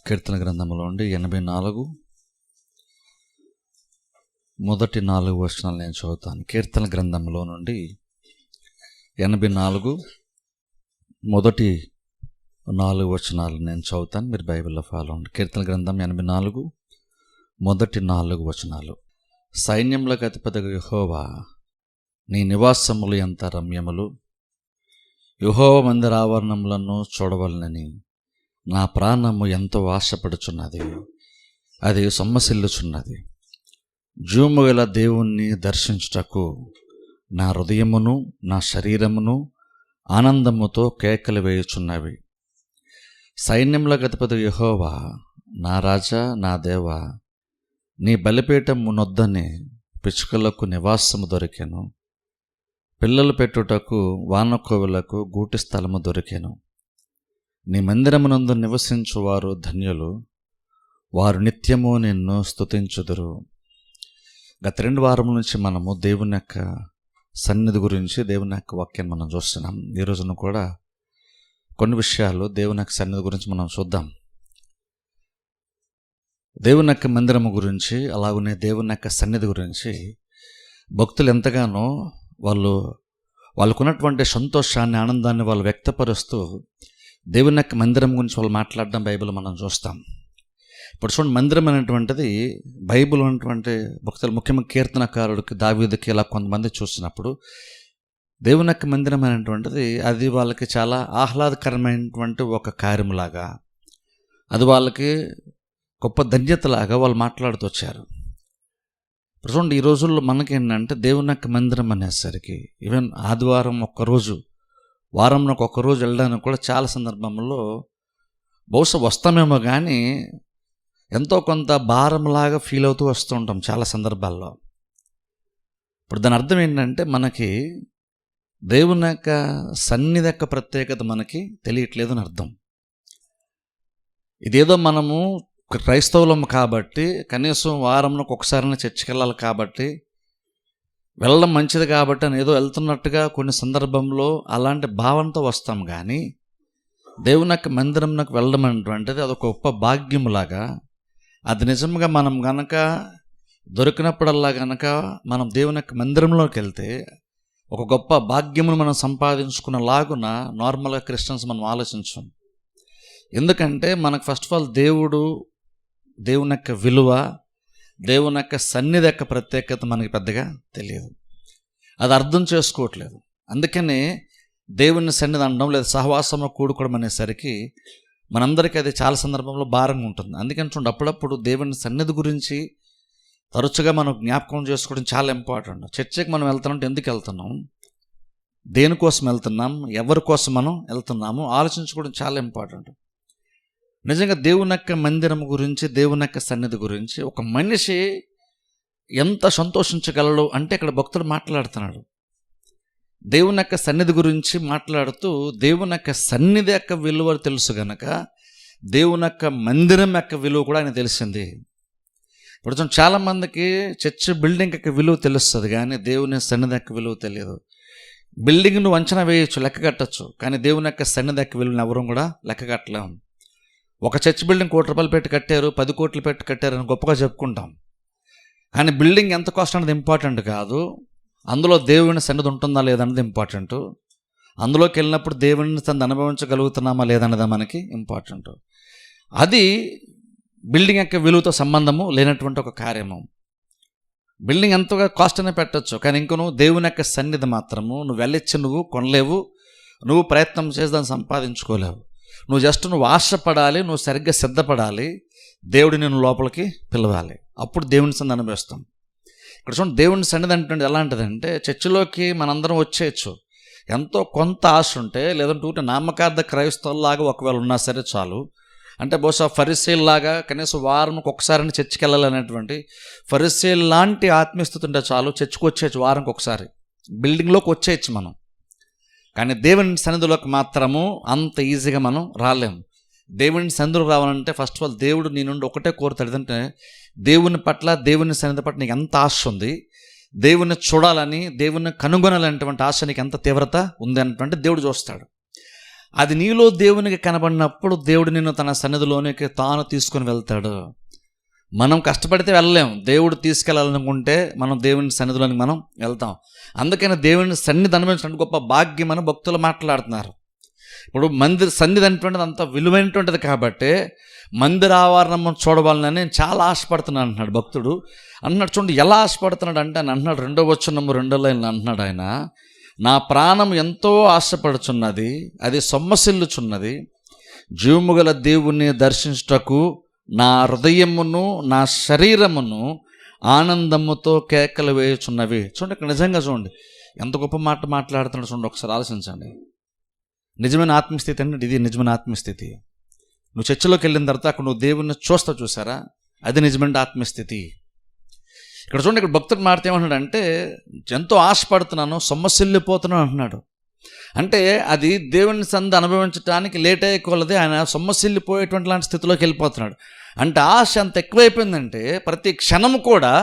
కీర్తన గ్రంథంలో నుండి 84 మొదటి 4 వచనాలు నేను చదువుతాను. కీర్తన గ్రంథంలో నుండి 84 మొదటి 4 వచనాలు నేను చదువుతాను. మీరు బైబిల్లో ఫాలో అవ్వండి. కీర్తన గ్రంథం 84 మొదటి 4 వచనాలు. సైన్యములకు అధిపతిగా యెహోవా, నీ నివాసములు ఎంత రమ్యములు! యెహోవా మందిర ఆవరణములను చూడవలనని నా ప్రాణము ఎంతో ఆశపడుచున్నది. అది సొమ్మసిల్లుచున్నది. జీవము గల దేవుణ్ణి దర్శించుటకు నా హృదయమును నా శరీరమును ఆనందముతో కేకలు వేయుచున్నవి. సైన్యములకు అధిపతి యెహోవా, నా రాజా, నా దేవా, నీ బలిపీఠము నొద్దనే పిచ్చుకలకు నివాసము దొరికెను. పిల్లలు పెట్టుటకు వానకోవులకు గూటి స్థలము దొరికెను. నీ మందిరమునందు నివసించువారు ధన్యులు, వారు నిత్యము నిన్ను స్తుతించుదురు. గత 2 వారముల నుంచి మనము దేవుని యొక్క సన్నిధి గురించి, దేవుని యొక్క వాక్యాన్ని మనం చూస్తున్నాం. ఈ రోజున కూడా కొన్ని విషయాలు దేవుని యొక్క సన్నిధి గురించి మనం చూద్దాం. దేవుని యొక్క మందిరము గురించి, అలాగనే దేవుని యొక్క సన్నిధి గురించి భక్తులు ఎంతగానో వాళ్ళకున్నటువంటి సంతోషాన్ని, ఆనందాన్ని వాళ్ళు వ్యక్తపరుస్తూ దేవుని యొక్క మందిరం గురించి వాళ్ళు మాట్లాడడం బైబిల్ మనం చూస్తాం. ఇప్పుడు చూడండి, మందిరం అనేటువంటిది బైబిల్ ఉన్నటువంటి భక్తులు, ముఖ్యంగా కీర్తనకారుడికి, దావీదుకి, ఇలా కొంతమంది చూసినప్పుడు దేవుని యొక్క మందిరం అనేటువంటిది అది వాళ్ళకి చాలా ఆహ్లాదకరమైనటువంటి ఒక కార్యములాగా, అది వాళ్ళకి గొప్ప ధన్యతలాగా వాళ్ళు మాట్లాడుతూ వచ్చారు. ఇప్పుడు చూడండి, ఈ రోజుల్లో మనకేంటంటే దేవుని యొక్క మందిరం అనేసరికి ఈవెన్ ఆదివారం ఒక్కరోజు, వారంలో ఒక్కరోజు వెళ్ళడానికి కూడా చాలా సందర్భంలో బహుశా వస్తామేమో కానీ ఎంతో కొంత భారంలాగా ఫీల్ అవుతూ వస్తూ ఉంటాం చాలా సందర్భాల్లో. ఇప్పుడు దాని అర్థం ఏంటంటే, మనకి దేవుని యొక్క సన్నిధి యొక్క ప్రత్యేకత మనకి తెలియట్లేదు అని అర్థం. ఇదేదో మనము క్రైస్తవులం కాబట్టి కనీసం వారంలో ఒకసారి చర్చికి వెళ్ళాలి కాబట్టి, వెళ్ళడం మంచిది కాబట్టి అని ఏదో వెళ్తున్నట్టుగా కొన్ని సందర్భంలో అలాంటి భావనతో వస్తాం. కానీ దేవుని యొక్క మందిరంలోకి వెళ్ళడం అనేటువంటిది అదొక గొప్ప భాగ్యములాగా, అది నిజంగా మనం గనక దొరికినప్పుడల్లా గనక మనం దేవుని యొక్క మందిరంలోకి వెళ్తే ఒక గొప్ప భాగ్యమును మనం సంపాదించుకున్న లాగున నార్మల్గా క్రిస్టియన్స్ మనం ఆలోచించాం. ఎందుకంటే మనకు ఫస్ట్ ఆఫ్ ఆల్ దేవుని యొక్క విలువ, దేవుని యొక్క సన్నిధి యొక్క ప్రత్యేకత మనకి పెద్దగా తెలియదు, అది అర్థం చేసుకోవట్లేదు. అందుకనే దేవుని సన్నిధి అనడం లేదా సహవాసంలో కూడుకోవడం అనేసరికి మనందరికీ అది చాలా సందర్భంలో భారంగా ఉంటుంది. అందుకని చూడండి, అప్పుడప్పుడు దేవుని సన్నిధి గురించి తరచుగా మనం జ్ఞాపకం చేసుకోవడం చాలా ఇంపార్టెంట్. చర్చికి మనం వెళ్తున్నాం, ఎందుకు వెళ్తున్నాం, దేనికోసం వెళ్తున్నాం, ఎవరి కోసం మనం వెళ్తున్నాము ఆలోచించుకోవడం చాలా ఇంపార్టెంట్. నిజంగా దేవుని యొక్క మందిరం గురించి, దేవుని యొక్క సన్నిధి గురించి ఒక మనిషి ఎంత సంతోషించగలడు అంటే ఇక్కడ భక్తుడు మాట్లాడుతున్నాడు. దేవుని యొక్క సన్నిధి గురించి మాట్లాడుతూ దేవుని యొక్క సన్నిధి యొక్క విలువ తెలుసు గనక దేవుని యొక్క మందిరం యొక్క విలువ కూడా ఆయన తెలిసింది. ఇప్పుడు చాలామందికి చర్చ్ బిల్డింగ్ యొక్క విలువ తెలుస్తుంది కానీ దేవుని సన్నిధి యొక్క విలువ తెలియదు. బిల్డింగ్ నువ్వు అంచనా వేయచ్చు, లెక్క కట్టచ్చు, కానీ దేవుని యొక్క సన్నిధి యొక్క విలువను ఎవరూ కూడా లెక్క కట్టలేము. ఒక చర్చ్ బిల్డింగ్ 1 కోటి రూపాయలు పెట్టి కట్టారు, 10 కోట్లు పెట్టి కట్టారు అని గొప్పగా చెప్పుకుంటాం. కానీ బిల్డింగ్ ఎంత కాస్ట్ అనేది ఇంపార్టెంట్ కాదు, అందులో దేవుని సన్నిధి ఉంటుందా లేదన్నది ఇంపార్టెంట్. అందులోకి వెళ్ళినప్పుడు దేవుని సన్నిధి అనుభవించగలుగుతున్నామా లేదన్నది మనకి ఇంపార్టెంట్. అది బిల్డింగ్ యొక్క విలువతో సంబంధము లేనటువంటి ఒక కార్యము. బిల్డింగ్ ఎంతగా కాస్ట్ అనే పెట్టచ్చు, కానీ ఇంకో నువ్వు దేవుని యొక్క సన్నిధి మాత్రము నువ్వు వెళ్ళొచ్చి నువ్వు కొనలేవు, నువ్వు ప్రయత్నం చేసి దాన్ని సంపాదించుకోలేవు. నువ్వు ఆశపడాలి, నువ్వు సరిగ్గా సిద్ధపడాలి, దేవుడు నిన్ను లోపలికి పిలవాలి, అప్పుడు దేవుని సన్నిధి అనుభవిస్తాం. ఇక్కడ చూడండి, దేవుని సన్నిధి అంటే ఎలాంటిదంటే, చర్చిలోకి మనందరం వచ్చేయచ్చు, ఎంతో కొంత ఆశ ఉంటే, లేదంటే నామకార్థ క్రైస్తవులాగా ఒకవేళ ఉన్నా సరే చాలు. అంటే బహుశా ఫరిసీల్లాగా కనీసం వారంకి ఒకసారి చర్చికి వెళ్ళాలనేటువంటి ఫరిసీల్ లాంటి ఆత్మీయస్థితి ఉంటే చాలు, చర్చికి వచ్చేయచ్చు వారంకి ఒకసారి, బిల్డింగ్లోకి వచ్చేయచ్చు మనం. కానీ దేవుని సన్నిధిలోకి మాత్రము అంత ఈజీగా మనం రాలేము. దేవుని సన్నిధిలోకి రావాలంటే ఫస్ట్ ఆఫ్ ఆల్ దేవుడు నీ నుండి ఒకటే కోరుతాడు, ఏంటంటే దేవుని పట్ల, దేవుని సన్నిధి పట్ల నీకు ఎంత ఆశ ఉంది, దేవుని చూడాలని, దేవుని కనుగొనాలనేటువంటి ఆశ నీకు ఎంత తీవ్రత ఉంది అన్నటువంటి దేవుడు చూస్తాడు. అది నీలో దేవునికి కనబడినప్పుడు దేవుడు నిన్ను తన సన్నిధిలోనికి తాను తీసుకొని వెళ్తాడు. మనం కష్టపడితే వెళ్ళలేం. దేవుడు తీసుకెళ్ళాలనుకుంటే మనం దేవుని సన్నిధిలోనికి మనం వెళ్తాం. అందుకని దేవుని సన్నిధి అనుభవించడానికి గొప్ప భాగ్యం అని భక్తులు మాట్లాడుతున్నారు. ఇప్పుడు సన్నిధి అనేటువంటిది అంత విలువైనటువంటిది కాబట్టి మందిర ఆవరణం చూడవాలని నేను చాలా ఆశపడుతున్నాను అంటున్నాడు భక్తుడు. అన్నాడు చూడండి ఎలా ఆశపడుతున్నాడు అంటే అని అంటున్నాడు 2వ వచనము 2వ లైన్లో అంటున్నాడు ఆయన, నా ప్రాణం ఎంతో ఆశపడుచున్నది, అది సొమ్మసిల్లుచున్నది, జీవముగల దేవుణ్ణి దర్శించుటకు నా హృదయమును నా శరీరమును ఆనందముతో కేకలు వేయుచున్నవి. చూడండి ఇక్కడ నిజంగా చూడండి ఎంత గొప్ప మాట మాట్లాడుతున్నాడు. చూడండి ఒకసారి ఆలోచించండి. నిజమైన ఆత్మస్థితి అంటే ఇది నిజమైన ఆత్మస్థితి. నువ్వు చర్చిలోకి వెళ్ళిన తర్వాత అక్కడ నువ్వు దేవుణ్ణి చూస్తావు, చూసారా, అది నిజమైన ఆత్మస్థితి. ఇక్కడ చూడండి ఇక్కడ భక్తుడు మాట ఏమంటున్నాడు అంటే ఎంతో ఆశపడుతున్నాను, సొమ్మసిల్లిపోతున్నాను అంటున్నాడు. అంటే అది దేవుని సంధి అనుభవించడానికి లేట్ అయ్యే కొలది ఆయన సొమ్మసిల్లిపోయేటువంటి లాంటి స్థితిలోకి వెళ్ళిపోతున్నాడు. అంటే ఆశ అంత ఎక్కువైపోయిందంటే ప్రతి క్షణము కూడా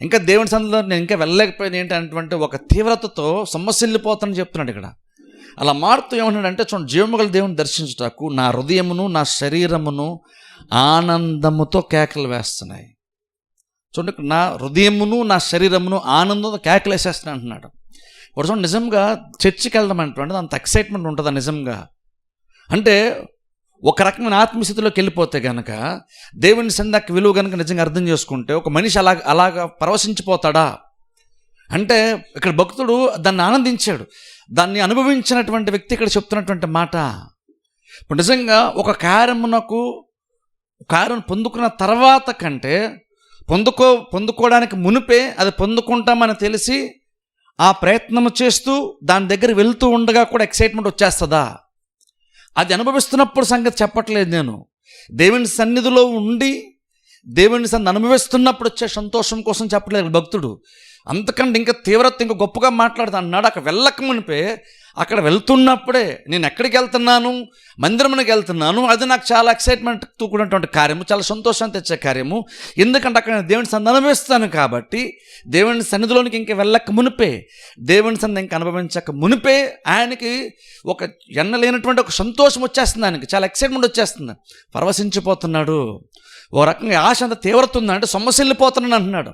ఇంకా దేవుని సంధిలో నేను ఇంకా వెళ్ళలేకపోయింది ఏంటి అనేటువంటి ఒక తీవ్రతతో సొమ్మసిల్లిపోతానని చెప్తున్నాడు ఇక్కడ. అలా మారుతూ ఏమంటున్నాడంటే చూడండి, జీవముగల దేవుని దర్శించుటకు నా హృదయమును నా శరీరమును ఆనందముతో కేకలు వేస్తున్నాయి. చూడండి, నా హృదయమును నా శరీరమును ఆనందంతో కేకలు వేసేస్తున్నాయి అంటున్నాడు. ఇప్పుడు చూడండి నిజంగా చర్చికి వెళ్ళడం అంటున్నది అంత ఎక్సైట్మెంట్ ఉంటుందా నిజంగా అంటే ఒక రకమైన ఆత్మస్థితిలోకి వెళ్ళిపోతే కనుక దేవుని సందాకి విలువ కనుక నిజంగా అర్థం చేసుకుంటే ఒక మనిషి అలాగా పరవశించిపోతాడా అంటే ఇక్కడ భక్తుడు దాన్ని ఆనందించాడు. దాన్ని అనుభవించినటువంటి వ్యక్తి ఇక్కడ చెప్తున్నటువంటి మాట. ఇప్పుడు నిజంగా ఒక కార్యం పొందుకున్న తర్వాత కంటే పొందుకోవడానికి మునిపే అది పొందుకుంటామని తెలిసి ఆ ప్రయత్నం చేస్తూ దాని దగ్గర వెళ్తూ ఉండగా కూడా ఎక్సైట్మెంట్ వచ్చేస్తుందా? అది అనుభవిస్తున్నప్పుడు సంగతి చెప్పట్లేదు నేను. దేవుని సన్నిధిలో ఉండి దేవుని సన్నిధి అనుభవిస్తున్నప్పుడు వచ్చే సంతోషం కోసం చెప్పట్లేదు భక్తుడు. అంతకంటే ఇంకా తీవ్రత ఇంకా గొప్పగా మాట్లాడుతా అన్నాడు. అక్కడ వెళ్ళక మునిపే అక్కడ వెళ్తున్నప్పుడే నేను ఎక్కడికి వెళ్తున్నాను, మందిరమునికి వెళ్తున్నాను, అది నాకు చాలా ఎక్సైట్మెంట్ కూడినటువంటి కార్యము, చాలా సంతోషాన్ని తెచ్చే కార్యము. ఎందుకంటే అక్కడ దేవుని సన్నిధి అనుభవిస్తాను కాబట్టి దేవుని సన్నిధిలోనికి ఇంక వెళ్ళక మునిపే, దేవుని సన్నిధి ఇంకా అనుభవించక మునిపే ఆయనకి ఒక ఎన్నలేనటువంటి ఒక సంతోషం వచ్చేస్తుంది, ఆయనకి చాలా ఎక్సైట్మెంట్ వచ్చేస్తుంది, పరవశించిపోతున్నాడు. ఓ రకంగా ఆశ అంత తీవ్రత ఉందంటే సొమ్మసిల్లిపోతున్నాను అంటున్నాడు.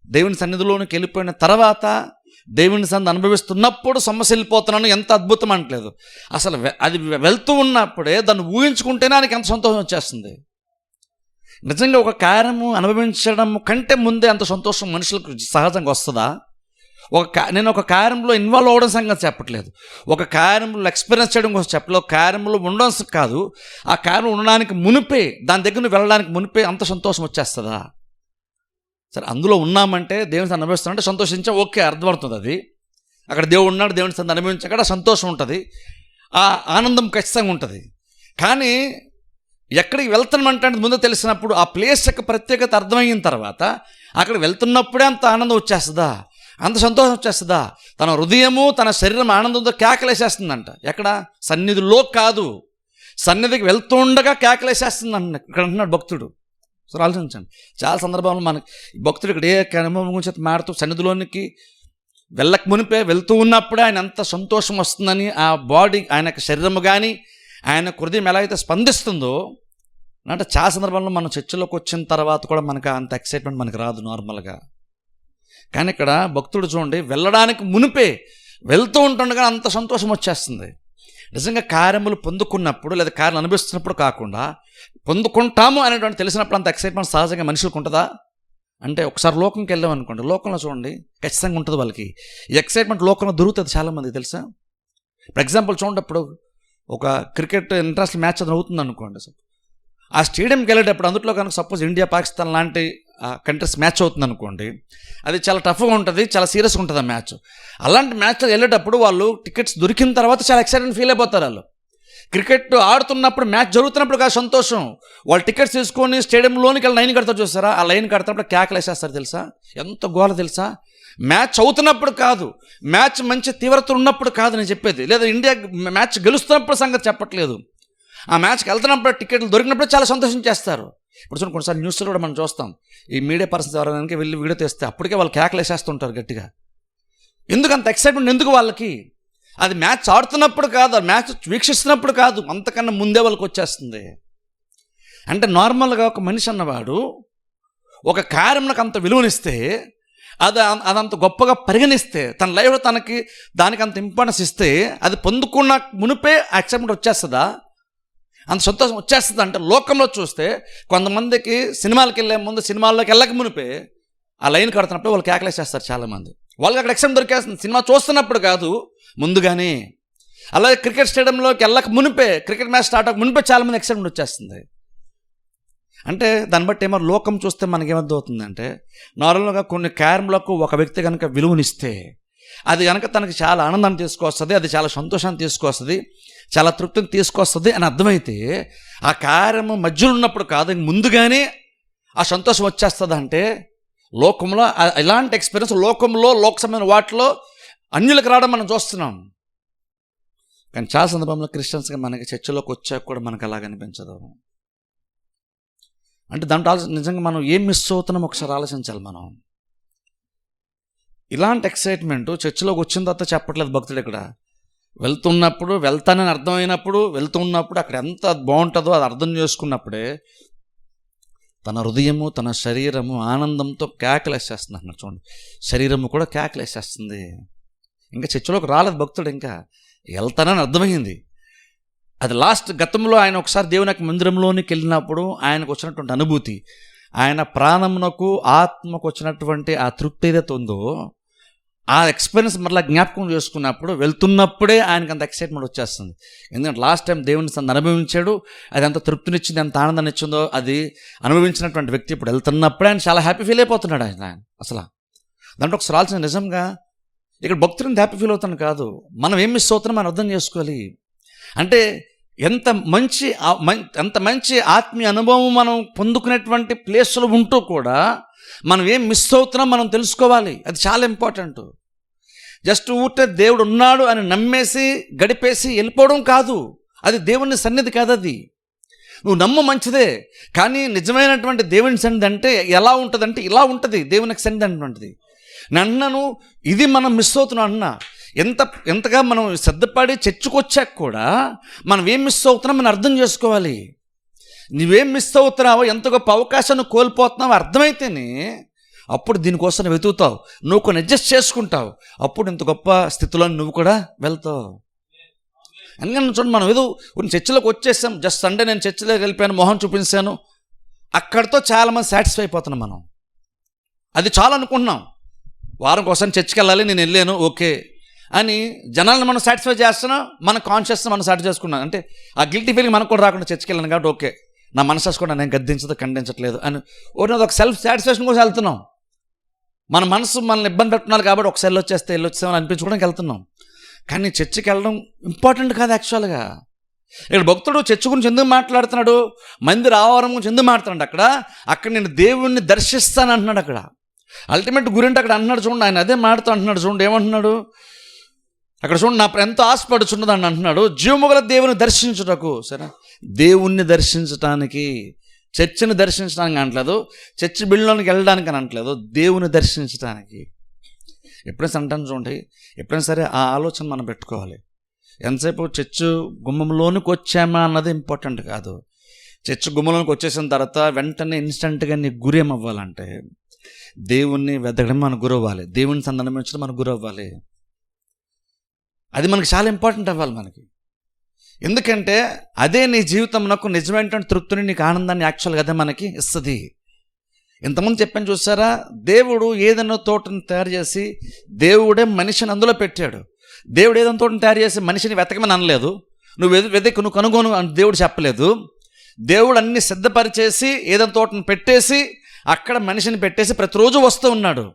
దేవుని సన్నిధిలోనికి వెళ్ళిపోయిన తర్వాత దేవుని సన్నిధి అనుభవిస్తున్నప్పుడు సొమ్మసిల్లిపోతున్నాను, ఎంత అద్భుతం అంటలేదు. అసలు అది వెళ్తూ ఉన్నప్పుడే దాన్ని ఊహించుకుంటేనే ఆయనకి ఎంత సంతోషం వచ్చేస్తుంది. నిజంగా ఒక కార్యము అనుభవించడం కంటే ముందే అంత సంతోషం మనుషులకు సహజంగా వస్తుందా? నేను ఒక కార్యంలో ఇన్వాల్వ్ అవ్వడం సంగతి చెప్పట్లేదు, ఒక కార్యంలో ఎక్స్పీరియన్స్ చేయడం కోసం చెప్పలేదు, ఒక కార్యంలో ఉండడం కాదు, ఆ కార్యం ఉండడానికి మునిపే దాని దగ్గర వెళ్ళడానికి మునిపే అంత సంతోషం వచ్చేస్తుందా? సరే, అందులో ఉన్నామంటే దేవుని సన్నిధి అనుభవిస్తానంటే సంతోషించా, ఓకే, అర్థమవుతుంది. అది అక్కడ దేవుడు ఉన్నాడు, దేవుని సన్నిధి అనుభవించాక సంతోషం ఉంటుంది, ఆ ఆనందం ఖచ్చితంగా ఉంటుంది. కానీ ఎక్కడికి వెళ్తామంటే ముందు తెలిసినప్పుడు ఆ ప్లేస్ యొక్క ప్రత్యేకత అర్థమైన తర్వాత అక్కడ వెళ్తున్నప్పుడే అంత ఆనందం వచ్చేస్తుందా, అంత సంతోషం వచ్చేస్తుందా? తన హృదయము తన శరీరం ఆనందంతో కేకలేసేస్తుందంట. ఎక్కడ? సన్నిధిలో కాదు, సన్నిధికి వెళ్తూ ఉండగా కేకలేసేస్తుందంట ఇక్కడ అంటున్నాడు భక్తుడు. సో ఆలోచించండి, చాలా సందర్భంలో మనకి భక్తుడు ఇక్కడ ఏ అనుభవం గురించి మాడుతూ సన్నిధిలోనికి వెళ్ళక మునిపే వెళ్తూ ఉన్నప్పుడే ఆయన ఎంత సంతోషం వస్తుందని ఆ బాడీ, ఆయన శరీరము కానీ ఆయన హృదయం ఎలా అయితే స్పందిస్తుందో అంటే చాలా సందర్భంలో మనం చర్చిలోకి వచ్చిన తర్వాత కూడా మనకు అంత ఎక్సైట్మెంట్ మనకు రాదు నార్మల్గా. కానీ ఇక్కడ భక్తుడు చూడండి వెళ్ళడానికి మునిపే వెళ్తూ ఉంటుండగా అంత సంతోషం వచ్చేస్తుంది. నిజంగా కార్యములు పొందుకున్నప్పుడు లేదా కార్యం అనుభవిస్తున్నప్పుడు కాకుండా పొందుకుంటాము అనేటువంటి తెలిసినప్పుడు అంత ఎక్సైట్మెంట్ సహజంగా మనుషులకు ఉంటుందా అంటే ఒకసారి లోకంకి వెళ్ళాం అనుకోండి, లోకంలో చూడండి ఖచ్చితంగా ఉంటుంది వాళ్ళకి ఈ ఎక్సైట్మెంట్. లోకంలో దొరుకుతుంది చాలామంది తెలుసా. ఫర్ ఎగ్జాంపుల్ చూడండి, ఇప్పుడు ఒక క్రికెట్ ఇంటర్నేషనల్ మ్యాచ్ అది అవుతుంది అనుకోండి, ఆ స్టేడియంకి వెళ్ళేటప్పుడు అందులో కనుక సపోజ్ ఇండియా పాకిస్తాన్ లాంటి కంట్రీస్ మ్యాచ్ అవుతుంది అనుకోండి, అది చాలా టఫ్గా ఉంటుంది, చాలా సీరియస్గా ఉంటుంది ఆ మ్యాచ్. అలాంటి మ్యాచ్లో వెళ్ళేటప్పుడు వాళ్ళు టికెట్స్ దొరికిన తర్వాత చాలా ఎక్సైట్మెంట్ ఫీల్ అయిపోతారు. వాళ్ళు క్రికెట్ ఆడుతున్నప్పుడు మ్యాచ్ జరుగుతున్నప్పుడు కాదు సంతోషం, వాళ్ళు టికెట్స్ తీసుకొని స్టేడియంలోనికి వెళ్ళి లైన్ కడతారు చూస్తారా, ఆ లైన్ కడతాప్పుడు కేకలు వేసేస్తారు తెలుసా, ఎంత గోల తెలుసా. మ్యాచ్ అవుతున్నప్పుడు కాదు, మ్యాచ్ మంచి తీవ్రత ఉన్నప్పుడు కాదు నేను చెప్పేది, లేదా ఇండియా మ్యాచ్ గెలుస్తున్నప్పుడు సంగతి చెప్పట్లేదు. ఆ మ్యాచ్కి వెళ్తున్నప్పుడు టికెట్లు దొరికినప్పుడు చాలా సంతోషించేస్తారు. ఇప్పుడు చూడండి కొన్నిసార్లు న్యూస్లో కూడా మనం చూస్తాం, ఈ మీడియా పర్సన్స్ ఎవరైనా వెళ్ళి వీడియో తెస్తే అప్పటికే వాళ్ళు కేకలు వేసేస్తుంటారు గట్టిగా. ఎందుకు అంత ఎక్సైట్మెంట్ ఎందుకు వాళ్ళకి అది మ్యాచ్ ఆడుతున్నప్పుడు కాదు, అది మ్యాచ్ వీక్షిస్తున్నప్పుడు కాదు, అంతకన్నా ముందే వాళ్ళకి వచ్చేస్తుంది. అంటే నార్మల్గా ఒక మనిషి అన్నవాడు ఒక కార్యంలోకి అంత విలువనిస్తే, అదంత గొప్పగా పరిగణిస్తే, తన లైఫ్లో దానికి అంత ఇంపార్టెన్స్ ఇస్తే, అది పొందుకున్న మునిపే యాక్సెప్ట్మెంట్ వచ్చేస్తుందా, అంత సంతోషం వచ్చేస్తుంది. అంటే లోకంలో చూస్తే కొంతమందికి సినిమాలకు వెళ్ళే ముందు, సినిమాల్లోకి వెళ్ళక మునిపే ఆ లైన్ కడుతున్నప్పుడు వాళ్ళు కేకలేసేస్తారు చాలామంది. వాళ్ళకి అక్కడ ఎక్సెప్ట్ దొరికేస్తుంది, సినిమా చూస్తున్నప్పుడు కాదు ముందుగానే. అలాగే క్రికెట్ స్టేడియంలోకి వెళ్ళక మునిపే, క్రికెట్ మ్యాచ్ స్టార్ట్ అవ్వక మునిపే చాలామంది ఎక్సెప్ట్ వచ్చేస్తుంది. అంటే దాన్ని బట్టి ఏమో లోకం చూస్తే మనకేమర్థమవుతుందంటే, నార్మల్గా కొన్ని కార్యములకు ఒక వ్యక్తి కనుక విలువనిస్తే అది కనుక తనకి చాలా ఆనందాన్ని తీసుకొస్తుంది, అది చాలా సంతోషాన్ని తీసుకొస్తుంది, చాలా తృప్తిని తీసుకొస్తుంది అని అర్థమైతే, ఆ కార్యము మధ్యలో ఉన్నప్పుడు కాదు, ముందుగానే ఆ సంతోషం వచ్చేస్తుంది. అంటే లోకంలో ఇలాంటి ఎక్స్పీరియన్స్ లోకంలో లోకసమైన వాటిలో అన్యులకు రావడం మనం చూస్తున్నాం. కానీ చాలా సందర్భంలో క్రిస్టియన్స్గా మనకి చర్చిలోకి వచ్చాక కూడా మనకు అలాగ అనిపించదు. అంటే దాంట్లో నిజంగా మనం ఏం మిస్ అవుతున్నాం ఒకసారి ఆలోచించాలి. మనం ఇలాంటి ఎక్సైట్మెంట్ చర్చిలోకి వచ్చిన తర్వాత చెప్పట్లేదు భక్తుడు. ఇక్కడ వెళ్తానని అర్థమైనప్పుడు, వెళ్తున్నప్పుడు అక్కడ ఎంత బాగుంటుందో అది అర్థం చేసుకున్నప్పుడే తన హృదయము, తన శరీరము ఆనందంతో కేకలేసేస్తుంది అన్నారు. చూడండి, శరీరము కూడా కేకలేసేస్తుంది. ఇంకా చర్చిలోకి రాలేదు భక్తుడు, ఇంకా వెళ్తానని అర్థమైంది. అది లాస్ట్ గతంలో ఆయన ఒకసారి దేవుని యొక్క మందిరంలోనికి వెళ్ళినప్పుడు ఆయనకు వచ్చినటువంటి అనుభూతి, ఆయన ప్రాణమునకు ఆత్మకు వచ్చినటువంటి ఆ తృప్తి ఏదైతే ఉందో, ఆ ఎక్స్పీరియన్స్ మరలా జ్ఞాపకం చేసుకున్నప్పుడు, వెళ్తున్నప్పుడే ఆయనకు అంత ఎక్సైట్మెంట్ వచ్చేస్తుంది. ఎందుకంటే లాస్ట్ టైం దేవుని అనుభవించాడు, అది ఎంత తృప్తినిచ్చింది, ఎంత ఆనందాన్ని ఇచ్చిందో అది అనుభవించినటువంటి వ్యక్తి ఇప్పుడు వెళ్తున్నప్పుడే ఆయన చాలా హ్యాపీ ఫీల్ అయిపోతున్నాడు. ఆయన అసలు దాంట్లో ఒకసారి ఆలోచన, నిజంగా ఇక్కడ భక్తులను హ్యాపీ ఫీల్ అవుతాను కాదు, మనం ఏం మిస్ అవుతున్నాం మనం అర్థం చేసుకోవాలి. అంటే ఎంత మంచి ఆత్మీయ అనుభవం మనం పొందుకునేటువంటి ప్లేస్లో ఉంటూ కూడా మనం ఏం మిస్ అవుతున్నాం మనం తెలుసుకోవాలి. అది చాలా ఇంపార్టెంట్. జస్ట్ ఊటే దేవుడు ఉన్నాడు అని నమ్మేసి గడిపేసి వెళ్ళిపోవడం కాదు, అది దేవుని సన్నిధి కాదు. అది నువ్వు నమ్ము మంచిదే, కానీ నిజమైనటువంటి దేవుని సన్నిధి అంటే ఎలా ఉంటుంది అంటే ఇలా ఉంటుంది. దేవునికి సన్నిధి అటువంటిది. నన్నను ఇది మనం మిస్ అవుతున్నాం అన్నా, ఎంతగా మనం శ్రద్ధపడి చర్చకొచ్చాక కూడా మనం ఏం మిస్ అవుతున్నాం మనం అర్థం చేసుకోవాలి. నువ్వేం మిస్ అవుతున్నావో, ఎంత గొప్ప అవకాశాన్ని కోల్పోతున్నావో అర్థమైతేనే అప్పుడు దీనికోసం వెతుకుతావు, నువ్వు కొన్ని అడ్జస్ట్ చేసుకుంటావు, అప్పుడు ఇంత గొప్ప స్థితిలో నువ్వు కూడా వెళ్తావు. ఎందుకంటే చూడండి, మనం ఏదో కొన్ని చర్చిలోకి వచ్చేసాం, జస్ట్ సండే నేను చర్చిలోకి వెళ్ళిపోయాను, మొహం చూపించాను, అక్కడితో చాలామంది సాటిస్ఫై అయిపోతున్నాం. మనం అది చాలా అనుకుంటున్నాం, వారం కోసం చర్చికి వెళ్ళాలి, నేను వెళ్ళాను ఓకే అని జనాలను మనం సాటిస్ఫై చేస్తున్నాం, మన కాన్షియస్ని మనం సాటిస్ఫై చేసుకున్నాం. అంటే ఆ గిల్టీ ఫీలింగ్ మనకు కూడా రాకుండా చర్చికి వెళ్ళాను కాబట్టి ఓకే, నా మనసు కూడా నేను గద్దించదు ఖండించట్లేదు అని ఒక సెల్ఫ్ సాటిస్ఫాక్షన్ కోసం వెళ్తున్నాం. మన మనసు మనల్ని ఇబ్బంది పెట్టున్నారు కాబట్టి ఒకసారి వెళ్ళొచ్చేస్తామని అనిపించుకోవడానికి వెళ్తున్నాం. కానీ చర్చికి వెళ్ళడం ఇంపార్టెంట్ కాదు యాక్చువల్గా. ఇక్కడ భక్తుడు చర్చ్ గురించి ఎందుకు మాట్లాడుతున్నాడు, మందిర ఆవరణ గురించి ఎందుకు మాట్లాడుతున్నాడు, అక్కడ నేను దేవుణ్ణి దర్శిస్తాను అంటున్నాడు. అక్కడ అల్టిమేట్ గురించి అక్కడ అంటున్నాడు. చూడండి, ఆయన అదే మాడుతూ అంటున్నాడు. చూడండి ఏమంటున్నాడు అక్కడ, చూడండి, నా ఎంతో ఆశపడుచున్నదని అంటున్నాడు, జీవముగల దేవుని దర్శించుటకు. సరే, దేవుణ్ణి దర్శించడానికి, చర్చిని దర్శించడానికి అనట్లేదు, చర్చి బిల్డ్లోనికి వెళ్ళడానికి అని అనట్లేదు, దేవుని దర్శించడానికి. ఎప్పుడైనా అంటాను చూడండి, ఎప్పుడైనా సరే ఆ ఆలోచన మనం పెట్టుకోవాలి. ఎంతసేపు చర్చ్ గుమ్మంలోనికి వచ్చామా అన్నది ఇంపార్టెంట్ కాదు. చర్చ్ గుమ్మంలోనికి వచ్చేసిన తర్వాత వెంటనే ఇన్స్టెంట్గా నీ గురి ఏమవ్వాలంటే దేవుణ్ణి వెతకడం మన గురి అవ్వాలి, దేవుని సందర్శించడం మన గురి అవ్వాలి. అది మనకి చాలా ఇంపార్టెంట్ అవ్వాలి మనకి. ఎందుకంటే అదే నీ జీవితంలో నిజమైనటువంటి తృప్తిని, నీకు ఆనందాన్ని యాక్చువల్గా అదే మనకి ఇస్తుంది. ఇంతకుముందు చెప్పాను చూసారా, దేవుడు ఏదైనా తోటను తయారు చేసి దేవుడే మనిషిని అందులో పెట్టాడు. దేవుడు ఏదైనా తోటను తయారు చేసి మనిషిని వెతకమని అనలేదు, నువ్వు కనుగొను అని దేవుడు చెప్పలేదు. దేవుడు అన్ని సిద్ధపరిచేసి ఏదైనా తోటను పెట్టేసి అక్కడ మనిషిని పెట్టేసి ప్రతిరోజు వస్తూ ఉన్నాడు.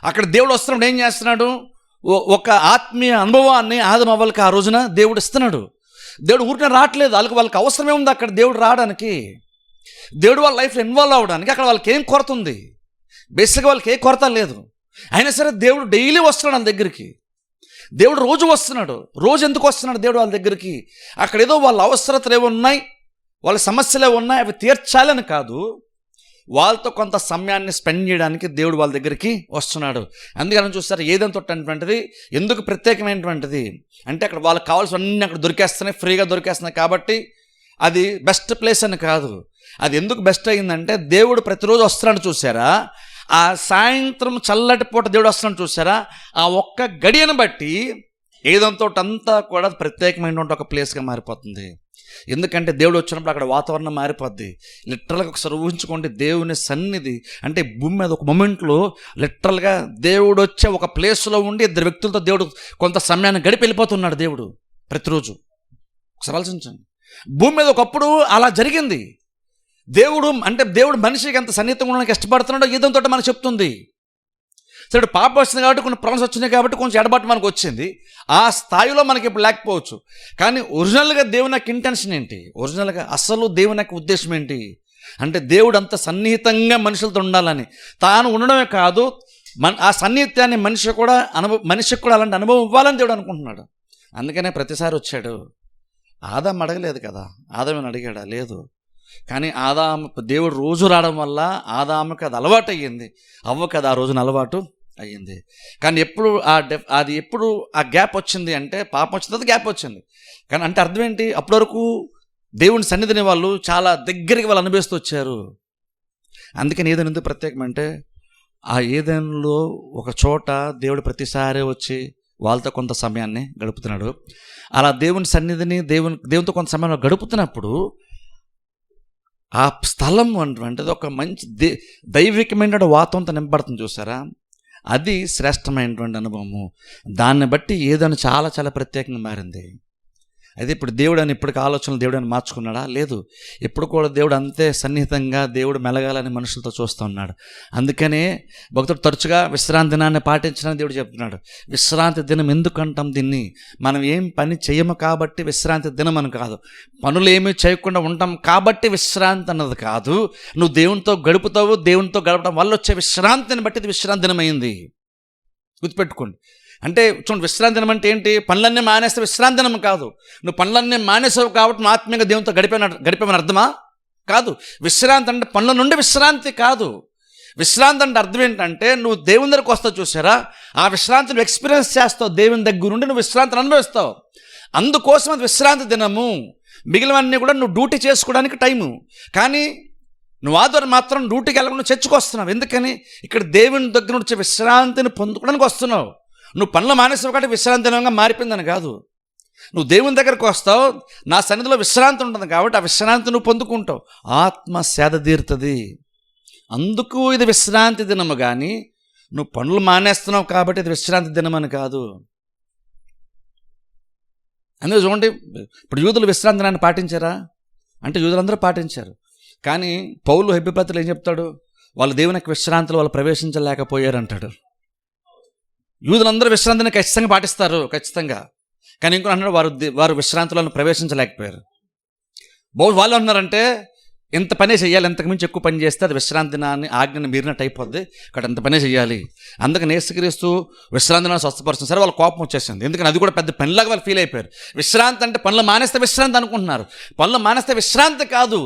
అక్కడ దేవుడు వస్తున్నప్పుడు ఏం చేస్తున్నాడు, ఒక ఆత్మీయ అనుభవాన్ని ఆదమ అవ్వలకి ఆ రోజున దేవుడు ఇస్తున్నాడు. దేవుడు ఊరికే రావట్లేదు, వాళ్ళకి అవసరమే ఉంది అక్కడ దేవుడు రావడానికి, దేవుడు వాళ్ళ లైఫ్లో ఇన్వాల్వ్ అవ్వడానికి. అక్కడ వాళ్ళకి ఏం కొరత ఉంది, బేసిక్గా వాళ్ళకి ఏ కొరత లేదు. అయినా సరే దేవుడు డైలీ వస్తున్నాడు వాళ్ళ దగ్గరికి. దేవుడు రోజు వస్తున్నాడు. రోజు ఎందుకు వస్తున్నాడు దేవుడు వాళ్ళ దగ్గరికి? అక్కడ ఏదో వాళ్ళ అవసరతలు ఏమి ఉన్నాయి, వాళ్ళ సమస్యలు ఏమి ఉన్నాయి, అవి తీర్చాలని కాదు, వాళ్ళతో కొంత సమయాన్ని స్పెండ్ చేయడానికి దేవుడు వాళ్ళ దగ్గరికి వస్తున్నాడు. అందుకని చూస్తారు ఏదైనా తోట అనేటువంటిది ఎందుకు ప్రత్యేకమైనటువంటిది అంటే అక్కడ వాళ్ళకి కావాల్సినవన్నీ అక్కడ దొరికేస్తున్నాయి, ఫ్రీగా దొరికేస్తున్నాయి కాబట్టి అది బెస్ట్ ప్లేస్ అని కాదు. అది ఎందుకు బెస్ట్ అయిందంటే దేవుడు ప్రతిరోజు వస్తున్నాడు చూసారా, ఆ సాయంత్రం చల్లటి పూట దేవుడు వస్తున్నాడు చూసారా, ఆ ఒక్క గడియను బట్టి ఏదంతో అంతా కూడా ప్రత్యేకమైనటువంటి ఒక ప్లేస్గా మారిపోతుంది. ఎందుకంటే దేవుడు వచ్చినప్పుడు అక్కడ వాతావరణం మారిపోద్ది. లిటరల్గా ఒకసారి ఊహించుకోండి, దేవుని సన్నిధి అంటే భూమి మీద ఒక మొమెంట్లో లిటరల్గా దేవుడు వచ్చే ఒక ప్లేస్లో ఉండి ఇద్దరు వ్యక్తులతో దేవుడు కొంత సమయాన్ని గడిపి వెళ్ళిపోతున్నాడు దేవుడు ప్రతిరోజు. ఒకసారి ఆలోచించండి, భూమి మీద ఒకప్పుడు అలా జరిగింది. దేవుడు మనిషికి ఎంత సన్నిహితంగా ఉండడానికి ఇష్టపడుతున్నాడో ఏదంతో మనకు చెప్తుంది. సరే పాప వచ్చింది కాబట్టి కొన్ని ప్రాబ్లమ్స్ వచ్చినాయి కాబట్టి కొంచెం ఎడబాటు మనకు వచ్చింది. ఆ స్థాయిలో మనకి ఇప్పుడు లేకపోవచ్చు. కానీ ఒరిజినల్గా దేవుని యొక్క ఇంటెన్షన్ ఏంటి, ఒరిజినల్గా అసలు దేవుని యొక్క ఉద్దేశం ఏంటి అంటే దేవుడు అంత సన్నిహితంగా మనుషులతో ఉండాలని, తాను ఉండడమే కాదు ఆ సన్నిహిత్యాన్ని మనిషికి కూడా అలాంటి అనుభవం ఇవ్వాలని దేవుడు అనుకుంటున్నాడు. అందుకనే ప్రతిసారి వచ్చాడు. ఆదాం అడగలేదు కదా, ఆదామని అడిగాడా? లేదు. కానీ దేవుడు రోజు రావడం వల్ల ఆదాముకి అది అలవాటు అయ్యింది, అవ్వకు అది ఆ రోజున అలవాటు అయ్యింది. కానీ ఎప్పుడు ఆ గ్యాప్ వచ్చింది అంటే పాపం వచ్చిన తర్వాత గ్యాప్ వచ్చింది. కానీ అంటే అర్థం ఏంటి, అప్పటి వరకు దేవుని సన్నిధిని వాళ్ళు చాలా దగ్గరికి వాళ్ళు అనుభవిస్తూ వచ్చారు. అందుకని ఏదైనా ఎందుకు ప్రత్యేకం అంటే ఆ ఏదైనాలో ఒక చోట దేవుడు ప్రతిసారి వచ్చి వాళ్ళతో కొంత సమయాన్ని గడుపుతున్నాడు. అలా దేవుని సన్నిధిని దేవునితో కొంత సమయంలో గడుపుతున్నప్పుడు ఆ స్థలం అంటే ఒక మంచి దైవికమైన వాతావరణంతో నింపబడుతుంది చూసారా, అది శ్రేష్టమైనటువంటి అనుభవము. దాన్ని బట్టి ఏదైనా చాలా చాలా ప్రత్యేకంగా మారింది. అయితే ఇప్పుడు దేవుడు అని ఇప్పటికి ఆలోచనలు దేవుడు అని మార్చుకున్నాడా? లేదు. ఇప్పుడు కూడా దేవుడు అంతే సన్నిహితంగా దేవుడు మెలగాలని మనుషులతో చూస్తూ ఉన్నాడు. అందుకనే భక్తుడు తరచుగా విశ్రాంతి దినాన్ని పాటించడానికి దేవుడు చెప్తున్నాడు. విశ్రాంతి దినం ఎందుకంటాం దీన్ని? మనం ఏం పని చేయము కాబట్టి విశ్రాంతి దినం అని కాదు, పనులు ఏమీ చేయకుండా ఉంటాం కాబట్టి విశ్రాంతి అన్నది కాదు. నువ్వు దేవునితో గడుపుతావు, దేవునితో గడపడం వల్ల వచ్చే విశ్రాంతిని బట్టి ఇది విశ్రాంతి దినం అయింది. గుర్తుపెట్టుకోండి. అంటే చూడండి, విశ్రాంతి దినం అంటే ఏంటి? పనులన్నీ మానేస్తే విశ్రాంతి దినం కాదు. నువ్వు పనులన్నీ మానేసావు కాబట్టి నువ్వు ఆత్మీయంగా దేవునితో గడిపామని అర్థమా? కాదు. విశ్రాంతి అంటే పనుల నుండి విశ్రాంతి కాదు. విశ్రాంతి అంటే అర్థం ఏంటంటే నువ్వు దేవుని దగ్గరకు వస్తావు చూసారా, ఆ విశ్రాంతిని ఎక్స్పీరియన్స్ చేస్తావు, దేవుని దగ్గర నుండి నువ్వు విశ్రాంతిని అనుభవిస్తావు. అందుకోసం అది విశ్రాంతి దినము. మిగిలినవన్నీ కూడా నువ్వు డ్యూటీ చేసుకోవడానికి టైము. కానీ నువ్వు ఆదివారం మాత్రం డ్యూటీకి వెళ్ళకుండా చర్చకు వస్తున్నావు. ఎందుకని? ఇక్కడ దేవుని దగ్గర నుంచి విశ్రాంతిని పొందుకోవడానికి వస్తున్నావు. నువ్వు పనులు మానేసావు కాబట్టి విశ్రాంతి దినంగా మారిపోయిందని కాదు. నువ్వు దేవుని దగ్గరకు వస్తావు, నా సన్నిధిలో విశ్రాంతి ఉంటుంది కాబట్టి ఆ విశ్రాంతి నువ్వు పొందుకుంటావు, ఆత్మ సేద తీరుతుంది. అందుకు ఇది విశ్రాంతి దినము. కానీ నువ్వు పనులు మానేస్తున్నావు కాబట్టి ఇది విశ్రాంతి దినం అని కాదు. అందుకే చూడండి, ఇప్పుడు యూదులు విశ్రాంతి దినాన్ని పాటించారా అంటే యూదులందరూ పాటించారు. కానీ పౌలు హెబ్రీ ఏం చెప్తాడు? వాళ్ళు దేవుని యొక్క విశ్రాంతిలో వాళ్ళు ప్రవేశించలేకపోయారు అంటాడు. యూదులందరూ విశ్రాంతిని ఖచ్చితంగా పాటిస్తారు, ఖచ్చితంగా. కానీ ఇంకో అన్నాడు వారు విశ్రాంతిలో ప్రవేశించలేకపోయారు. వాళ్ళు అన్నారంటే ఎంత పనే చేయాలి, ఎంతకుమించి ఎక్కువ పని చేస్తే అది విశ్రాంతి దినాన్ని ఆజ్ఞని మీరినట్టు అయిపోద్ది, ఇక్కడ ఎంత పనే చేయాలి. అందుకని యేసుక్రీస్తు విశ్రాంతి దినాన్ని స్వస్థపరుస్తుంది. సరే, వాళ్ళ కోపం వచ్చేసింది. ఎందుకని అది కూడా పెద్ద పనిలాగా వాళ్ళు ఫీల్ అయిపోయారు. విశ్రాంతి అంటే పనులు మానేస్తే విశ్రాంతి అనుకుంటున్నారు. పనులు మానేస్తే విశ్రాంతి కాదు.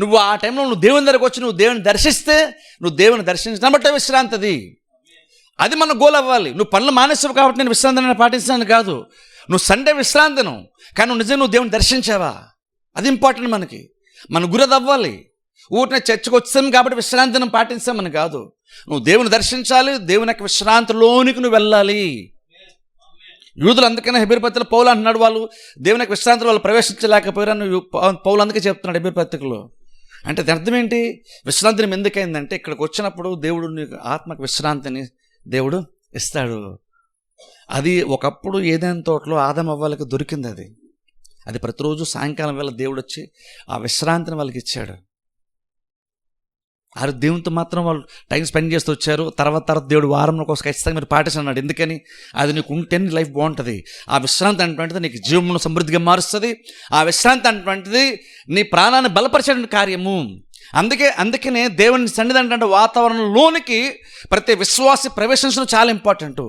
నువ్వు ఆ టైంలో నువ్వు దేవుని దగ్గరకు వచ్చి నువ్వు దేవుని దర్శిస్తే, నువ్వు దేవుని దర్శించిన బట్టే విశ్రాంతి. అది మన గోల్ అవ్వాలి. నువ్వు పనులు మానేసావు కాబట్టి నేను విశ్రాంతి దినాన్ని పాటించాను కాదు. నువ్వు సండే విశ్రాంతి దినం, కానీ నువ్వు దేవుని దర్శించావా? అది ఇంపార్టెంట్ మనకి. మన గురి అది అవ్వాలి. ఊరినే చర్చకు వచ్చాం కాబట్టి విశ్రాంతి దినం పాటించామని కాదు. నువ్వు దేవుని దర్శించాలి, దేవుని యొక్క విశ్రాంతిలోనికి నువ్వు వెళ్ళాలి. యూదులు అందుకనే హెబ్రీ పత్రికలో పౌలు అంటున్నాడు, వాళ్ళు దేవుని యొక్క విశ్రాంతిలో వాళ్ళు ప్రవేశించలేకపోయారని పౌలు అందుకే చెప్తున్నాడు హెబ్రీ పత్రికలో. అంటే అర్థం ఏంటి? విశ్రాంతి దినం ఎందుకైందంటే ఇక్కడికి వచ్చినప్పుడు దేవుడు నీకు ఆత్మకు విశ్రాంతిని దేవుడు ఇస్తాడు. అది ఒకప్పుడు ఏదైనా తోటలో ఆదాము అవ్వలకి దొరికింది. అది ప్రతిరోజు సాయంకాలం వేళ దేవుడు వచ్చి ఆ విశ్రాంతిని వాళ్ళకి ఇచ్చాడు. ఆ దేవునితో మాత్రం వాళ్ళు టైం స్పెండ్ చేస్తూ వచ్చారు. తర్వాత దేవుడు వారంలో కోసం ఖచ్చితంగా మీరు పాటిస్తున్నాడు. ఎందుకని? అది నీకు ఉంటే నీ లైఫ్ బాగుంటుంది. ఆ విశ్రాంతి అటువంటిది నీకు జీవమును సమృద్ధిగా మారుస్తుంది. ఆ విశ్రాంతి అటువంటిది నీ ప్రాణాన్ని బలపరిచే కార్యము. అందుకనే దేవుని సన్నిధి అంటే వాతావరణంలోనికి ప్రతి విశ్వాసి ప్రవేశించడం చాలా ఇంపార్టెంట్.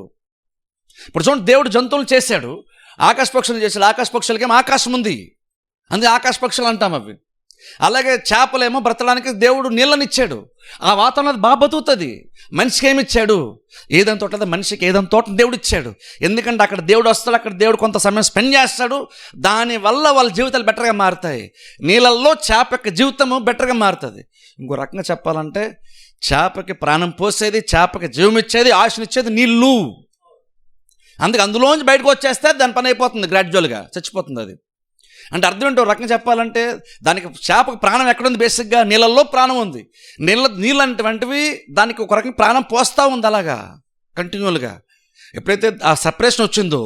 ఇప్పుడు చూడండి, దేవుడు జంతువులు చేశాడు, ఆకాశ పక్షులు చేశాడు. ఆకాశ పక్షులకేమో ఆకాశం ఉంది, అందుకే ఆకాశ పక్షులు అంటాం. అవి అలాగే చేపలేమో బ్రతకడానికి దేవుడు నీళ్ళనిచ్చాడు. ఆ వాతావరణం అది బాగా బతుకుతుంది. మనిషికి ఏమి ఇచ్చాడు? ఏదైనా తోట, మనిషికి ఏదైనా తోట దేవుడు ఇచ్చాడు. ఎందుకంటే అక్కడ దేవుడు వస్తాడు, అక్కడ దేవుడు కొంత సమయం స్పెండ్ చేస్తాడు. దానివల్ల వాళ్ళ జీవితాలు బెటర్గా మారుతాయి. నీళ్ళల్లో చేప యొక్క జీవితము బెటర్గా మారుతుంది. ఇంకో రకంగా చెప్పాలంటే చేపకి ప్రాణం పోసేది, చేపకి జీవం ఇచ్చేది, ఆశనిచ్చేది నీళ్ళు. అందుకే అందులోంచి బయటకు వచ్చేస్తే దాని పని అయిపోతుంది, గ్రాడ్యువల్గా చచ్చిపోతుంది అది. అంటే అర్థం ఏంటో రకంగా చెప్పాలంటే దానికి చేపకు ప్రాణం ఎక్కడుంది? బేసిక్గా నీళ్ళల్లో ప్రాణం ఉంది. నీళ్ళు అనేటువంటివి దానికి ఒక రకంగా ప్రాణం పోస్తూ ఉంది అలాగా కంటిన్యూల్గా. ఎప్పుడైతే ఆ సపరేషన్ వచ్చిందో,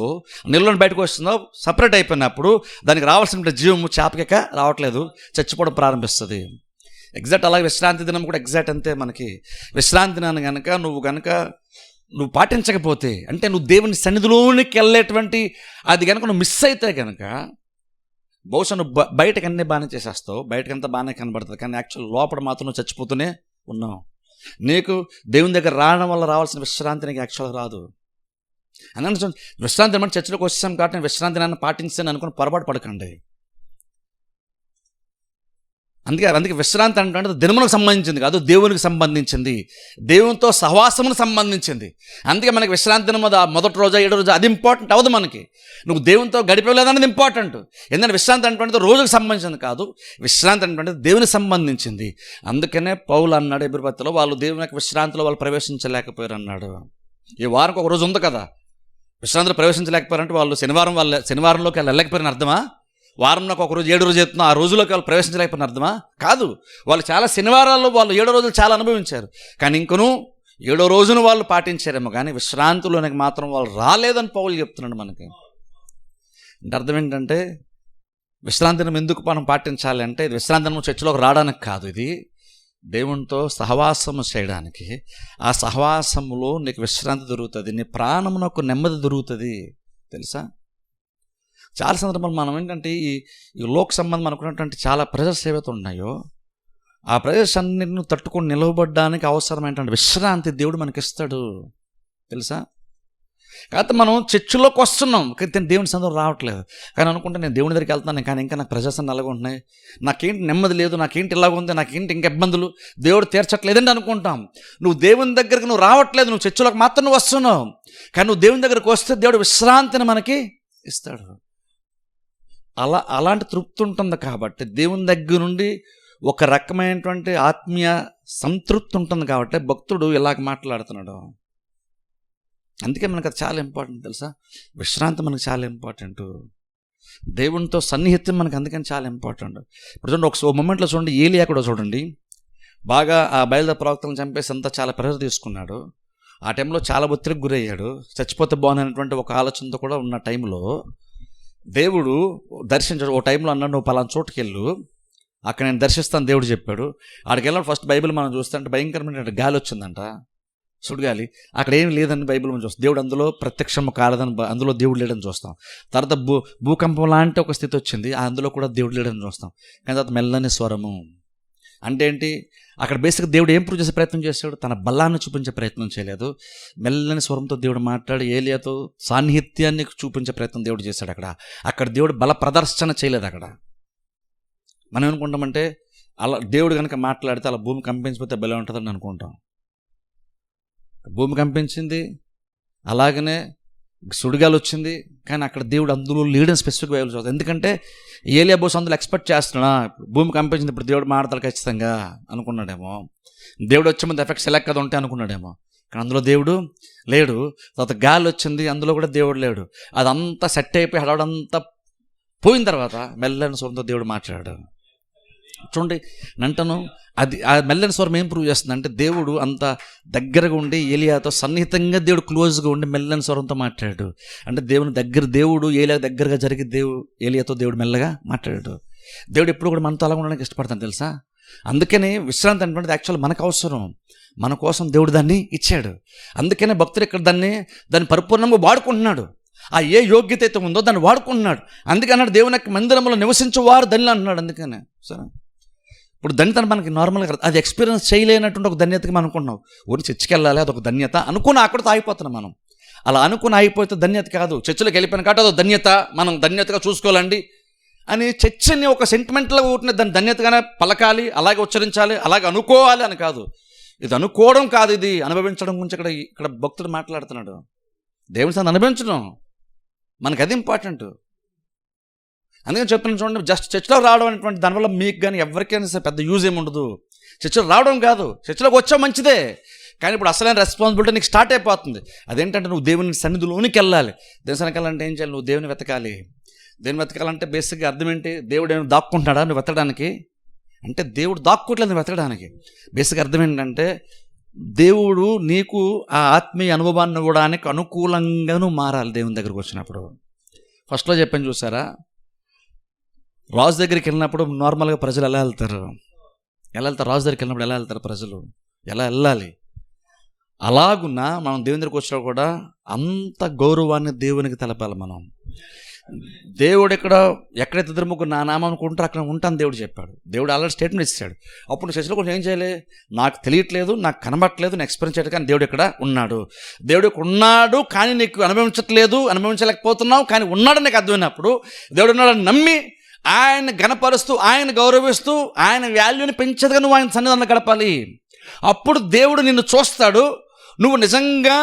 నీళ్ళని బయటకు వస్తుందో, సపరేట్ అయిపోయినప్పుడు దానికి రావాల్సిన జీవము చేపక రావట్లేదు, చచ్చిపోవడం ప్రారంభిస్తుంది. ఎగ్జాక్ట్ అలాగే విశ్రాంతి దినం కూడా ఎగ్జాక్ట్ అంతే. మనకి విశ్రాంతి దినాన్ని కనుక నువ్వు పాటించకపోతే, అంటే నువ్వు దేవుని సన్నిధిలోనికి వెళ్ళేటువంటి అది కనుక నువ్వు మిస్ అయితే కనుక బహుశా నువ్వు బయటకు అన్నీ బాగానే చేసేస్తావు, బయటకంతా బాగానే కనబడుతుంది, కానీ యాక్చువల్ లోపల మాత్రం నువ్వు చచ్చిపోతూనే ఉన్నావు. నీకు దేవుని దగ్గర రావడం వల్ల రావాల్సిన విశ్రాంతి నీకు యాక్చువల్గా రాదు. అందుకని విశ్రాంతి అంటే చర్చలోకి వచ్చేసాం కాబట్టి నేను విశ్రాంతి నన్ను పాటించాను అనుకుని పొరపాటు పడకండి. అందుకే విశ్రాంతి అంటే దినములకు సంబంధించింది కాదు, దేవునికి సంబంధించింది, దేవునితో సహవాసమును సంబంధించింది. అందుకే మనకి విశ్రాంతి దినం మొదటి రోజు 7వ రోజు అది ఇంపార్టెంట్ అవ్వదు. మనకి నువ్వు దేవునితో గడిపలేదన్నది ఇంపార్టెంట్. ఎందుకంటే విశ్రాంతి అంటే రోజుకు సంబంధించింది కాదు, విశ్రాంతి అంటే దేవునికి సంబంధించింది. అందుకనే పౌలు అన్నాడు ఎబ్రిపత్రికలో, వాళ్ళు దేవుని యొక్క విశ్రాంతిలో వాళ్ళు ప్రవేశించలేకపోయారు అన్నాడు. ఈ వారంకి ఒక రోజు ఉంది కదా, విశ్రాంతిలో ప్రవేశించలేకపోయారంటే వాళ్ళు శనివారంలోకి వెళ్ళలేకపోయారని అర్థమా? వారంలో ఒక రోజు 7 రోజు చెప్తున్నా, ఆ రోజులోకి వాళ్ళు ప్రవేశించలేకపోయిన అర్థమా? కాదు. వాళ్ళు చాలా శనివారాల్లో వాళ్ళు 7 రోజులు చాలా అనుభవించారు, కానీ ఇంకను 7వ రోజును వాళ్ళు పాటించారేమో, కానీ విశ్రాంతిలోనికి మాత్రం వాళ్ళు రాలేదని పౌలు చెప్తున్నాడు మనకి. అంటే అర్థం ఏంటంటే విశ్రాంతిని ఎందుకు మనం పాటించాలి అంటే, ఇది విశ్రాంతిని చర్చలోకి రావడానికి కాదు, ఇది దేవునితో సహవాసము చేయడానికి. ఆ సహవాసములో నీకు విశ్రాంతి దొరుకుతుంది, నీ ప్రాణమునకు నెమ్మది దొరుకుతుంది. తెలుసా, చాలా సందర్భాలు మనం ఏంటంటే ఈ లోక సంబంధం అనుకున్నటువంటి చాలా ప్రెజర్స్ ఏవైతే ఉన్నాయో, ఆ ప్రెజర్స్ అన్నిటిని తట్టుకొని నిలవబడ్డానికి అవసరమైనటువంటి విశ్రాంతి దేవుడు మనకిస్తాడు. తెలుసా, కాకపోతే మనం చర్చిలోకి వస్తున్నాం కానీ దేవుని సందర్భం రావట్లేదు. కానీ అనుకుంటే నేను దేవుని దగ్గరికి వెళ్తున్నాను, కానీ ఇంకా నాకు ప్రెజర్స్ అన్నీ అలాగే ఉంటున్నాయి, నాకేంటి నెమ్మది లేదు, నాకేంటి ఇలాగ ఉంది, నాకేంటి ఇంకా ఇబ్బందులు, దేవుడు తీర్చట్లేదండి అనుకుంటాం. నువ్వు దేవుని దగ్గరికి నువ్వు రావట్లేదు, నువ్వు చర్చిలోకి మాత్రం నువ్వు వస్తున్నావు. కానీ నువ్వు దేవుని దగ్గరికి వస్తే దేవుడు విశ్రాంతిని మనకి ఇస్తాడు. అలాంటి తృప్తి ఉంటుంది కాబట్టి, దేవుని దగ్గర నుండి ఒక రకమైనటువంటి ఆత్మీయ సంతృప్తి ఉంటుంది కాబట్టి భక్తుడు ఇలాగ మాట్లాడుతున్నాడు. అందుకే మనకు అది చాలా ఇంపార్టెంట్. తెలుసా, విశ్రాంతి మనకు చాలా ఇంపార్టెంట్, దేవునితో సన్నిహిత్యం మనకు అందుకని చాలా ఇంపార్టెంట్. ఇప్పుడు చూడండి, ఒక మూమెంట్లో చూడండి, ఏలియా కూడా చూడండి, బాగా ఆ బయలుదేర ప్రవక్తలను చంపేసి అంతా చాలా ప్రెషర్ తీసుకున్నాడు. ఆ టైంలో చాలా ఒత్తిడికి గురయ్యాడు, చచ్చిపోతే బాగున్నటువంటి ఒక ఆలోచనతో కూడా ఉన్న టైంలో దేవుడు దర్శించాడు. ఓ టైంలో అన్నాడు, నువ్వు పలానా చోటుకి వెళ్ళు, అక్కడ నేను దర్శిస్తాను దేవుడు చెప్పాడు. ఆడికి వెళ్ళాడు. ఫస్ట్ బైబిల్ మనం చూస్తే అంటే భయంకరమైన గాలి వచ్చిందంట, సుడిగాలి. అక్కడ ఏమి లేదని బైబిల్ మనం చూస్తాం, దేవుడు అందులో ప్రత్యక్షం కాలేదని, అందులో దేవుడు లేడని చూస్తాం. తర్వాత భూకంపం లాంటి ఒక స్థితి వచ్చింది, అందులో కూడా దేవుడు లేడని చూస్తాం. కానీ తర్వాత మెల్లని స్వరము అంటే ఏంటి? అక్కడ బేసిక్గా దేవుడు ఏం ప్రూవ్ చేసే ప్రయత్నం చేశాడు? తన బలాన్ని చూపించే ప్రయత్నం చేయలేదు. మెల్లని స్వరంతో దేవుడు మాట్లాడి ఏలియాతో సాన్నిహిత్యాన్ని చూపించే ప్రయత్నం దేవుడు చేశాడు. అక్కడ దేవుడు బల ప్రదర్శన చేయలేదు. అక్కడ మనం ఏమనుకుంటామంటే, అలా దేవుడు కనుక మాట్లాడితే అలా భూమి కంపించిపోతే బలం ఉంటుందని అనుకుంటాం. భూమి కంపించింది, అలాగనే సుడిగాలు వచ్చింది, కానీ అక్కడ దేవుడు అందులో లేడని స్పెసిఫిక్ బైబిల్ చూస్తాం. ఎందుకంటే ఏలియా బోస్ అందులో ఎక్స్పెక్ట్ చేస్తున్నా, భూమి కంపించింది, ఇప్పుడు దేవుడు మాడతాడు ఖచ్చితంగా అనుకున్నాడేమో. దేవుడు వచ్చే ముందు ఎఫెక్ట్స్ ఎలా కదా ఉంటాయి అనుకున్నాడేమో, కానీ అందులో దేవుడు లేడు. తర్వాత గాలి వచ్చింది, అందులో కూడా దేవుడు లేడు. అదంతా సెట్ అయిపోయి హడావుడంతా పోయిన తర్వాత మెల్లని స్వరంతో దేవుడు మాట్లాడాడు. చూడండి, నంటను అది ఆ మెల్లని స్వరం ఏం ప్రూవ్ చేస్తుంది అంటే, దేవుడు అంత దగ్గరగా ఉండి ఏలియాతో సన్నిహితంగా దేవుడు క్లోజ్గా ఉండి మెల్లని స్వరంతో మాట్లాడాడు. అంటే దేవుడు ఏలియా దగ్గరగా జరిగి ఏలియాతో దేవుడు మెల్లగా మాట్లాడాడు. దేవుడు ఎప్పుడు కూడా మనతో అలా ఉండడానికి ఇష్టపడతాను, తెలుసా. అందుకనే విశ్రాంతి అంటే యాక్చువల్ మనకు అవసరం, మన కోసం దేవుడు దాన్ని ఇచ్చాడు. అందుకనే భక్తుడు ఇక్కడ దాన్ని పరిపూర్ణంగా వాడుకుంటున్నాడు. ఆ ఏ యోగ్యత అయితే ఉందో దాన్ని వాడుకుంటున్నాడు. అందుకే అన్నాడు, దేవుని యొక్క మందిరంలో నివసించేవారు ధన్యులు అంటున్నాడు. అందుకనే సరే, ఇప్పుడు ధన్యత మనకి నార్మల్గా అది ఎక్స్పీరియన్స్ చేయలేనటువంటి ఒక ధన్యతకి మనం అనుకుంటున్నాం. ఊరి చర్చికి వెళ్ళాలి, అదొక ధన్యత అనుకుని అక్కడితో ఆగిపోతున్నాం మనం. అలా అనుకుని ఆగిపోతే ధన్యత కాదు. చర్చిలోకి వెళ్ళిపోయిన కాబట్టి అదొక ధన్యత, మనం ధన్యతగా చూసుకోవాలండి అని చర్చని ఒక సెంటిమెంట్గా ఉంటున్న దాన్ని ధన్యతగానే పలకాలి, అలాగే ఉచ్చరించాలి, అలాగే అనుకోవాలి అని కాదు. ఇది అనుకోవడం కాదు, ఇది అనుభవించడం గురించి ఇక్కడ భక్తుడు మాట్లాడుతున్నాడు. దేవుని సన్నిధిని అనుభవించడం మనకు అది ఇంపార్టెంట్. అందుకని చెప్తున్నాను చూడండి, జస్ట్ చర్చిలో రావడం అనేటువంటి దానివల్ల మీకు కానీ ఎవరికైనా సరే పెద్ద యూజ్ ఏమి ఉండదు. చర్చిలో రావడం కాదు, చర్చిలోకి వచ్చావు మంచిదే, కానీ ఇప్పుడు అసలైన రెస్పాన్సిబిలిటీ నీకు స్టార్ట్ అయిపోతుంది. అదేంటంటే నువ్వు దేవుని సన్నిధిలోనికి వెళ్ళాలి. దేవుని సన్నిధికి వెళ్ళాలంటే ఏం చేయాలి? నువ్వు దేవుని వెతకాలి. దేవుని వెతకాలంటే బేసిక్గా అర్థం ఏంటి? దేవుడు ఏమైనా దాక్కుంటాడా నువ్వు వెతకడానికి? అంటే దేవుడు దాక్కోట్లేదు నువ్వు వెతకడానికి. బేసిక్గా అర్థం ఏంటంటే దేవుడు నీకు ఆ ఆత్మీయ అనుభవాన్ని ఇవ్వడానికి అనుకూలంగా నువ్వు మారాలి. దేవుని దగ్గరకు వచ్చినప్పుడు ఫస్ట్లో చెప్పాను చూసారా, రాజు దగ్గరికి వెళ్ళినప్పుడు నార్మల్గా ప్రజలు ఎలా వెళ్తారు? రాజు దగ్గరికి వెళ్ళినప్పుడు ఎలా వెళ్తారు ప్రజలు? ఎలా వెళ్ళాలి? అలాగున్నా మనం దేవుని దగ్గరికి వచ్చినా కూడా అంత గౌరవాన్ని దేవునికి తెలపాలి మనం. దేవుడు ఎక్కడైతే ఇద్దరు ముగ్గురు నా నామం అనుకుంటారో అక్కడ ఉంటాను దేవుడు చెప్పాడు. దేవుడు ఆల్రెడీ స్టేట్మెంట్ ఇచ్చాడు. అప్పుడు చర్చలో కొంచెం ఏం చేయాలి? నాకు తెలియట్లేదు, నాకు కనబట్టలేదు, నేను ఎక్స్పీరియన్స్ చేయడం, కానీ దేవుడు ఇక్కడ ఉన్నాడు. దేవుడు ఇక్కడ ఉన్నాడు కానీ నీకు అనుభవించలేకపోతున్నావు, కానీ ఉన్నాడు నీకు అర్థమైనప్పుడు దేవుడు ఉన్నాడని నమ్మి ఆయన గణపరుస్తూ, ఆయన గౌరవిస్తూ, ఆయన వాల్యూని పెంచేదిగా నువ్వు ఆయన సన్నిధానం గడపాలి. అప్పుడు దేవుడు నిన్ను చూస్తాడు. నువ్వు నిజంగా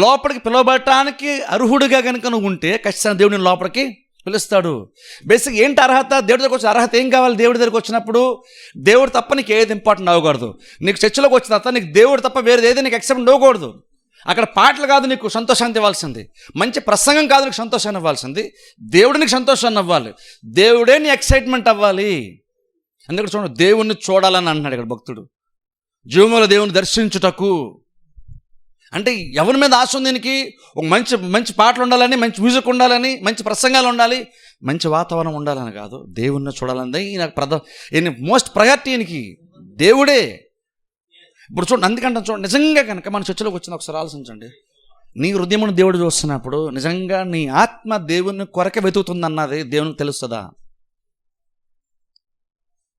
లోపలికి పిలవబడటానికి అర్హుడిగా కనుక నువ్వు ఉంటే ఖచ్చితంగా దేవుడిని లోపలికి పిలుస్తాడు. బేసిక్ ఏంటి అర్హత? దేవుడి దగ్గరకు వచ్చిన అర్హత ఏం కావాలి? దేవుడి దగ్గరకు వచ్చినప్పుడు దేవుడు తప్ప నీకు ఏది ఇంపార్టెంట్ అవ్వకూడదు. నీకు చర్చలోకి వచ్చిన తర్వాత నీకు దేవుడు తప్ప వేరేది ఏది నీకు ఎక్సెప్ట్ అవ్వకూడదు. అక్కడ పాటలు కాదు నీకు సంతోషాన్ని ఇవ్వాల్సింది, మంచి ప్రసంగం కాదు నీకు సంతోషాన్ని ఇవ్వాల్సింది, దేవుడు నీకు సంతోషాన్ని అవ్వాలి, దేవుడే నీ ఎక్సైట్మెంట్ అవ్వాలి. అందుకని చూడండి, దేవుణ్ణి చూడాలని అంటున్నాడు ఇక్కడ భక్తుడు. జీవముల దేవుని దర్శించుటకు అంటే ఎవరి మీద ఆశ ఉంది? దీనికి ఒక మంచి పాటలు ఉండాలని, మంచి మ్యూజిక్ ఉండాలని, మంచి ప్రసంగాలు ఉండాలి, మంచి వాతావరణం ఉండాలని కాదు, దేవుణ్ణి చూడాలని నాకు మోస్ట్ ప్రయారిటీ ఈయనకి దేవుడే. ఇప్పుడు చూడండి, అందుకంటే చూడండి, నిజంగా కనుక మన చర్చలోకి వచ్చిన ఒకసారి ఆలోచించండి. నీ హృదయమును దేవుడు చూస్తున్నప్పుడు నిజంగా నీ ఆత్మ దేవుని కొరకే వెతుకుతుందన్నది దేవునికి తెలుస్తుందా?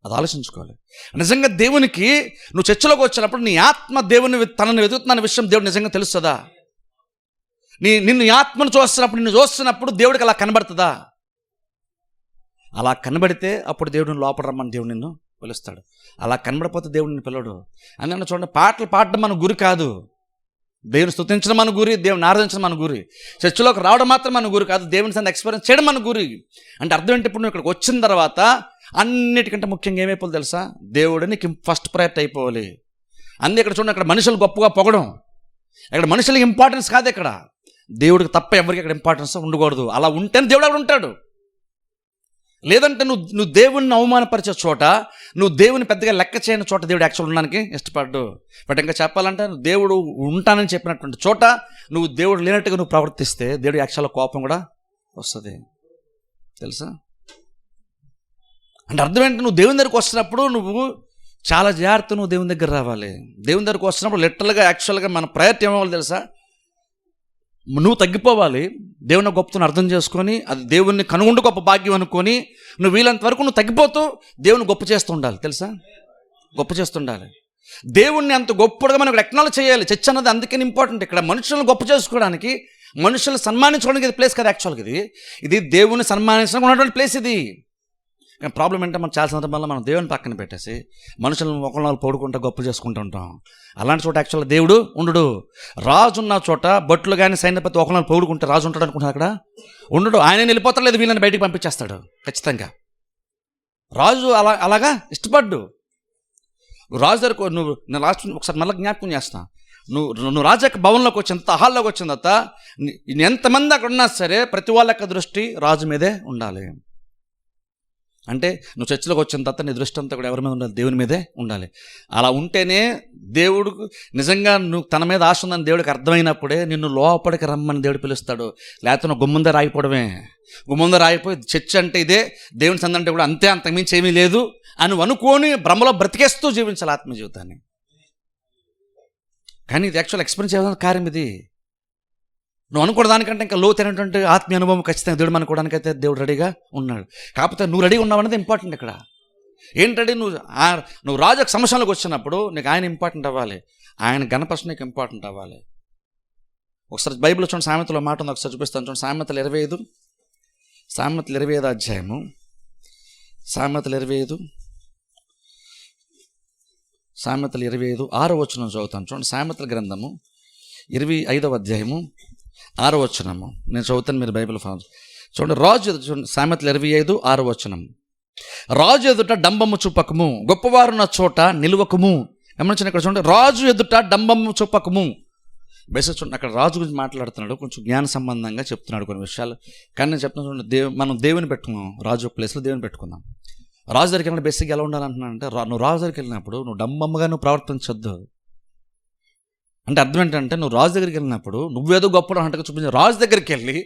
అది ఆలోచించుకోవాలి. నిజంగా దేవునికి నువ్వు చర్చలోకి వచ్చినప్పుడు నీ ఆత్మ దేవుని తనని వెతుకుతున్న విషయం దేవుడు నిజంగా తెలుస్తుందా? నిన్ను ఆత్మను నిన్ను చూస్తున్నప్పుడు దేవుడికి అలా కనబడుతుందా? అలా కనబడితే అప్పుడు దేవుడిని లోపల రమ్మని దేవుడు నిన్ను పిలుస్తాడు. అలా కనబడిపోతే దేవుడు నిన్ను పిలవడు. అందుకని చూడండి, పాటలు పాడడం మన గురి కాదు, దేవుని స్తుతించడం మన గురి, దేవుని ఆరాధించడం మన గురి, చర్చిలోకి రావడం మాత్రం మన గురి కాదు, దేవుని సన్నిధిని ఎక్స్పీరియన్స్ చేయడం మన గురి. అంటే అర్థం ఏంటి? ఇప్పుడు నువ్వు ఇక్కడికి వచ్చిన తర్వాత అన్నిటికంటే ముఖ్యంగా ఏమైపోవాలి తెలుసా? దేవుడు నీకు ఫస్ట్ ప్రయారిటీ అయిపోవాలి. అందుకే ఇక్కడ చూడండి, అక్కడ మనుషులు గొప్పగా పొగడం, ఇక్కడ మనుషులకి ఇంపార్టెన్స్ కాదు, ఇక్కడ దేవుడికి తప్ప ఎవరికి ఇక్కడ ఇంపార్టెన్స్ ఉండకూడదు. అలా ఉంటేనే దేవుడు అక్కడ ఉంటాడు. లేదంటే నువ్వు దేవుడిని అవమానపరిచే చోట, నువ్వు దేవుని పెద్దగా లెక్క చేయని చోట దేవుడు యాక్చువల్ ఉండడానికి ఇష్టపడ్డు. బట్ ఇంకా చెప్పాలంటే దేవుడు ఉంటానని చెప్పినటువంటి చోట నువ్వు దేవుడు లేనట్టుగా నువ్వు ప్రవర్తిస్తే దేవుడు యాక్చువల్ కోపం కూడా వస్తుంది, తెలుసా? అంటే అర్థం ఏంటి? నువ్వు దేవుని దగ్గరికి వస్తున్నప్పుడు నువ్వు చాలా జాగ్రత్త, నువ్వు దేవుని దగ్గర రావాలి. దేవుని దగ్గరికి వస్తున్నప్పుడు లిటరల్గా యాక్చువల్గా మన ప్రయత్నం ఏమవ్వాలి తెలుసా? నువ్వు తగ్గిపోవాలి, దేవుని గొప్పతను అర్థం చేసుకొని, అది దేవుణ్ణి కనుగొండు గొప్ప భాగ్యం అనుకొని నువ్వు వీలంత వరకు నువ్వు తగ్గిపోతూ దేవుని గొప్ప చేస్తూ ఉండాలి, తెలుసా? గొప్ప చేస్తుండాలి. దేవుణ్ణి అంత గొప్పగా మనం ఎక్నాలజ్ చేయాలి. చర్చ అన్నది అందుకని ఇంపార్టెంట్. ఇక్కడ మనుషులను గొప్ప చేసుకోవడానికి, మనుషులను సన్మానించుకోవడానికి ఇది ప్లేస్ కదా యాక్చువల్గా. ఇది దేవుని సన్మానించడానికి ఉన్నటువంటి ప్లేస్ ఇది. కానీ ప్రాబ్లం ఏంటంటే మనం చాలా సందర్భాల్లో మనం దేవుని పక్కన పెట్టేసి మనుషులను ఒకళ్ళు పడుకుంటూ గొప్ప చేసుకుంటూ ఉంటాం. అలాంటి చోట యాక్చువల్గా దేవుడు ఉండడు. రాజు ఉన్న చోట భటులు కానీ సైన్యపతి ఒకళ్ళు పడుకుంటే రాజు ఉంటాడు అనుకుంటున్నా? అక్కడ ఉండడు. ఆయన వెళ్ళిపోతాడు, లేదు వీళ్ళని బయటికి పంపించేస్తాడు ఖచ్చితంగా. రాజు అలాగా ఇష్టపడ్డు. రాజు దగ్గర నువ్వు నేను లాస్ట్ ఒకసారి మళ్ళీ జ్ఞాపకం చేస్తా. నువ్వు రాజు యొక్క భవన్లోకి వచ్చిన తర్వాత, హాల్లోకి వచ్చిన తర్వాత ఎంతమంది అక్కడ ఉన్నా సరే ప్రతి వాళ్ళ యొక్క దృష్టి రాజు మీదే ఉండాలి. అంటే నువ్వు చర్చిలోకి వచ్చిన తర్వాత నీ దృష్టి అంతా కూడా ఎవరి మీద ఉండాలి? దేవుని మీదే ఉండాలి. అలా ఉంటేనే దేవుడు నిజంగా నువ్వు తన మీద ఆశ ఉందని దేవుడికి అర్థమైనప్పుడే నిన్ను లోపలికి రమ్మని దేవుడు పిలుస్తాడు. లేకపోతే నువ్వు గుమ్మంద రాయిపోవడమే. గుమ్మంద రాయిపోయి చర్చ్ అంటే ఇదే, దేవుని సంద అంటే కూడా అంతే, అంతకుమించి ఏమీ లేదు అని అనుకోని భ్రమలో బ్రతికేస్తూ జీవించాలి ఆత్మ జీవితాన్ని. కానీ ఇది యాక్చువల్ ఎక్స్పీరియన్స్ చేయాల్సిన కార్యం ఇది. నువ్వు అనుకోవడం దానికంటే ఇంకా లోతైనటువంటి ఆత్మీయ అనుభవం ఖచ్చితంగా దేవుడు అనుకోవడానికైతే దేవుడు రెడీగా ఉన్నాడు. కాకపోతే నువ్వు రెడీగా ఉన్నావు అనేది ఇంపార్టెంట్. ఇక్కడ ఏంటంటే నువ్వు రాజు సమస్యలోకి వచ్చినప్పుడు నీకు ఆయన ఇంపార్టెంట్ అవ్వాలి, ఆయన గణపరచ నీకు ఇంపార్టెంట్ అవ్వాలి. ఒకసారి బైబిల్లో చూడండి, సామెతలో మాట ఉంది, ఒకసారి చూపిస్తాను చూడండి. సామెతలు 25 అధ్యాయము సామెతలు 25 6వ వచనం చదువుతాను చూడండి. సామెతల గ్రంథము 25వ అధ్యాయము 6వ వచనము నేను చదువుతాను, మీరు బైబిల్ ఫాలో చూడండి. రాజు చూడండి, సామెతలు 25 6వ వచనం. రాజు ఎదుట డంబము చూపకము, గొప్పవారున్న చోట నిలువకము. గమనించండి, ఇక్కడ చూడండి, రాజు ఎదుట డంబము చూపకము. బేసిక్ చూడండి, అక్కడ రాజు గురించి మాట్లాడుతున్నాడు, కొంచెం జ్ఞాన సంబంధంగా చెప్తున్నాడు కొన్ని విషయాలు. కానీ నేను చెప్తున్నాను చూడండి, మనం దేవుని పెట్టుకుందాం, రాజు ప్లేస్లో దేవుని పెట్టుకుందాం. రాజు దగ్గరికి వెళ్ళిన బేసిక్గా ఎలా ఉండాలంటున్నానంటే, నువ్వు రాజు దగ్గరికి వెళ్ళినప్పుడు నువ్వు డంబమ్మగా నువ్వు ప్రవర్తించొద్దు. అంటే అర్థం ఏంటంటే, నువ్వు రాజు దగ్గరికి వెళ్ళినప్పుడు నువ్వేదో గొప్పడో అంటగా చూపించిన రాజు దగ్గరికి వెళ్ళి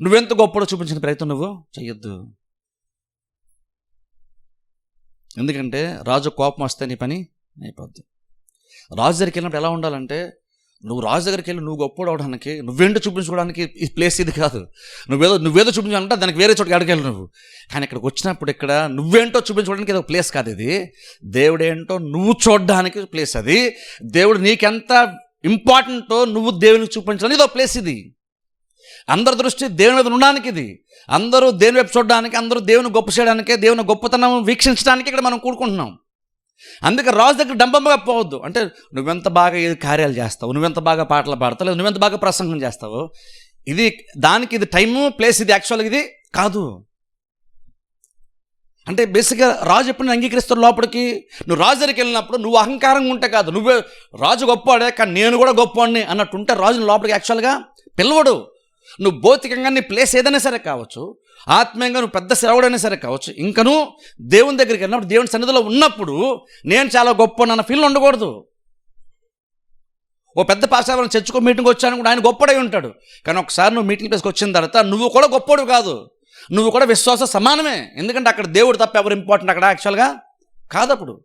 నువ్వెంత గొప్పడో చూపించిన ప్రయత్నం నువ్వు చెయ్యొద్దు. ఎందుకంటే రాజు కోపం వస్తే నీ పని అయిపోద్ది. రాజు దగ్గరికి వెళ్ళినప్పుడు ఎలా ఉండాలంటే, నువ్వు రాజు దగ్గరికి వెళ్ళి నువ్వు గొప్పడు అవడానికి, నువ్వేంటో చూపించుకోవడానికి ఈ ప్లేస్ ఇది కాదు. నువ్వేదో చూపించాలంటే దానికి వేరే చోటుకి అడగలి నువ్వు. కానీ ఇక్కడికి వచ్చినప్పుడు ఇక్కడ నువ్వేంటో చూపించుకోవడానికి ఇది ఒక ప్లేస్ కాదు. ఇది దేవుడేంటో నువ్వు చూడడానికి ప్లేస్. అది దేవుడు నీకెంత ఇంపార్టెంటో నువ్వు దేవునికి చూపించడానికి ఇది ఒక ప్లేస్. ఇది అందరి దృష్టి దేవుని మీద ఉండడానికి, ఇది అందరూ దేవుని వైపు చూడడానికి, అందరూ దేవుని గొప్ప చేయడానికే, దేవుని గొప్పతనం వీక్షించడానికి ఇక్కడ మనం కూడుకుంటున్నాం. అందుకే రాజు దగ్గర డంబంగా పోవద్దు. అంటే నువ్వెంత బాగా ఏది కార్యాలు చేస్తావు, నువ్వెంత బాగా పాటలు పాడతావు, లేదా నువ్వెంత బాగా ప్రసంగం చేస్తావు, ఇది దానికి ఇది టైము ప్లేస్ ఇది యాక్చువల్గా ఇది కాదు. అంటే బేసిక్గా రాజు ఎప్పుడు అంగీకరిస్తాడు లోపలికి. నువ్వు రాజు దగ్గరికి వెళ్ళినప్పుడు నువ్వు అహంకారంగా ఉంటే కాదు, నువ్వే రాజు గొప్పవాడే కానీ నేను కూడా గొప్పవాడిని అన్నట్టుంటే రాజుని లోపలికి యాక్చువల్గా పిలవడు. నువ్వు భౌతికంగా నీ ప్లేస్ ఏదైనా సరే కావచ్చు, ఆత్మీయంగా నువ్వు పెద్ద సేవడైనా సరే కావచ్చు, ఇంకను దేవుని దగ్గరికి వెళ్ళినప్పుడు దేవుని సన్నిధిలో ఉన్నప్పుడు నేను చాలా గొప్ప అన్న ఫీల్ ఉండకూడదు. ఓ పెద్ద పాస్టర్ చర్చికో మీటింగ్ వచ్చాను కూడా ఆయన గొప్పడై ఉంటాడు. కానీ ఒకసారి నువ్వు మీటింగ్ ప్లేస్కి వచ్చిన తర్వాత నువ్వు కూడా గొప్పడు కాదు, నువ్వు కూడా విశ్వాస సమానమే. ఎందుకంటే అక్కడ దేవుడు తప్ప ఎవరు ఇంపార్టెంట్ అక్కడ యాక్చువల్గా కాదు. అప్పుడు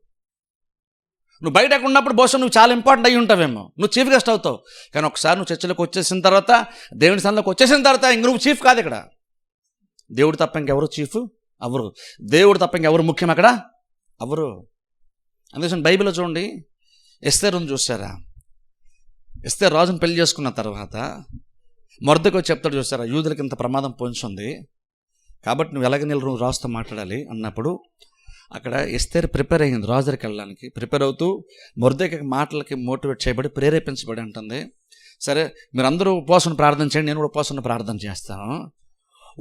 నువ్వు బయటకు ఉన్నప్పుడు బహుశా నువ్వు చాలా ఇంపార్టెంట్ అయ్యి ఉంటావేమో, నువ్వు చీఫ్ గెస్ట్ అవుతావు. కానీ ఒకసారి నువ్వు చర్చలకు వచ్చేసిన తర్వాత, దేవుని సన్నిధిలోకి వచ్చేసిన తర్వాత ఇంక నువ్వు చీఫ్ కాదు. ఇక్కడ దేవుడు తప్ప ఇంకెవరు చీఫ్ అవరు, దేవుడు తప్ప ఇంకెవరు ముఖ్యం అక్కడ అవరు. అందుకని బైబిల్లో చూడండి, ఎస్తేరుని చూసారా? ఎస్తేరు రాజును పెళ్లి చేసుకున్న తర్వాత మొర్దెకై చెప్తాడు చూసారా, యూదులకి ఇంత ప్రమాదం పొంచుంది కాబట్టి నువ్వు ఎలాగ నువ్వు రాజుతో మాట్లాడాలి అన్నప్పుడు అక్కడ ఎస్తేరు ప్రిపేర్ అయ్యింది రాజు దగ్గరికి వెళ్ళడానికి. ప్రిపేర్ అవుతూ మొర్దెకై మాటలకి మోటివేట్ చేయబడి ప్రేరేపించబడి ఉంటుంది. సరే మీరందరూ ఉపవాసం ప్రార్థన చేయండి, నేను కూడా ఉపవాసం ప్రార్థన చేస్తాను.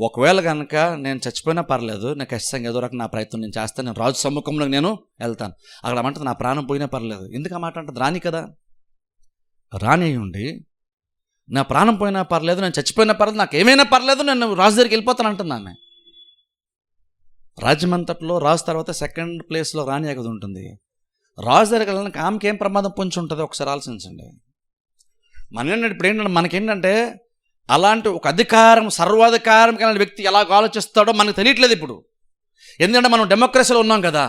ఒకవేళ కనుక నేను చచ్చిపోయినా పర్లేదు, నాకు ఖచ్చితంగా ఏదో రకం నా ప్రయత్నం నేను చేస్తాను, నేను రాజు సమ్ముఖంలో నేను వెళ్తాను. అక్కడ అంటే నా ప్రాణం పోయినా పర్లేదు. ఎందుకు ఆ మాట అంటే రాని కదా, రాని ఉండి నా ప్రాణం పోయినా పర్లేదు, నేను చచ్చిపోయినా పర్లేదు, నాకు ఏమైనా పర్లేదు, నేను రాజు దగ్గరికి వెళ్ళిపోతాను అంటుంది ఆమె. రాజ్యమంతట్లో రాజు తర్వాత సెకండ్ ప్లేస్లో రాణి అగది ఉంటుంది. రాజు దగ్గరికి వెళ్ళడానికి ఆమెకి ఏం ప్రమాదం పొంచి ఉంటుంది ఒకసారి ఆలోచించండి. ఇప్పుడు ఏంటంటే మనకేంటంటే అలాంటి ఒక అధికారం, సర్వాధికారం కలిగిన వ్యక్తి ఎలా ఆలోచిస్తాడో మనకు తెలియట్లేదు ఇప్పుడు. ఎందుకంటే మనం డెమోక్రసీలో ఉన్నాం కదా,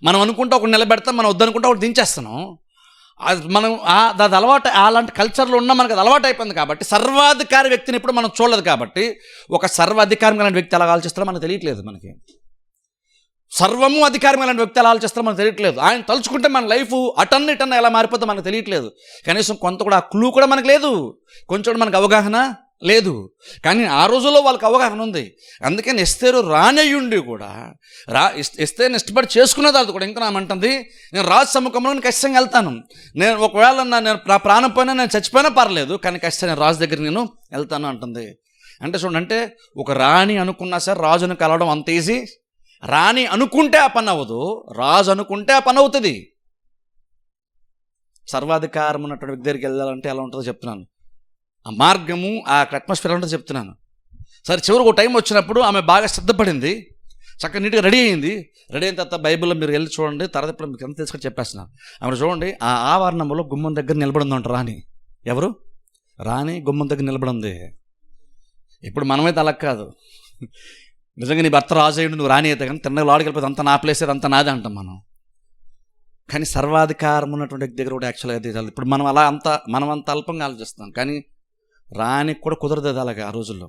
మనం అనుకుంటే ఒకటి నిలబెడతాం, మనం వద్దనుకుంటే ఒకటి దించేస్తున్నాం. మనం అది అలవాటు, అలాంటి కల్చర్లో ఉన్నా మనకు అది అలవాటు అయిపోయింది. కాబట్టి సర్వాధికారి వ్యక్తిని ఇప్పుడు మనం చూడలేదు. కాబట్టి ఒక సర్వాధికారం కలిగిన వ్యక్తి ఎలా ఆలోచిస్తాడో మనకు తెలియట్లేదు. మనకి సర్వము అధికారం కలిగిన వ్యక్తి ఎలా ఆలోచిస్తాడో మనకు తెలియట్లేదు. ఆయన తలుచుకుంటే మన లైఫ్ అటన్నిటన్నా ఎలా మారిపోతుందో మనకు తెలియట్లేదు. కనీసం కొంత కూడా ఆ క్లూ కూడా మనకు లేదు, కొంచెం మనకు అవగాహన లేదు. కానీ ఆ రోజుల్లో వాళ్ళకి అవగాహన ఉంది. అందుకని ఎస్తేరు రానయ్యుండి కూడా ఎస్తేరుని ఇష్టపడి చేసుకునేది అది కూడా. ఇంకా నామంటుంది, నేను రాజు సమ్ముఖంలో నేను ఖచ్చితంగా వెళ్తాను, నేను ఒకవేళ నేను నా ప్రాణం పోయినా నేను చచ్చిపోయినా పర్లేదు, కానీ ఖచ్చితంగా నేను రాజు దగ్గరికి నేను వెళ్తాను అంటుంది. అంటే చూడండి, అంటే ఒక రాణి అనుకున్నా సరే రాజును కలవడం అంత ఈజీ. రాణి అనుకుంటే ఆ పని అవ్వదు, రాజు అనుకుంటే ఆ పని అవుతుంది. సర్వాధికారం ఉన్నటువంటి వ్యక్తి దగ్గరికి వెళ్ళాలంటే ఎలా ఉంటుందో చెప్తున్నాను. ఆ మార్గము, ఆ అట్మాస్ఫియర్ ఉంటుందో చెప్తున్నాను. సరే చివరికి ఒక టైం వచ్చినప్పుడు ఆమె బాగా సిద్ధపడింది, చక్కగా నీట్గా రెడీ అయింది. రెడీ అయిన తర్వాత బైబిల్లో మీరు వెళ్ళి చూడండి, తర్వాత ఇప్పుడు మీకు ఎంత తీసుకొని చెప్పేస్తున్నాను. ఆమె చూడండి, ఆ ఆవరణంలో గుమ్మం దగ్గర నిలబడింది అంట రాణి. ఎవరు? రాణి గుమ్మం దగ్గర నిలబడింది. ఇప్పుడు మనమైతే అలా కాదు. నిజంగా నీ భర్త రాజు అయ్యుండి నువ్వు రాణి అయితే కానీ తిన్నగా లోడికి వెళ్ళిపోతే అంత నా ప్లేస్ అంత నాదే అంటాం మనం. కానీ సర్వాధికారం ఉన్నటువంటి వ్యక్తి దగ్గర కూడా యాక్చువల్గా అది ఇప్పుడు మనం అంత అల్పంగా ఆలోచిస్తాం. కానీ రానికి కూడా కుదరదు అది అలాగే ఆ రోజుల్లో.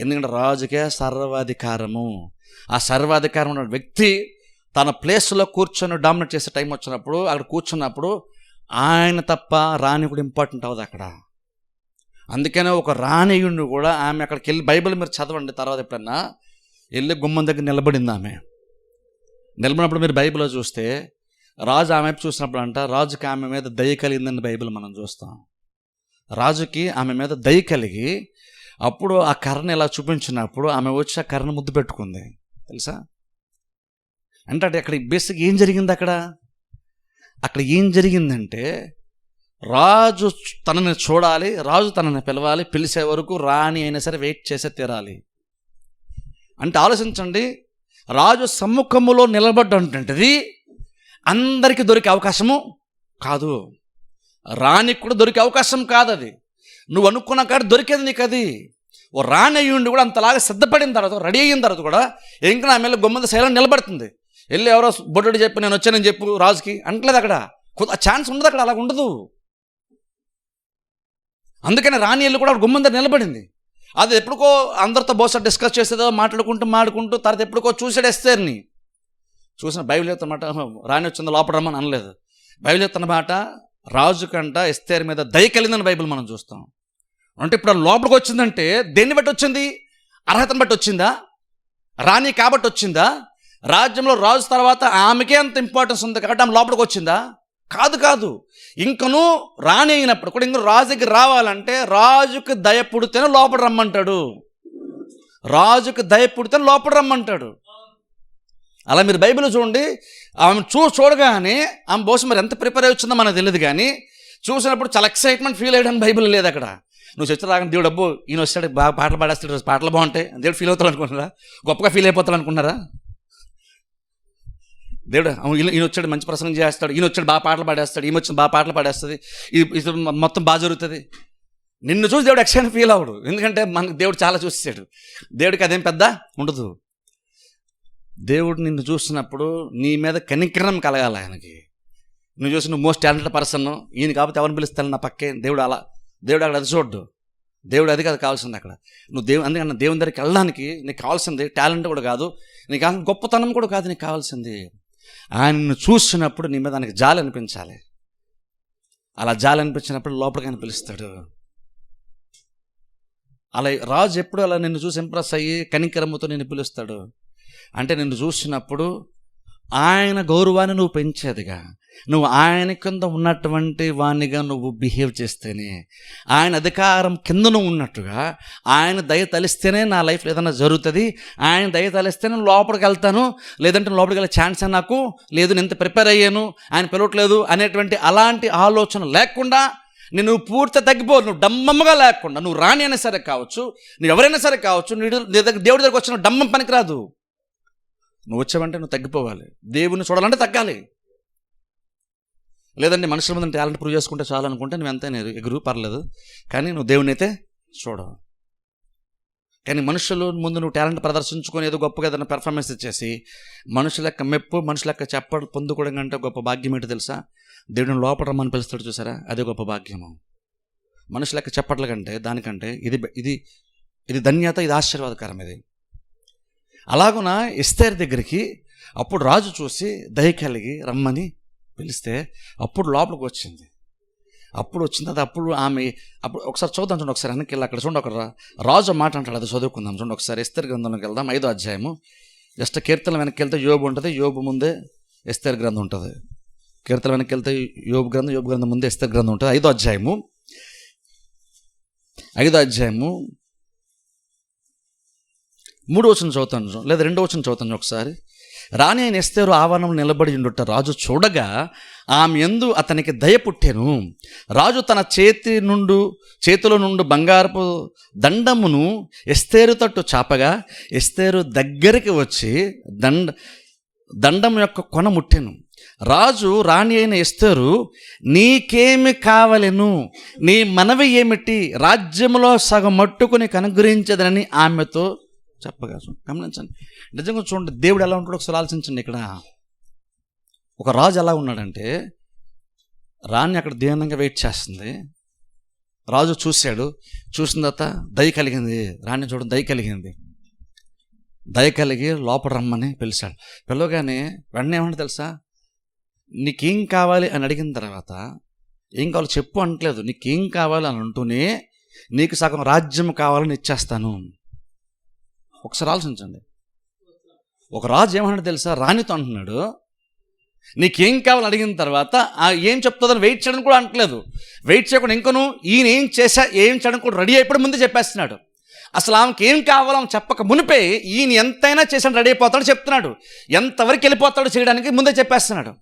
ఎందుకంటే రాజుకే సర్వాధికారము. ఆ సర్వాధికారం ఉన్న వ్యక్తి తన ప్లేస్లో కూర్చొని డామినేట్ చేసే టైం వచ్చినప్పుడు, అక్కడ కూర్చున్నప్పుడు ఆయన తప్ప రాణి కూడా ఇంపార్టెంట్ అవ్వదు అక్కడ. అందుకనే ఒక రాణియుడిని కూడా ఆమె అక్కడికి వెళ్ళి, బైబిల్ మీరు చదవండి తర్వాత ఎప్పుడన్నా, వెళ్ళి గుమ్మం దగ్గర నిలబడింది ఆమె. నిలబడినప్పుడు మీరు బైబిల్లో చూస్తే రాజు ఆమె వైపు చూసినప్పుడు అంట రాజుకి ఆమె మీద దయ కలిగిందని బైబిల్ మనం చూస్తాం. రాజుకి ఆమె మీద దయ కలిగి అప్పుడు ఆ కర్రను ఇలా చూపించినప్పుడు ఆమె వచ్చి ఆ కర్రను ముద్దు పెట్టుకుంది. తెలుసా? అంటే అక్కడ బేసిక్ ఏం జరిగింది? అక్కడ ఏం జరిగిందంటే రాజు తనని చూడాలి, రాజు తనని పిలవాలి, పిలిచే వరకు రాణి అయినా సరే వెయిట్ చేసే తీరాలి. అంటే ఆలోచించండి, రాజు సమ్ముఖములో నిలబడ్డంటది అందరికీ దొరికే అవకాశము కాదు, రాణికి కూడా దొరికే అవకాశం కాదు. అది నువ్వు అనుకున్న కాడ దొరికేది నీకు. అది ఓ రాణి అయ్యుండి కూడా అంతలాగా సిద్ధపడిన తర్వాత, రెడీ అయిన తర్వాత కూడా ఇంకా నా మీద గొమ్మంద శైలం నిలబడుతుంది. వెళ్ళి ఎవరో బొడ్డు చెప్పి నేను వచ్చానని చెప్పు రాజుకి అంటలేదు. అక్కడ ఛాన్స్ ఉండదు, అక్కడ అలాగ ఉండదు. అందుకని రాణి వెళ్ళి కూడా గుమ్మంద నిలబడింది. అది ఎప్పుడుకో అందరితో బహుశా డిస్కస్ చేసేదో మాట్లాడుకుంటూ తర్వాత ఎప్పుడుకో చూసాడు ఎస్తేర్ని. చూసిన బైబిల్ చెప్తున్నమాట రాణి వచ్చిందో లోపల రమ్మని అనలేదు. బైబిల్ చెప్తున్నమాట రాజు కంట ఎస్తేర్ మీద దయ కలిగిందని బైబిల్ మనం చూస్తాం. అంటే ఇప్పుడు లోపలికి వచ్చిందంటే దేన్ని బట్టి వచ్చింది? అర్హతను బట్టి వచ్చిందా? రాణి కాబట్టి వచ్చిందా? రాజ్యంలో రాజు తర్వాత ఆమెకే అంత ఇంపార్టెన్స్ ఉంది కాబట్టి ఆమె లోపలికి వచ్చిందా? కాదు. ఇంకను రాణి అయినప్పుడు కూడా ఇంక రాజు దగ్గర రావాలంటే రాజుకి దయ పుడితేనే లోపల రమ్మంటాడు. రాజుకి దయ పుడితేనే లోపల రమ్మంటాడు. అలా మీరు బైబిల్ చూడండి. ఆమె చూడగానే ఆమె బహుశా మరి ఎంత ప్రిపేర్ అయి వచ్చిందో మనకు తెలియదు, కానీ చూసినప్పుడు చాలా ఎక్సైట్మెంట్ ఫీల్ అయ్యడానికి బైబిల్ లేదు అక్కడ. నువ్వు చర్చ రాగానే దేవుడు అబ్బో ఈయన వస్తాడు, బాగా పాటలు పాడేస్తాడు, పాటలు బాగుంటాయి దేవుడు ఫీల్ అవుతాడు అనుకుంటున్నారా? గొప్పగా ఫీల్ అయిపోతాడు అనుకున్నారా? దేవుడు ఈయన వచ్చాడు మంచి ప్రసంగం చేస్తాడు, ఈయన వచ్చాడు బాగా పాటలు పాడేస్తాడు, ఈమె వచ్చిన బాగా పాటలు పాడేస్తుంది, ఇది మొత్తం బాగా జరుగుతుంది. నిన్ను చూసి దేవుడు ఎక్సైట్ ఫీల్ అవ్వడు, ఎందుకంటే మనకు దేవుడు చాలా చూసాడు. దేవుడికి అదేం పెద్ద ఉండదు. దేవుడు నిన్ను చూసినప్పుడు నీ మీద కనికరం కలగాలి ఆయనకి. నువ్వు చూసి నువ్వు మోస్ట్ టాలెంటెడ్ పర్సన్, ఈయన కాబట్టి ఎవరిని పిలుస్తాను నా పక్కే, దేవుడు అక్కడ అది చూడ్డు. దేవుడు అది కాదు కావాల్సింది అక్కడ. నువ్వు అందుకని దేవుని దగ్గరికి వెళ్ళడానికి నీకు కావాల్సింది టాలెంట్ కూడా కాదు, నీకు కావాల్సిన గొప్పతనం కూడా కాదు, నీకు కావాల్సింది ఆయనను చూసినప్పుడు నీ మీద ఆయనకి జాలి అనిపించాలి. అలా జాలి అనిపించినప్పుడు లోపలికి ఆయన పిలుస్తాడు. అలా రాజు ఎప్పుడు అలా నిన్ను చూసి ఇంప్రెస్ అయ్యి కనికరముతో నిన్ను పిలుస్తాడు అంటే నిన్ను చూసినప్పుడు ఆయన గౌరవాన్ని నువ్వు పెంచేదిగా, నువ్వు ఆయన కింద ఉన్నటువంటి వాణ్ణిగా నువ్వు బిహేవ్ చేస్తేనే, ఆయన అధికారం కింద నువ్వు ఉన్నట్టుగా, ఆయన దయ తలిస్తేనే నా లైఫ్లో ఏదైనా జరుగుతుంది, ఆయన దయ తలిస్తేనే నేను లోపలికి వెళ్తాను, లేదంటే లోపలికి వెళ్ళే ఛాన్స్ నాకు లేదు, నేను ఇంత ప్రిపేర్ అయ్యాను, ఆయన పిలవట్లేదు అనేటువంటి అలాంటి ఆలోచన లేకుండా నేను పూర్తిగా తగ్గిపోదు. నువ్వు డమ్మమ్మగా లేకుండా, నువ్వు రాణి అయినా సరే కావచ్చు, నువ్వు ఎవరైనా సరే కావచ్చు, నీ దగ్గర దేవుడి దగ్గరకు వచ్చిన డమ్మం పనికిరాదు. నువ్వు వచ్చావంటే నువ్వు తగ్గిపోవాలి. దేవుని చూడాలంటే తగ్గాలి. లేదంటే మనుషుల ముందు టాలెంట్ ప్రూవ్ చేసుకుంటే చాలు అనుకుంటే నువ్వు ఎంత ఎగురు పర్లేదు, కానీ నువ్వు దేవుని అయితే చూడవు. కానీ మనుషులు ముందు నువ్వు టాలెంట్ ప్రదర్శించుకొని ఏదో గొప్పగా ఏదైనా పెర్ఫార్మెన్స్ ఇచ్చేసి మనుషుల యొక్క మెప్పు, మనుషుల యొక్క చెప్పడం పొందుకోవడం కంటే గొప్ప భాగ్యం ఏంటో తెలుసా? దేవుడిని లోపల రమ్మని పిలుస్తాడు చూసారా, అదే గొప్ప భాగ్యము. మనుషుల యొక్క చెప్పట్ల కంటే దానికంటే ఇది ధన్యత, ఇది ఆశీర్వాదకరం. ఇది అలాగున ఎస్తేర్ దగ్గరికి అప్పుడు రాజు చూసి దయ కలిగి రమ్మని పిలిస్తే అప్పుడు లోపలికి వచ్చింది. అప్పుడు వచ్చిన తర్వాత అప్పుడు ఒకసారి చూద్దాం చూడండి, ఒకసారి వెనక్కి వెళ్ళి అక్కడ చూడండి, ఒక రాజు మాట అంటాడు, అది చదువుకుందాం చూడండి ఒకసారి. ఎస్తేర్ గ్రంథంలోకి వెళ్దాం, 5వ అధ్యాయము. జస్ట్ కీర్తన వెనక్కి వెళ్తే యోబు ఉంటుంది, యోబు ముందే ఎస్తేర్ గ్రంథం ఉంటుంది. కీర్తన వెనక్కి వెళ్తే యోబు గ్రంథం ముందే ఎస్తేర్ గ్రంథం ఉంటుంది. 5వ అధ్యాయము 3వ వచనం చదువుతాను, లేదా 2వ వచనం చదువుతాను ఒకసారి. రాణి అయిన ఎస్తేరు ఆవరణంలో నిలబడి ఉండుట రాజు చూడగా ఆమె యందు అతనికి దయ పుట్టెను. రాజు తన చేతిలో నుండి బంగారపు దండమును ఎస్తేరు తట్టు చాపగా ఎస్తేరు దగ్గరికి వచ్చి దండం యొక్క కొన ముట్టెను. రాజు రాణి అయిన ఎస్తేరు, నీకేమి కావలెను, నీ మనవి ఏమిటి, రాజ్యములో సగం మట్టుకు నీకు అనుగ్రహించదనని ఆమెతో చెప్పగా. గమనించండి, నిజంగా చూడండి దేవుడు ఎలా ఉంటాడో ఒకసారి ఆలోచించండి. ఇక్కడ ఒక రాజు ఎలా ఉన్నాడంటే, రాణి అక్కడ దీనంగా వెయిట్ చేస్తుంది. రాజు చూశాడు, చూసిన తర్వాత దయ కలిగింది, రాణి చూడండి దయ కలిగి లోపల రమ్మని పిలిచాడు. పిలవగానే వెంటనే ఏమంటే తెలుసా, నీకేం కావాలి అని అడిగిన తర్వాత ఏం కావాలో చెప్పు అనట్లేదు, నీకేం కావాలి అని అంటూనే నీకు సగం రాజ్యం కావాలని ఇచ్చేస్తాను. ఒకసారి ఆలోచించండి. ఒక రాజు ఏమన్నాడు తెలుసా, రాణితో అంటున్నాడు, నీకేం కావాలని అడిగిన తర్వాత ఏం చెప్తుందని వెయిట్ చేయడం కూడా అంటలేదు. వెయిట్ చేయకుండా ఇంకను ఈయన ఏం చేయడం కూడా రెడీ అయిపోయి ముందే చెప్పేస్తున్నాడు. అసలు ఆమెకి ఏం కావాలో ఆమె చెప్పక మునిపే ఈయన ఎంతైనా చేసాను రెడీ అయిపోతాడు చెప్తున్నాడు. ఎంతవరకు వెళ్ళిపోతాడో చేయడానికి ముందే చెప్పేస్తున్నాడు.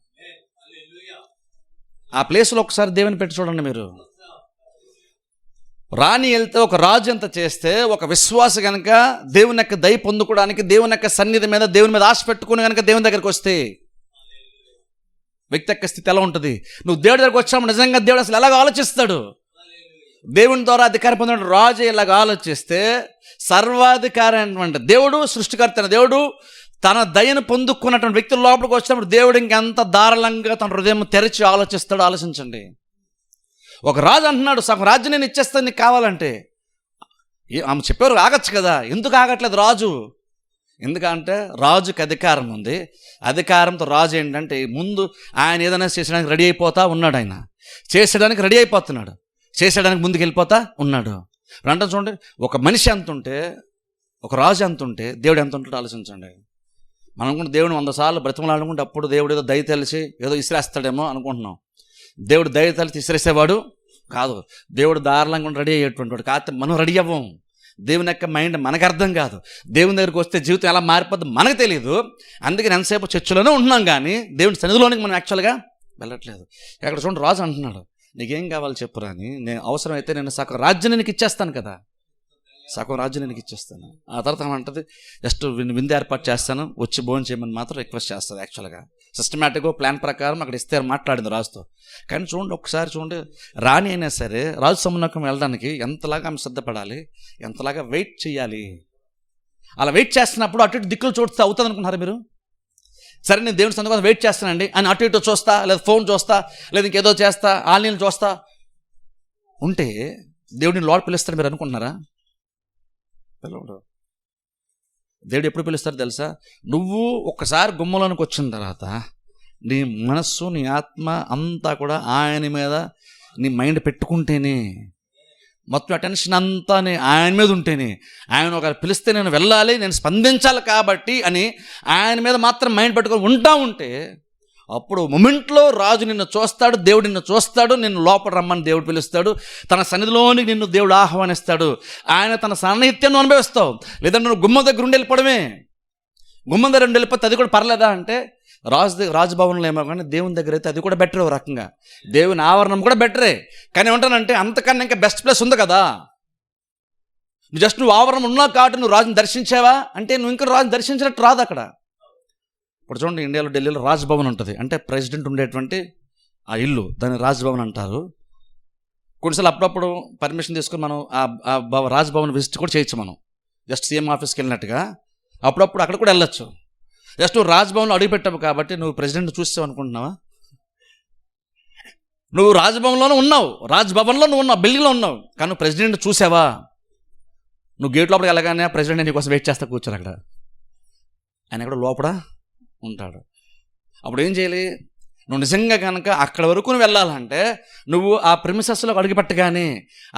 ఆ ప్లేస్లో ఒకసారి దేవుని పెట్టి చూడండి మీరు. రాణి వెళ్తే ఒక రాజు ఎంత చేస్తే ఒక విశ్వాస కనుక దేవుని యొక్క దయ పొందుకోవడానికి, దేవుని యొక్క సన్నిధి మీద, దేవుని మీద ఆశ పెట్టుకుని కనుక దేవుని దగ్గరికి వస్తే వ్యక్తి యొక్క స్థితి ఎలా ఉంటుంది? నువ్వు దేవుడి దగ్గరకు వచ్చాము, నిజంగా దేవుడు అసలు ఎలాగ ఆలోచిస్తాడు? దేవుని ద్వారా అధికారం పొందిన రాజు ఇలాగ ఆలోచిస్తే, సర్వాధికారి అయినటువంటి దేవుడు, సృష్టికర్త అయిన దేవుడు తన దయను పొందుకున్నటువంటి వ్యక్తుల లోపలికి వచ్చినప్పుడు దేవుడు ఇంకెంత దారుణంగా తన హృదయం తెరిచి ఆలోచిస్తాడో ఆలోచించండి. ఒక రాజు అంటున్నాడు, సగం రాజ్యం నేను ఇచ్చేస్తాను నీకు కావాలంటే. ఆమె చెప్పారు ఆగచ్చు కదా, ఎందుకు ఆగట్లేదు రాజు? ఎందుకంటే రాజుకి అధికారం ఉంది. అధికారంతో రాజు ఏంటంటే ముందు ఆయన ఏదైనా చేసడానికి రెడీ అయిపోతా ఉన్నాడు. ఆయన చేసేయడానికి రెడీ అయిపోతున్నాడు, చేసేయడానికి ముందుకు వెళ్ళిపోతా ఉన్నాడు. అంటే చూడండి, ఒక మనిషి ఎంత ఉంటే, ఒక రాజు ఎంత ఉంటే దేవుడు ఎంత ఉంటాడో ఆలోచించండి. మనం కూడా దేవుడు 100 సార్లు బ్రతిమలాడుకుంటే అప్పుడు దేవుడు ఏదో దయ తెలిసి ఏదో ఇసిరేస్తాడేమో అనుకుంటున్నాం. దేవుడు దయ తెలిసి ఇసిరేసేవాడు కాదు. దేవుడు దారుణంగా రెడీ అయ్యేటువంటి వాడు. కాకపోతే మనం రెడీ అవ్వం. దేవుని యొక్క మైండ్ మనకు అర్థం కాదు. దేవుని దగ్గరికి వస్తే జీవితం ఎలా మారిపోద్ది మనకు తెలియదు. అందుకని ఎంతసేపు చర్చలోనే ఉంటున్నాం కానీ దేవుని సన్నిధిలోనికి మనం యాక్చువల్గా వెళ్ళట్లేదు. అక్కడ చూడండి, రాజు అంటున్నాడు, నీకేం కావాలి చెప్పురా అని. నేను అవసరమైతే నేను సగం రాజ్యం నీకు ఇచ్చేస్తాను కదా, సగం రాజ్యం నేను ఇచ్చేస్తాను. ఆ తర్వాత ఏమంటుంది, జస్ట్ విందు ఏర్పాటు చేస్తాను, వచ్చి భోజనం చేయమని మాత్రం రిక్వెస్ట్ చేస్తుంది. యాక్చువల్గా సిస్టమేటిక్గా ప్లాన్ ప్రకారం అక్కడ ఇస్తే మాట్లాడింది రాజుతో. కానీ చూడండి, ఒకసారి చూడండి, రాణి అయినా సరే రాజు సమున్నకం వెళ్ళడానికి ఎంతలాగా ఆమె సిద్ధపడాలి, ఎంతలాగా వెయిట్ చేయాలి. అలా వెయిట్ చేస్తున్నప్పుడు అటు ఇటు దిక్కులు చూస్తే అవుతుంది అనుకుంటున్నారు మీరు? సరే నేను దేవుని సందర్భంగా వెయిట్ చేస్తానండి అని అటు ఇటు చూస్తా, లేదా ఫోన్ చూస్తా, లేదా ఇంకేదో చేస్తా, ఆన్లైన్ చూస్తా ఉంటే దేవుడిని లోడ్ పిలుస్తాడు మీరు అనుకుంటున్నారా? పిలవడు. దేవుడు ఎప్పుడు పిలుస్తాడు తెలుసా? నువ్వు ఒక్కసారి గుమ్మలోనికి వచ్చిన తర్వాత నీ మనస్సు, నీ ఆత్మ అంతా కూడా ఆయన మీద నీ మైండ్ పెట్టుకుంటేనే, మొత్తం అటెన్షన్ అంతా ఆయన మీద ఉంటేనే, ఆయన ఒక పిలిస్తే నేను వెళ్ళాలి, నేను స్పందించాలి కాబట్టి అని ఆయన మీద మాత్రం మైండ్ పెట్టుకొని ఉంటే అప్పుడు మొమెంట్లో రాజు నిన్ను చూస్తాడు, దేవుడు నిన్ను చూస్తాడు, నిన్ను లోపల రమ్మని దేవుడు పిలుస్తాడు, తన సన్నిధిలోనికి నిన్ను దేవుడు ఆహ్వానిస్తాడు. ఆయన తన సాన్నిధ్యాన్ని అనుభవిస్తావు. లేదంటే నువ్వు గుమ్మం దగ్గర ఉండి వెళ్ళిపోవడమే. గుమ్మం దగ్గర ఉండి వెళ్ళిపోతే అది కూడా పర్లేదా అంటే, రాజభవనంలో ఏమో కానీ దేవుని దగ్గర అయితే అది కూడా బెటర్. ఓ రకంగా దేవుని ఆవరణం కూడా బెటరే. కానీ ఏమంటానంటే అంతకన్నా ఇంకా బెస్ట్ ప్లేస్ ఉంది కదా. నువ్వు ఆవరణం ఉన్నావు కాబట్టి నువ్వు రాజుని దర్శించావా అంటే నువ్వు ఇంకా రాజుని దర్శించినట్టు రాదు అక్కడ. ఇప్పుడు చూడండి, ఇండియాలో ఢిల్లీలో రాజ్భవన్ ఉంటుంది, అంటే ప్రెసిడెంట్ ఉండేటువంటి ఆ ఇల్లు, దాన్ని రాజ్భవన్ అంటారు. కొన్నిసార్లు అప్పుడప్పుడు పర్మిషన్ తీసుకుని మనం ఆ రాజ్భవన్ విజిట్ కూడా చేయొచ్చు. మనం జస్ట్ సీఎం ఆఫీస్కి వెళ్ళినట్టుగా అప్పుడప్పుడు అక్కడ కూడా వెళ్ళొచ్చు. జస్ట్ నువ్వు రాజ్భవన్లో అడుగుపెట్టావు కాబట్టి నువ్వు ప్రెసిడెంట్ చూస్తావు అనుకుంటున్నావా? నువ్వు రాజ్భవన్లోనే ఉన్నావు, రాజ్భవన్లో నువ్వు ఉన్నావు, బిల్డింగ్లో ఉన్నావు, కానీ నువ్వు ప్రెసిడెంట్ చూసావా? నువ్వు గేట్ లోపలికి వెళ్ళగానే ప్రెసిడెంట్ నీకోసం వెయిట్ చేస్తా కూర్చోరు అక్కడ. ఆయన ఎక్కడ లోపల ఉంటాడు. అప్పుడు ఏం చేయాలి? నువ్వు నిజంగా కనుక అక్కడ వరకు నువ్వు వెళ్ళాలంటే నువ్వు ఆ ప్రిమిసెస్లోకి అడుగుపెట్టగానే,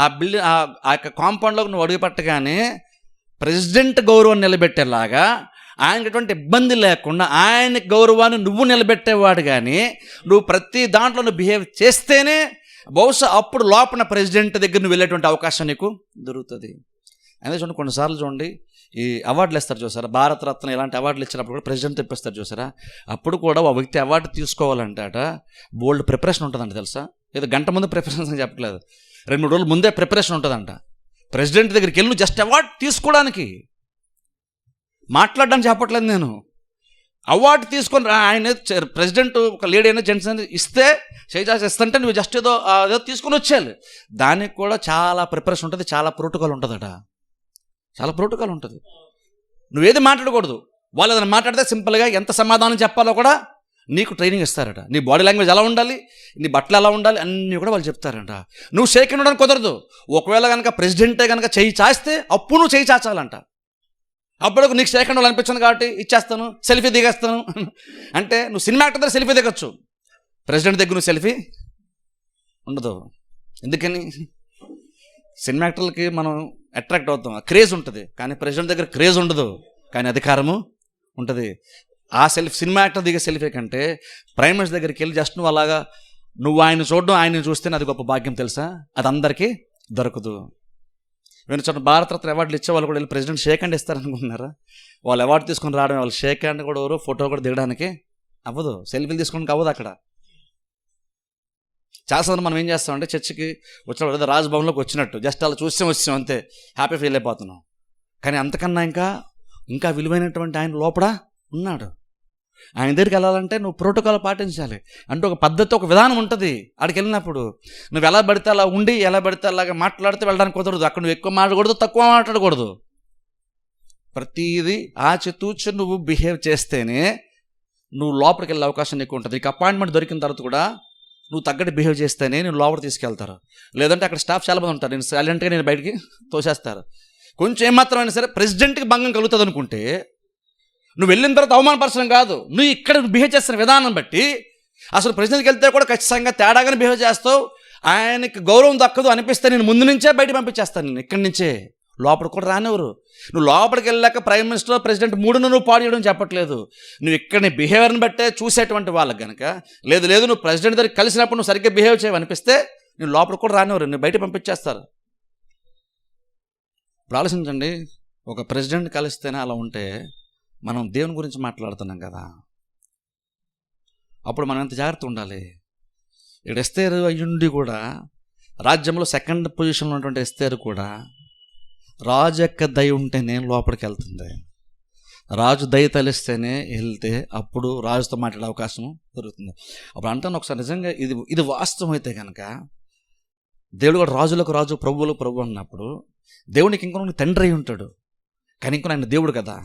ఆ బిల్డింగ్ ఆ యొక్క కాంపౌండ్లోకి నువ్వు అడుగుపెట్టగానే ప్రెసిడెంట్ గౌరవాన్ని నిలబెట్టేలాగా, ఆయనకి ఎటువంటి ఇబ్బంది లేకుండా ఆయన గౌరవాన్ని నువ్వు నిలబెట్టేవాడు. కానీ నువ్వు ప్రతి దాంట్లో నువ్వు బిహేవ్ చేస్తేనే బహుశా అప్పుడు లోపల ప్రెసిడెంట్ దగ్గర నువ్వు వెళ్ళేటువంటి అవకాశం నీకు దొరుకుతుంది. అదే చూడండి, కొన్నిసార్లు చూడండి, ఈ అవార్డులు ఇస్తారు చూసారా, భారతరత్న ఇలాంటి అవార్డులు ఇచ్చినప్పుడు కూడా ప్రెసిడెంట్ తెప్పిస్తారు చూసారా. అప్పుడు కూడా ఒక వ్యక్తి అవార్డు తీసుకోవాలంటే బోల్డ్ ప్రిపరేషన్ ఉంటుందంట తెలుసా. ఏదో గంట ముందు ప్రిపరేషన్ అని చెప్పట్లేదు, 2-3 రోజుల ముందే ప్రిపరేషన్ ఉంటుందంట. ప్రెసిడెంట్ దగ్గరికి వెళ్ళి జస్ట్ అవార్డు తీసుకోవడానికి, మాట్లాడడానికి చెప్పట్లేదు నేను. అవార్డు తీసుకొని ఆయన ప్రెసిడెంట్ ఒక లేడీ అయినా జెంట్స్ అయినా ఇస్తే ఇస్తుంటే నువ్వు జస్ట్ ఏదో తీసుకొని వచ్చేయాలి. దానికి కూడా చాలా ప్రిపరేషన్ ఉంటుంది, చాలా ప్రోటోకాల్ ఉంటుందట, చాలా ప్రోటోకాల్ ఉంటుంది. నువ్వేది మాట్లాడకూడదు. వాళ్ళు ఏదైనా మాట్లాడితే సింపుల్గా ఎంత సమాధానం చెప్పాలో కూడా నీకు ట్రైనింగ్ ఇస్తారట. నీ బాడీ లాంగ్వేజ్ ఎలా ఉండాలి, నీ బట్టలు ఎలా ఉండాలి, అన్నీ కూడా వాళ్ళు చెప్తారంట. నువ్వు షేక్ ఉండడానికి కుదరదు. ఒకవేళ కనుక ప్రెసిడెంటే కనుక చేయి చాస్తే అప్పుడు నువ్వు చేయి చాచాలంట. అప్పుడు నీకు షేక్ హ్యాండ్ అనిపించింది కాబట్టి ఇచ్చేస్తాను, సెల్ఫీ దిగేస్తాను అంటే నువ్వు సినిమా యాక్టర్ దగ్గర సెల్ఫీ దిగచ్చు, ప్రెసిడెంట్ దగ్గర నువ్వు సెల్ఫీ ఉండదు. ఎందుకని? సినిమా యాక్టర్లకి మనం అట్రాక్ట్ అవుతాం, క్రేజ్ ఉంటుంది, కానీ ప్రెసిడెంట్ దగ్గర క్రేజ్ ఉండదు, కానీ అధికారము ఉంటుంది. ఆ సినిమా యాక్టర్ దిగే సెల్ఫీ కంటే ప్రైమ్ మినిస్టర్ దగ్గరికి వెళ్ళి జస్ట్ నువ్వు ఆయన చూడడం, ఆయన చూస్తేనే అది గొప్ప భాగ్యం తెలుసా? అది అందరికీ దొరకదు. నేను చూడండి, భారతరత్న అవార్డులు ఇచ్చే వాళ్ళు కూడా వెళ్ళి ప్రెసిడెంట్ షేక్ హ్యాండ్ ఇస్తారనుకుంటున్నారా? వాళ్ళు అవార్డు తీసుకొని రావడం, వాళ్ళు షేక్ హ్యాండ్ కూడా ఎవరు ఫోటో కూడా దిగడానికి అవ్వదు, సెల్ఫీలు తీసుకోవడానికి అవ్వదు. అక్కడ చాలాసార్లు మనం ఏం చేస్తామంటే చర్చికి వచ్చినప్పుడు ఏదో రాజ్భవన్లోకి వచ్చినట్టు జస్ట్ అలా వచ్చాం అంతే, హ్యాపీ ఫీల్ అయిపోతున్నాం. కానీ అంతకన్నా ఇంకా విలువైనటువంటి ఆయన లోపల ఉన్నాడు. ఆయన దగ్గరికి వెళ్ళాలంటే నువ్వు ప్రోటోకాల్ పాటించాలి. అంటే ఒక పద్ధతి, ఒక విధానం ఉంటుంది. అక్కడికి వెళ్ళినప్పుడు నువ్వు ఎలా పడితే అలా ఉండి, ఎలా పడితే అలాగా మాట్లాడితే వెళ్ళడానికి కుదరదు. అక్కడ నువ్వు ఎక్కువ మాట్లాడకూడదు, తక్కువ మాట్లాడకూడదు. ప్రతిదీ ఆచితూచి నువ్వు బిహేవ్ చేస్తేనే నువ్వు లోపలికి వెళ్ళే అవకాశం ఎక్కువ ఉంటుంది. నీకు అపాయింట్మెంట్ దొరికిన తర్వాత కూడా నువ్వు తగ్గట్టు బిహేవ్ చేస్తేనే నేను లోపలికి తీసుకెళ్తారు. లేదంటే అక్కడ స్టాఫ్ చాలామంది ఉంటారు, నేను సైలెంట్గా నేను బయటికి తోసేస్తారు. కొంచెం ఏమాత్రమైనా సరే ప్రెసిడెంట్కి భంగం కలుగుతుంది అనుకుంటే నువ్వు వెళ్ళిన తర్వాత అవమానపరచడం కాదు, నువ్వు ఇక్కడ బిహేవ్ చేస్తున్న విధానం బట్టి అసలు ప్రెసిడెంట్కి వెళ్తే కూడా ఖచ్చితంగా తేడాగానే బిహేవ్ చేస్తావు. ఆయనకి గౌరవం దక్కదు అనిపిస్తే నేను ముందు నుంచే బయట పంపించేస్తాను, నేను ఇక్కడి నుంచే. లోపలికి కూడా రానివ్వరు. నువ్వు లోపలికి వెళ్ళాక ప్రైమ్ మినిస్టర్, ప్రెసిడెంట్ మూడును నువ్వు పాడు చేయడం చెప్పట్లేదు. నువ్వు ఇక్కడ నీ బిహేవియర్ని బట్టే చూసేటువంటి వాళ్ళకి కనుక లేదు నువ్వు ప్రెసిడెంట్ దగ్గర కలిసినప్పుడు నువ్వు సరిగ్గా బిహేవ్ చేయవనిపిస్తే నువ్వు లోపలికి కూడా రానివ్వరు, నువ్వు బయట పంపించేస్తారు. ఇప్పుడు ఆలోచించండి, ఒక ప్రెసిడెంట్ కలిస్తేనే అలా ఉంటే మనం దేవుని గురించి మాట్లాడుతున్నాం కదా, అప్పుడు మనం ఎంత జాగ్రత్త ఉండాలి. ఇక్కడ ఎస్తేరు అయ్యుండి కూడా రాజ్యంలో సెకండ్ పొజిషన్లో ఉన్నటువంటి ఎస్తేరు కూడా రాజు యొక్క దయ ఉంటేనే లోపలికి వెళ్తుంది. రాజు దయ తలిస్తేనే వెళ్తే అప్పుడు రాజుతో మాట్లాడే అవకాశం దొరుకుతుంది. అప్పుడు అంటాను ఒకసారి, నిజంగా ఇది వాస్తవం అయితే కనుక దేవుడు కూడా రాజులకు రాజు, ప్రభువులకు ప్రభు అన్నప్పుడు దేవునికి ఇంకొక తండ్రి అయి ఉంటాడు. కానీ ఇంకొక ఆయన దేవుడు కదా,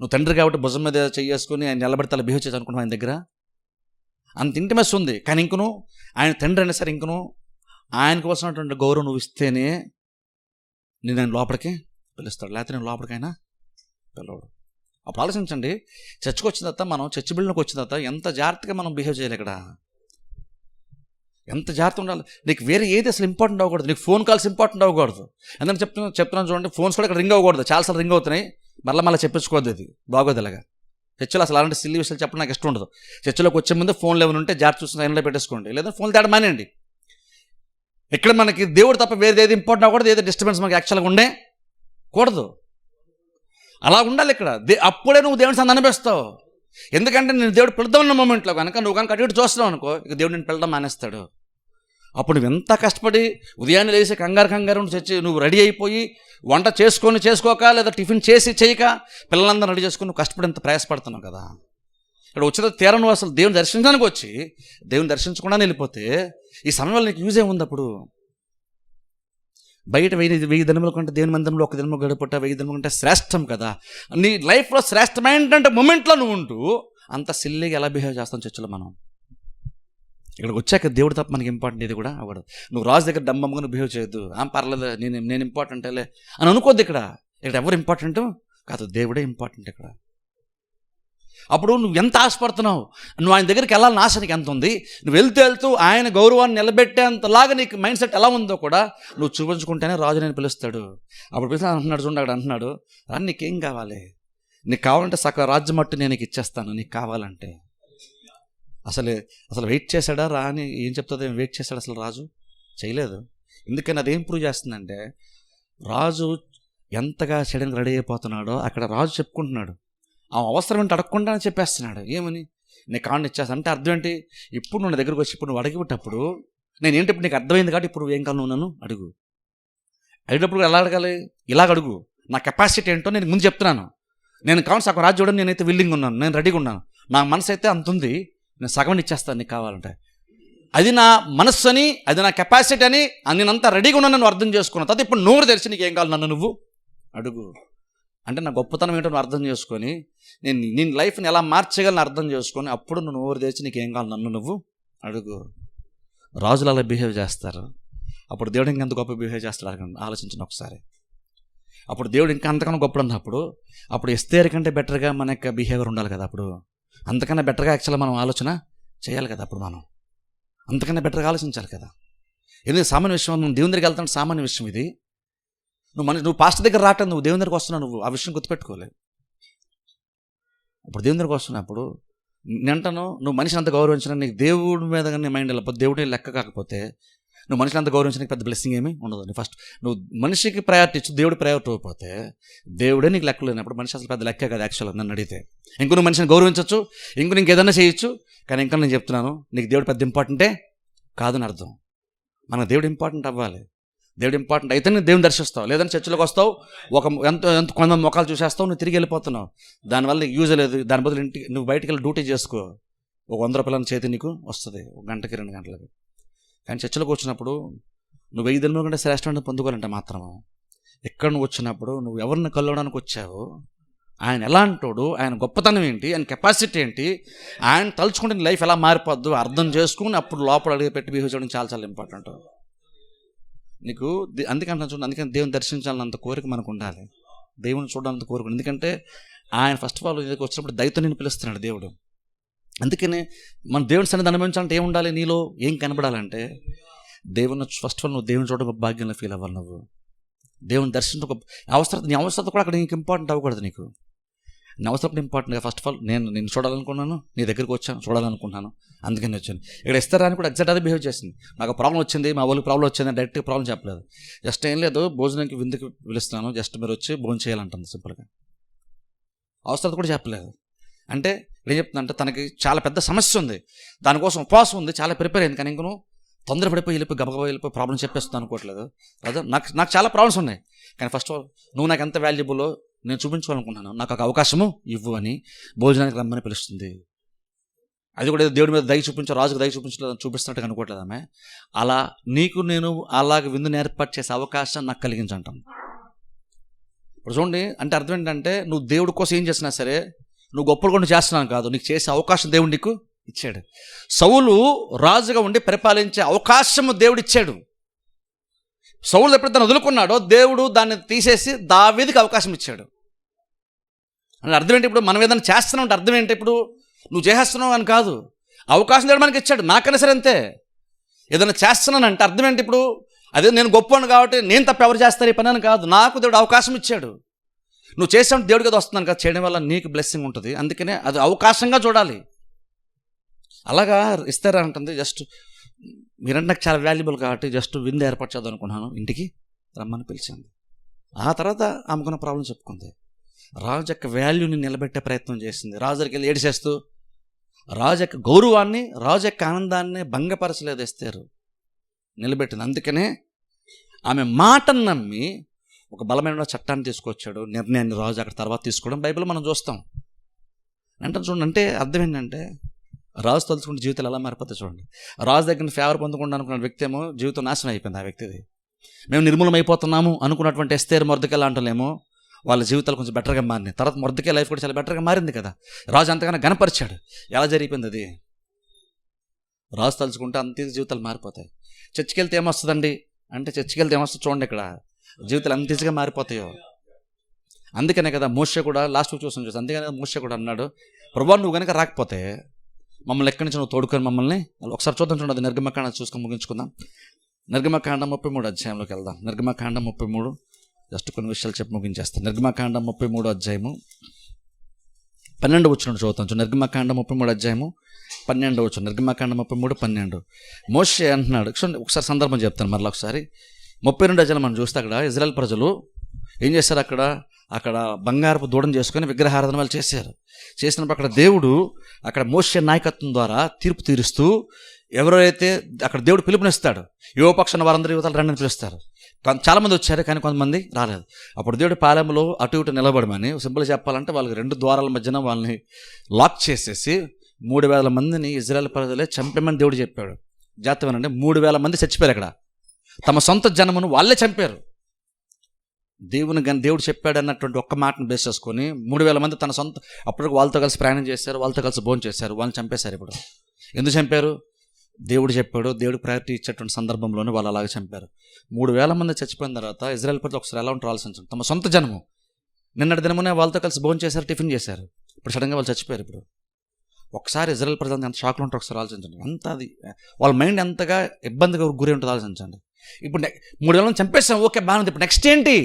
నువ్వు తండ్రి కాబట్టి భుజం మీద చేసుకుని ఆయన నిలబడితే అలా బిహేవ్ చేసి అనుకుంటున్నావు. ఆయన దగ్గర అంత ఇంటిమెస్ ఉంది. కానీ ఇంకను ఆయన తండ్రి అయినా సరే ఇంకను ఆయనకు వస్తున్నటువంటి గౌరవం నువ్వు ఇస్తేనే నేను ఆయన లోపలికి పిలుస్తాడు, లేకపోతే నేను లోపలికైనా పిలవడు. అప్పుడు ఆలోచించండి, చర్చికి వచ్చిన తర్వాత మనం చర్చి బిల్డింగ్కి వచ్చిన తర్వాత ఎంత జాగ్రత్తగా మనం బిహేవ్ చేయాలి. ఇక్కడ ఎంత జాగ్రత్త ఉండాలి. నీకు వేరే ఏది అసలు ఇంపార్టెంట్ అవ్వకూడదు. నీకు ఫోన్ కాల్స్ ఇంపార్టెంట్ అవ్వకూడదు. ఎందుకంటే చెప్తున్నాను చూడండి, ఫోన్స్ కూడా ఇక్కడ రింగ్ అవ్వకూడదు. చాలాసార్లు రింగ్ అవుతున్నాయి, మళ్ళీ చెప్పించుకోవద్దు. ఇది బాగోదు. ఇలాగా చర్చలో అసలు అలాంటి సిల్లీ విషయాలు చెప్పడం నాకు ఇష్టం ఉండదు. చర్చలోకి వచ్చే ముందు ఫోన్లు ఏమైనా ఉంటే జాగ్రత్త చూసి లైన్లో పెట్టేసుకోండి, లేదా ఫోన్ తేడా మానేయండి. ఇక్కడ మనకి దేవుడు తప్ప వేరేది ఏది ఇంపార్టెంట్ అవ్వకూడదు, ఏదో డిస్టర్బెన్స్ మనకి యాక్చువల్గా ఉండే కూడదు. అలా ఉండాలి ఇక్కడ. అప్పుడే నువ్వు దేవుని సంత అనిపిస్తావు. ఎందుకంటే నేను దేవుడు పిలుద్దామన్న మూమెంట్లో కనుక నువ్వు కనుక అటు ఇటు చూస్తున్నావు అనుకో, ఇక దేవుడు నేను పిలడం మానేస్తాడు. అప్పుడు నువ్వు ఎంత కష్టపడి ఉదయాన్నే లేచి కంగారు చచ్చి నువ్వు రెడీ అయిపోయి వంట చేసుకోక లేదా టిఫిన్ చేయక పిల్లలందరూ రెడీ చేసుకొని నువ్వు కష్టపడి ఎంత ప్రయాసపడుతున్నావు కదా. ఇక్కడ వచ్చిన తీరం నువ్వు అసలు దేవుని దర్శించడానికి వచ్చి దేవుని దర్శించకుండా వెళ్ళిపోతే ఈ సమయంలో నీకు యూజ్ ఏముంది? అప్పుడు బయట 1000 దినముల కంటే దేవుని మందిరంలో 1 దినము గడుపుట 1000 దినముల కంటే శ్రేష్టం కదా. నీ లైఫ్లో శ్రేష్టమైనటువంటి మూమెంట్లో నువ్వు ఉంటూ అంత సిల్లీగా ఎలా బిహేవ్ చేస్తాం చర్చలో మనం? ఇక్కడికి వచ్చాక దేవుడు తప్ప మనకి ఇంపార్టెంట్ ఇది కూడా అవ్వదు. నువ్వు రాజు దగ్గర డమ్మమ్మగా నువ్వు బిహేవ్ చేయొద్దు. పర్లేదు నేను ఇంపార్టెంటేలే అని అనుకోద్దు. ఇక్కడ ఎవరు ఇంపార్టెంట్ కాదు, దేవుడే ఇంపార్టెంట్ ఇక్కడ. అప్పుడు నువ్వు ఎంత ఆశపడుతున్నావు, నువ్వు ఆయన దగ్గరికి వెళ్ళాలని ఆశ నీకు ఎంత ఉంది, నువ్వు వెళ్తూ ఆయన గౌరవాన్ని నిలబెట్టేంతలాగా నీకు మైండ్ సెట్ ఎలా ఉందో కూడా నువ్వు చూపించుకుంటేనే రాజు నేను పిలుస్తాడు. అప్పుడు పిలిచి అంటున్నాడు చూడండి, అక్కడ అంటున్నాడు, రా నీకేం కావాలి, నీకు కావాలంటే సగం రాజ్యం మట్టు నేను నీకు ఇచ్చేస్తాను నీకు కావాలంటే. అసలు వెయిట్ చేశాడా రా అని ఏం చెప్తుంది? వెయిట్ చేశాడు అసలు రాజు? చేయలేదు. ఎందుకని అదేం ప్రూవ్ చేస్తుందంటే రాజు ఎంతగా చేయడానికి రెడీ అయిపోతున్నాడో అక్కడ రాజు చెప్పుకుంటున్నాడు. ఆ అవసరం ఏంటి అడగకుండా చెప్పేస్తున్నాడు. ఏమని? నీకు కావాలని ఇచ్చేస్తా అంటే అర్థం ఏంటి? ఇప్పుడు నువ్వు నా దగ్గరకు వచ్చి ఇప్పుడు నువ్వు అడిగిపెట్టప్పుడు నేను ఏంటి ఇప్పుడు నీకు అర్థమైంది కాబట్టి ఇప్పుడు ఏం కావాలి నువ్వు నన్ను అడుగు. అడిగేటప్పుడు ఎలా అడగాలి? ఇలాగ అడుగు. నా కెపాసిటీ ఏంటో నేను ముందు చెప్తున్నాను. నేను కావాలి సగం రాజు చూడండి, నేనైతే విల్లింగ్ ఉన్నాను, నేను రెడీగా ఉన్నాను, నా మనసు అయితే అంత ఉంది, నేను సగం ఇచ్చేస్తాను నీకు కావాలంటే. అది నా మనస్సు అని, అది నా కెపాసిటీ అని నేనంతా రెడీగా ఉన్నాను, నువ్వు అర్థం చేసుకున్నాను. తర్వాత ఇప్పుడు నోరు తెరిచి నీకు ఏం కావాలి నన్ను నువ్వు అడుగు. అంటే నా గొప్పతనం ఏంటో నువ్వు అర్థం చేసుకొని నేను లైఫ్ని ఎలా మార్చగలను అర్థం చేసుకొని అప్పుడు నువ్వు నోరు తెరిచి నీకు ఏం కావాలి నన్ను నువ్వు అడుగు. రాజులు అలా బిహేవ్ చేస్తారు. అప్పుడు దేవుడు ఇంకెంత గొప్ప బిహేవ్ చేస్తాడు అడగండి, ఆలోచించండి ఒకసారి. అప్పుడు దేవుడు ఇంకా అంతకన్నా గొప్పడు అన్నప్పుడు అప్పుడు ఎస్తేరు కంటే బెటర్గా మన యొక్క బిహేవియర్ ఉండాలి కదా. అప్పుడు అంతకన్నా బెటర్గా యాక్చువల్గా మనం ఆలోచన చేయాలి కదా. అప్పుడు మనం అంతకన్నా ఆలోచించాలి కదా. ఎందుకంటే సామాన్య విషయం, నువ్వు దేవుని దగ్గరికి వెళ్తాను సామాన్య విషయం ఇది. నువ్వు పాస్టర్ దగ్గర రావటం, నువ్వు దేవుని దగ్గరికి వస్తున్నావు, నువ్వు ఆ విషయం గుర్తుపెట్టుకోలేదు. ఇప్పుడు దేవుని దగ్గరికి వస్తున్నప్పుడు నేనంటాను, నువ్వు మనిషిని అంత గౌరవించినా నీకు దేవుడి మీద కానీ నీ మైండ్ వెళ్ళకపోతే, దేవుడే లెక్క కాకపోతే, నువ్వు మనిషిని అంత గౌరవించడానికి పెద్ద బ్లెస్సింగ్ ఏమీ ఉండదు. నువ్వు ఫస్ట్ నువ్వు మనిషికి ప్రయారిటీ ఇచ్చి దేవుడు ప్రయారిటీ అయిపోతే దేవుడే నీకు లెక్క లేనప్పుడు మనిషి అసలు పెద్ద లెక్కే కదా యాక్చువల్గా నన్ను అడిగితే. ఇంకో నువ్వు మనిషిని గౌరవించవచ్చు, ఇంకో ఇంకేదైనా చేయొచ్చు, కానీ ఇంకా నేను చెప్తున్నాను నీకు దేవుడు పెద్ద ఇంపార్టెంటే కాదని అర్థం. మనకు దేవుడు ఇంపార్టెంట్ అవ్వాలి. దేవుడు ఇంపార్టెంట్ అయితే నువ్వు దేవుని దర్శిస్తావు, లేదంటే చర్చిలోకి వస్తావు, ఎంత కొంతమంది మొక్కలు చూసేస్తావు, నువ్వు తిరిగి వెళ్ళిపోతున్నావు. దానివల్ల నీకు యూజ్ లేదు. దాని బదులు ఇంటికి నువ్వు బయటికి వెళ్ళి డ్యూటీ చేసుకో, ఒక 100 రూపాయల చేతి నీకు వస్తుంది, 1 గంటకి 2 గంటలకి. కానీ చర్చిలోకి వచ్చినప్పుడు నువ్వు 1000 దినముల కంటే శ్రేష్ఠాన్ని పొందుకోవాలంటే మాత్రము ఎక్కడ నువ్వు వచ్చినప్పుడు నువ్వు ఎవరిని కలవడానికి వచ్చావు, ఆయన ఎలా అంటాడు, ఆయన గొప్పతనం ఏంటి, ఆయన కెపాసిటీ ఏంటి, ఆయన తలుచుకుంటే నీ లైఫ్ ఎలా మారిపోద్దు అర్థం చేసుకుని అప్పుడు లోపల అడిగి పెట్టి బిహేవ్ చేయడం చాలా చాలా ఇంపార్టెంట్ నీకు. అందుకంటే చూడండి, అందుకని దేవుని దర్శించాలన్నంత కోరిక మనకు ఉండాలి, దేవుని చూడాలంత కోరిక. ఎందుకంటే ఆయన ఫస్ట్ ఆఫ్ ఆల్ ఇక్కడికి వచ్చినప్పుడు దయతో నేను పిలుస్తున్నాడు దేవుడు. అందుకనే మన దేవుని సన్నిధి అనుభవించాలంటే ఏం ఉండాలి, నీలో ఏం కనబడాలంటే దేవుని ఫస్ట్ ఆఫ్ ఆల్ నువ్వు దేవుని చూడడం ఒక భాగ్యంలో ఫీల్ అవ్వాలి. నువ్వు దేవుని దర్శించడం ఒక అవసరం, నీ అవసరత కూడా అక్కడ నీకు ఇంపార్టెంట్ అవ్వకూడదు. నీకు నీ అవసరం ఇంపార్టెంట్గా ఫస్ట్ ఆఫ్ ఆల్ నేను చూడాలనుకున్నాను, నీ దగ్గరికి వచ్చాను, చూడాలనుకున్నాను, అందుకని వచ్చాను. ఇక్కడ ఇస్తారని కూడా ఎగ్జాక్ట్ అదే బిహేవ్ చేసింది. నాకు ప్రాబ్లం వచ్చింది, మా వాళ్ళకి ప్రాబ్లం వచ్చింది, డైరెక్ట్గా ప్రాబ్లం చెప్పలేదు. జస్ట్ ఏం లేదు, భోజనానికి విందుకు పిలుస్తున్నాను, జస్ట్ మీరు వచ్చి భోజనం చేయాలంటుంది సింపుల్గా. అవసరం కూడా చెప్పలేదు. అంటే ఏం చెప్తున్నా అంటే తనకి చాలా పెద్ద సమస్య ఉంది, దానికోసం ఉపవాసం ఉంది, చాలా ప్రిపేర్ అయింది. కానీ ఇంకను తొందరపడిపోయి వెళ్ళిపోయి గబగబా వెళ్ళిపోయి ప్రాబ్లం చెప్పేస్తాను అనుకోవట్లేదు. అదే నాకు చాలా ప్రాబ్లమ్స్ ఉన్నాయి, కానీ ఫస్ట్ ఆఫ్ ఆల్ నువ్వు నాకు ఎంత వాల్యుబుల్లో నేను చూపించుకోవాలనుకుంటున్నాను, నాకు ఒక అవకాశము ఇవ్వు అని భోజనానికి రమ్మని పిలుస్తుంది. అది కూడా దేవుడి మీద దయ చూపించు, రాజుకు దయ చూపిస్తున్నట్టు అనుకోవట్లేదు ఆమె. అలా నీకు నేను అలాగే విందుని ఏర్పాటు చేసే అవకాశం నాకు కలిగించంటాను. ఇప్పుడు చూడండి, అంటే అర్థం ఏంటంటే నువ్వు దేవుడి కోసం ఏం చేసినా సరే నువ్వు గొప్పలు కొన్ని చేస్తున్నాను కాదు, నీకు చేసే అవకాశం దేవుడు నీకు ఇచ్చాడు. సౌలు రాజుగా ఉండి పరిపాలించే అవకాశము దేవుడు ఇచ్చాడు. సౌలు ఎప్పుడు దాన్ని వదులుకున్నాడో దేవుడు దాన్ని తీసేసి దావీదుకి అవకాశం ఇచ్చాడు. అంటే అర్థం ఏంటి, ఇప్పుడు మనం ఏదైనా చేస్తున్నావు అంటే అర్థం ఏంటి, ఇప్పుడు నువ్వు చేసేస్తున్నావు అని కాదు, అవకాశం దేవుడు మనకి ఇచ్చాడు. నాకైనా సరే అంతే, ఏదైనా చేస్తున్నానంటే అర్థం ఏంటి, ఇప్పుడు అదే నేను గొప్పవాడిని కాబట్టి నేను తప్ప ఎవరు చేస్తారు ఈ పని అని కాదు, నాకు దేవుడు అవకాశం ఇచ్చాడు. నువ్వు చేసావు దేవుడికి అది వస్తున్నాను కదా, చేయడం వల్ల నీకు బ్లెస్సింగ్ ఉంటుంది. అందుకనే అది అవకాశంగా చూడాలి. అలాగా ఇస్తారా అంటుంది, జస్ట్ మీరంటే నాకు చాలా వాల్యుబుల్ కాబట్టి జస్ట్ విందు ఏర్పాటు చేద్దాం అనుకున్నాను, ఇంటికి రమ్మని పిలిచింది. ఆ తర్వాత ఆమెకున్న ప్రాబ్లం చెప్పుకుంది. రాజు యొక్క వాల్యూని నిలబెట్టే ప్రయత్నం చేసింది. రాజు దగ్గరికి వెళ్ళి ఏడిసేస్తూ రాజు యొక్క గౌరవాన్ని, రాజు యొక్క ఆనందాన్ని భంగపరచలేదు ఎస్తేరు, నిలబెట్టింది. అందుకనే ఆమె మాటను నమ్మి ఒక బలమైన చట్టాన్ని తీసుకొచ్చాడు, నిర్ణయాన్ని రాజు అక్కడ తర్వాత తీసుకోవడం బైబిల్ మనం చూస్తాం. అంటే చూడండి, అంటే అర్థం ఏంటంటే రాజు తలుచుకుంటే జీవితాలు ఎలా మారిపోతాయి చూడండి. రాజు దగ్గర ఫేవర్ పొందకుండా అనుకున్న వ్యక్తి ఏమో జీవితం నాశనం అయిపోయింది ఆ వ్యక్తిది. మేము నిర్మూలం అయిపోతున్నాము అనుకున్నటువంటి ఎస్తేరు మొర్దెకై లాంటిలేమో వాళ్ళ జీవితాలు కొంచెం బెటర్గా మారినాయి. తర్వాత మొర్దెకై లైఫ్ కూడా చాలా బెటర్గా మారింది కదా. రాజు అంతగానో గణపరిచాడు. ఎలా జరిగిపోయింది అది? రాజు తలుచుకుంటే అంతే జీవితాలు మారిపోతాయి. చర్చికి వెళ్తే ఏమొస్తుందండి అంటే, చర్చికి వెళ్తే ఏమొస్తుంది చూడండి, ఇక్కడ జీవితాలు అంత ఈజీగా మారిపోతాయో. అందుకనే కదా మోషే కూడా లాస్ట్ చూసి అందుకనే మోషే కూడా అన్నాడు, ప్రభువా నువ్వు కనుక రాకపోతే మమ్మల్ని ఎక్కడి నుంచి నువ్వు తోడుకొని మమ్మల్ని ఒకసారి చూద్దాం. చూడండి, నిర్గమకాండం చూసుకొని ముగించుకుందాం. నిర్గమకాండం 33 అధ్యాయంలోకి వెళ్దాం. నిర్గమకాండం 33 జస్ట్ కొన్ని విషయాలు చెప్పి ముగించేస్తాను. నిర్గమకాండం 33 అధ్యాయము 12 వచ్చిన చదువుతాం. నిర్గమకాండం 33 అధ్యాయము 12 వచ్చిన, నిర్గమకాండం 33:12 మోషే అంటున్నాడు. ఒకసారి సందర్భం చెప్తాను మరలా ఒకసారి. 32 అధ్యాయం మనం చూస్తే అక్కడ ఇజ్రాయెల్ ప్రజలు ఏం చేశారు, అక్కడ బంగారపు దూడను చేసుకొని విగ్రహారాధన వాళ్ళు చేసినప్పుడు అక్కడ దేవుడు అక్కడ మోషే నాయకత్వం ద్వారా తీర్పు తీరుస్తూ ఎవరైతే అక్కడ దేవుడు పిలుపునిస్తాడు, యువపక్షాన వారందరూ యువతలు రండి అని పిలుస్తారు. చాలామంది వచ్చారు కానీ కొంతమంది రాలేదు. అప్పుడు దేవుడు పాలెంలో అటు ఇటు నిలబడమని సింపుల్ చెప్పాలంటే వాళ్ళకి 2 ద్వారాల మధ్యన వాళ్ళని లాక్ చేసేసి 3000 మందిని ఇజ్రాయెల్ ప్రజలే చంపేమని దేవుడు చెప్పాడు. జాతీయమనండి, 3000 మంది చచ్చిపోయారు అక్కడ. తమ సొంత జనమును వాళ్ళే చంపారు. దేవుడు చెప్పాడు అన్నటువంటి ఒక్క మాటను బేస్ చేసుకొని 3000 మంది తన సొంత అప్పటికి వాళ్ళతో కలిసి ప్రయాణం చేశారు, వాళ్ళతో కలిసి భోజనం చేశారు, వాళ్ళని చంపేశారు. ఇప్పుడు ఎందుకు చంపారు? దేవుడు చెప్పాడు, దేవుడు ప్రయారిటీ ఇచ్చేటువంటి సందర్భంలోనే వాళ్ళు అలాగే చంపారు. 3000 మంది చచ్చిపోయిన తర్వాత ఇజ్రాయెల్ ప్రజలు ఒకసారి ఎలా ఉంటారో ఆలోచించండి. తమ సొంత జనము నిన్నటి దినమునే వాళ్ళతో కలిసి భోజనం చేశారు, టిఫిన్ చేశారు, ఇప్పుడు సడన్గా వాళ్ళు చచ్చిపోయారు. ఇప్పుడు ఒకసారి ఇజ్రాయెల్ ప్రజలు ఎంత షాక్లో ఉంటారో ఒకసారి ఆలోచించండి. ఎంత అది వాళ్ళ మైండ్ ఎంతగా ఇబ్బందిగా గురి ఉంటుందో ఆలోచించండి. ఇప్పుడు 3000 మంది చంపేస్తాం, ఓకే బాగుంది, ఇప్పుడు నెక్స్ట్ ఏంటి?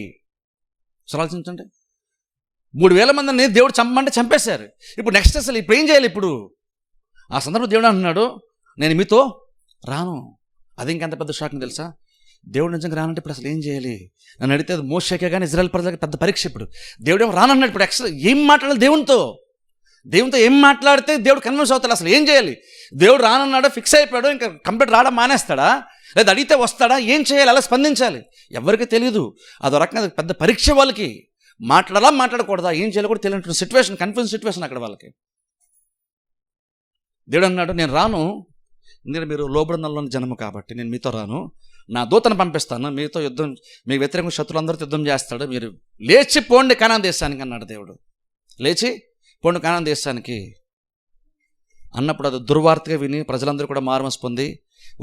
అసలు ఆలోచించండి. 3,000 మందిని దేవుడు చంపమంటే చంపేశారు. ఇప్పుడు నెక్స్ట్ అసలు ఇప్పుడు ఏం చేయాలి? ఇప్పుడు ఆ సందర్భంలో దేవుడు అంటున్నాడు, నేను మీతో రాను. అది ఇంకెంత పెద్ద షాక్ తెలుసా? దేవుడు నిజంగా రానంటే ఇప్పుడు అసలు ఏం చేయాలి? నన్ను అడిగితే అది మోషేకే కానీ ఇజ్రాయెల్ ప్రజలకి పెద్ద పరీక్ష. ఇప్పుడు దేవుడు ఏమో రానన్నాడు. ఇప్పుడు ఎక్స్ట్రా ఏం మాట్లాడాలి? దేవునితో ఏం మాట్లాడితే దేవుడు కన్విన్స్ అవుతాడు? అసలు ఏం చేయాలి? దేవుడు రానన్నాడో ఫిక్స్ అయిపోయాడు, ఇంకా కంప్లీట్ రావడం మానేస్తాడా, లేదా అడిగితే వస్తాడా, ఏం చేయాలి, అలా స్పందించాలి? ఎవరికి తెలియదు. అదో రకంగా పెద్ద పరీక్ష వాళ్ళకి. మాట్లాడాలా మాట్లాడకూడదా, ఏం చేయాలి కూడా తెలియనటువంటి సిచ్యువేషన్, కన్ఫ్యూజన్ సిచ్యువేషన్ అక్కడ వాళ్ళకి. దేవుడు అన్నాడు, నేను రాను, ఎందుకంటే మీరు లోబడినలోని జనము కాబట్టి నేను మీతో రాను, నా దూతను పంపిస్తాను, మీతో యుద్ధం, మీకు వ్యతిరేకంగా శత్రులందరితో యుద్ధం చేస్తాడు, మీరు లేచి పోండి కనాన్ దేశానికి అన్నాడు దేవుడు. లేచి పోండి కనాన్ దేశానికి అన్నప్పుడు అది దుర్వార్తగా విని ప్రజలందరూ కూడా మారుమనసు పొంది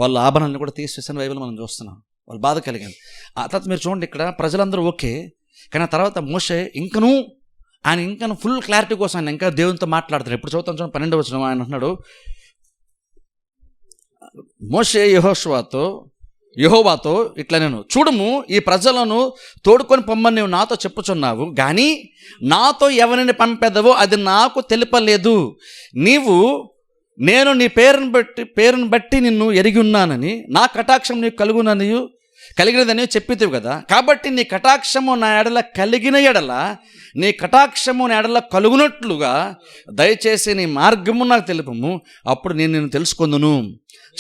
వాళ్ళ ఆభరణాన్ని కూడా తీసేసిన బైబిల్ మనం చూస్తున్నాం. వాళ్ళు బాధ కలిగింది. ఆ తర్వాత మీరు చూడండి, ఇక్కడ ప్రజలందరూ ఓకే, కానీ ఆ తర్వాత మోషే ఆయన ఫుల్ క్లారిటీ కోసం ఆయన ఇంకా దేవునితో మాట్లాడతాడు. ఎప్పుడు చదువుతాం చూడండి, 12వ వచనం ఆయన అంటున్నాడు, మోషే యెహోవాతో ఇట్లా, నేను చూడుము, ఈ ప్రజలను తోడుకొని పొమ్మని నువ్వు నాతో చెప్పుచున్నావు, కానీ నాతో ఎవరిని పంపెదవో అది నాకు తెలుపలేదు. నేను నీ పేరును బట్టి నిన్ను ఎరిగి ఉన్నానని, నా కటాక్షం నీకు కలిగినదని చెప్పితివి కదా, కాబట్టి నీ కటాక్షము నా ఎడల కలిగిన ఎడల, నీ కటాక్షము నా ఎడల కలుగునట్లుగా దయచేసి నీ మార్గము నాకు తెలుపము, అప్పుడు నేను నిన్ను తెలుసుకొందును.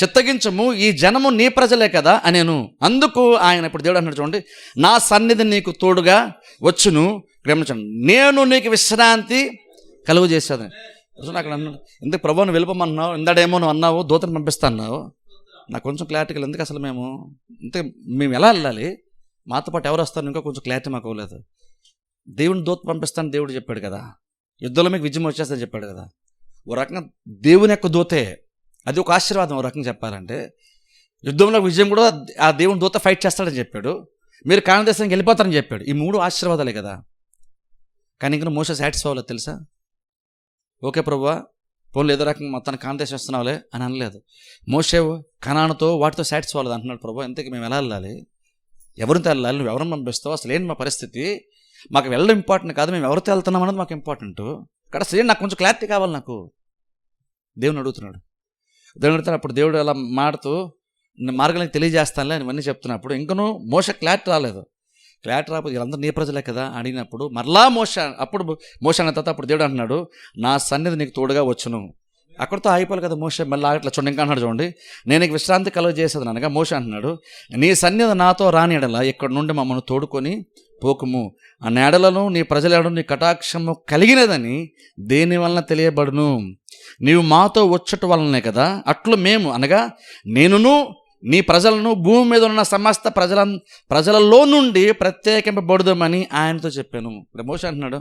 చిత్తగించము, ఈ జనము నీ ప్రజలే కదా అనేను. అందుకు ఆయన, ఇప్పుడు దేవుడు అన్నాడు చూడండి, నా సన్నిధి నీకు తోడుగా వచ్చును, గమనించండి, నేను నీకు విశ్రాంతి కలుగు చేసేదని. అక్కడ అన్నాడు, ఎందుకు ప్రభు నువ్వు వెళ్ళిపోమన్నావు, ఇందాడేమో నువ్వు అన్నావు దూతను పంపిస్తా అన్నావు, నాకు కొంచెం క్లారిటీ ఎందుకు అసలు మేము ఎలా వెళ్ళాలి, మాతో పాటు ఎవరు వస్తారు, ఇంకా కొంచెం క్లారిటీ మాకు అవ్వలేదు. దేవుని దూత పంపిస్తాను దేవుడు చెప్పాడు కదా, యుద్ధంలో మీకు విజయం వచ్చేస్తుందని చెప్పాడు కదా. ఓ రకంగా దేవుని యొక్క దూతే, అది ఒక ఆశీర్వాదం. ఓ రకంగా చెప్పాలంటే యుద్ధంలో విజయం కూడా ఆ దేవుని దూత ఫైట్ చేస్తాడని చెప్పాడు, మీరు కానాన్ దేశానికి వెళ్ళిపోతారని చెప్పాడు. ఈ 3 ఆశీర్వాదాలే కదా. కానీ ఇంకా మోషే సాటిస్ఫై అవ్వలేదు తెలుసా. ఓకే ప్రభువా, పోన్లు ఏదో రకంగా మొత్తాన్ని కానాన్ దేశం వస్తున్నావులే అని అనలేదు. మోషే కనానుతో వాటితో సాటిస్ఫై అవ్వలేదు. అంటున్నాడు, ప్రభు ఇంతకీ మేము ఎలా వెళ్ళాలి, ఎవరితో వెళ్ళాలి, నువ్వు ఎవరిని పంపిస్తావు, అసలు ఏంటి మా పరిస్థితి, మాకు వెళ్ళడం ఇంపార్టెంట్ కాదు, మేము ఎవరితో వెళ్తున్నాం అన్నది మాకు ఇంపార్టెంట్, ఇక్కడ అసలు నాకు కొంచెం క్లారిటీ కావాలి నాకు. దేవుని అడుగుతున్నాడు. అప్పుడు దేవుడు అలా మాడుతూ మార్గానికి తెలియజేస్తానులే అని ఇవన్నీ చెప్తున్నప్పుడు ఇంకనూ మోషే క్లారిటీ రాలేదు. క్లారిటీ రాకపోతే వీళ్ళందరూ నీ ప్రజలే కదా అడిగినప్పుడు మరలా మోషే అన్న తర్వాత అప్పుడు దేవుడు అంటున్నాడు, నా సన్నిధి నీకు తోడుగా వచ్చును. అక్కడితో ఆగిపోవాలి కదా మోషే. మళ్ళీ అట్లా చూడండి, ఇంకా అంటున్నాడు చూడండి, నేను నీకు విశ్రాంతి కలుగ చేసేది అనగా మోషే అంటున్నాడు, నీ సన్నిధి నాతో రాని ఎడల ఇక్కడ నుండి మమ్మల్ని తోడుకొని పోకుము, ఆ నేడలను నీ ప్రజల ఎడల నీ కటాక్షము కలిగినదని దేని వలన తెలియబడును, నీవు మాతో వచ్చట వలనే కదా, అట్లు మేము అనగా నేనును నీ ప్రజలను భూమి మీద ఉన్న సమస్త ప్రజలలో నుండి ప్రత్యేకింపబడుదామని ఆయనతో చెప్పాను. ఇప్పుడు మోషే అంటున్నాడు,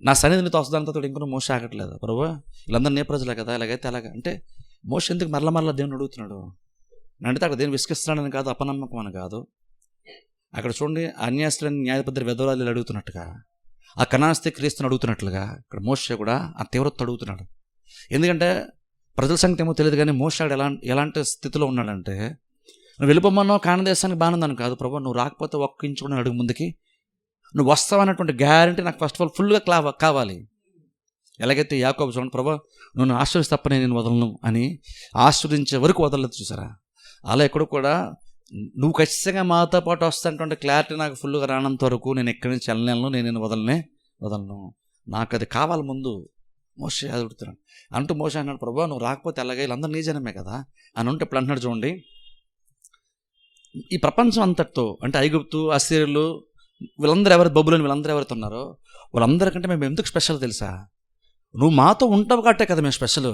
నా సన్నిధి నీతో వస్తుందంతా ఇంకొక మోషే ఆగట్లేదు. ప్రభు వీళ్ళందరూ నీ ప్రజలే కదా, ఇలాగైతే అలాగా అంటే మోషే ఎందుకు మరల దేవుని అడుగుతున్నాడు అంటే, అక్కడ దేవుని విసిగిస్తున్నాడని కాదు, అపనమ్మకం అని కాదు. అక్కడ చూడండి, అన్యాస్తులని న్యాయపద్ధతి విధవరాలు అడుగుతున్నట్టుగా, ఆ కనాస్తి క్రీస్తుని అడుగుతున్నట్లుగా ఇక్కడ మోషే కూడా ఆ తీవ్రత అడుగుతున్నాడు. ఎందుకంటే ప్రజల సంగతి ఏమో తెలియదు, కానీ మోషే ఎలాంటి స్థితిలో ఉన్నాడంటే, నువ్వు వెళ్ళిపోమన్నావు కానాన్ దేశానికి బాగుందని కాదు, ప్రభు నువ్వు రాకపోతే ఒక్క ఇంచు కూడా అడుగు ముందుకి, నువ్వు వస్తావన్నటువంటి గ్యారంటీ నాకు ఫస్ట్ ఆఫ్ ఆల్ ఫుల్గా కావాలి. ఎలాగైతే యాకోబు చూడండి, ప్రభు నువ్వు ఆశ్రయిస్తే తప్ప నేను వదలను అని ఆశ్రయించే వరకు వదలలేదు చూసారా. అలా ఎక్కడ కూడా నువ్వు ఖచ్చితంగా మాతో పాటు వస్తానటువంటి క్లారిటీ నాకు ఫుల్గా రానంత వరకు నేను ఎక్కడి నుంచి వెళ్ళలేను, నేను వదలను, నాకు అది కావాలి ముందు. మోషే అడుగుతున్నాడు. అంటూ మోషే అన్నాడు, ప్రభు నువ్వు రాకపోతే ఎలాగే, వీళ్ళందరూ నీ జనమే కదా అని ఉంటే ఇప్పుడు అంటున్నాడు చూడండి, ఈ ప్రపంచం అంతటితో అంటే ఐగుప్తు, అస్సీరియలు, బబులోని వీళ్ళందరూ ఎవరైతే ఉన్నారో వాళ్ళందరికంటే మేము ఎందుకు స్పెషల్ తెలుసా, నువ్వు మాతో ఉంటావు కాబట్టే కదా మేము స్పెషల్,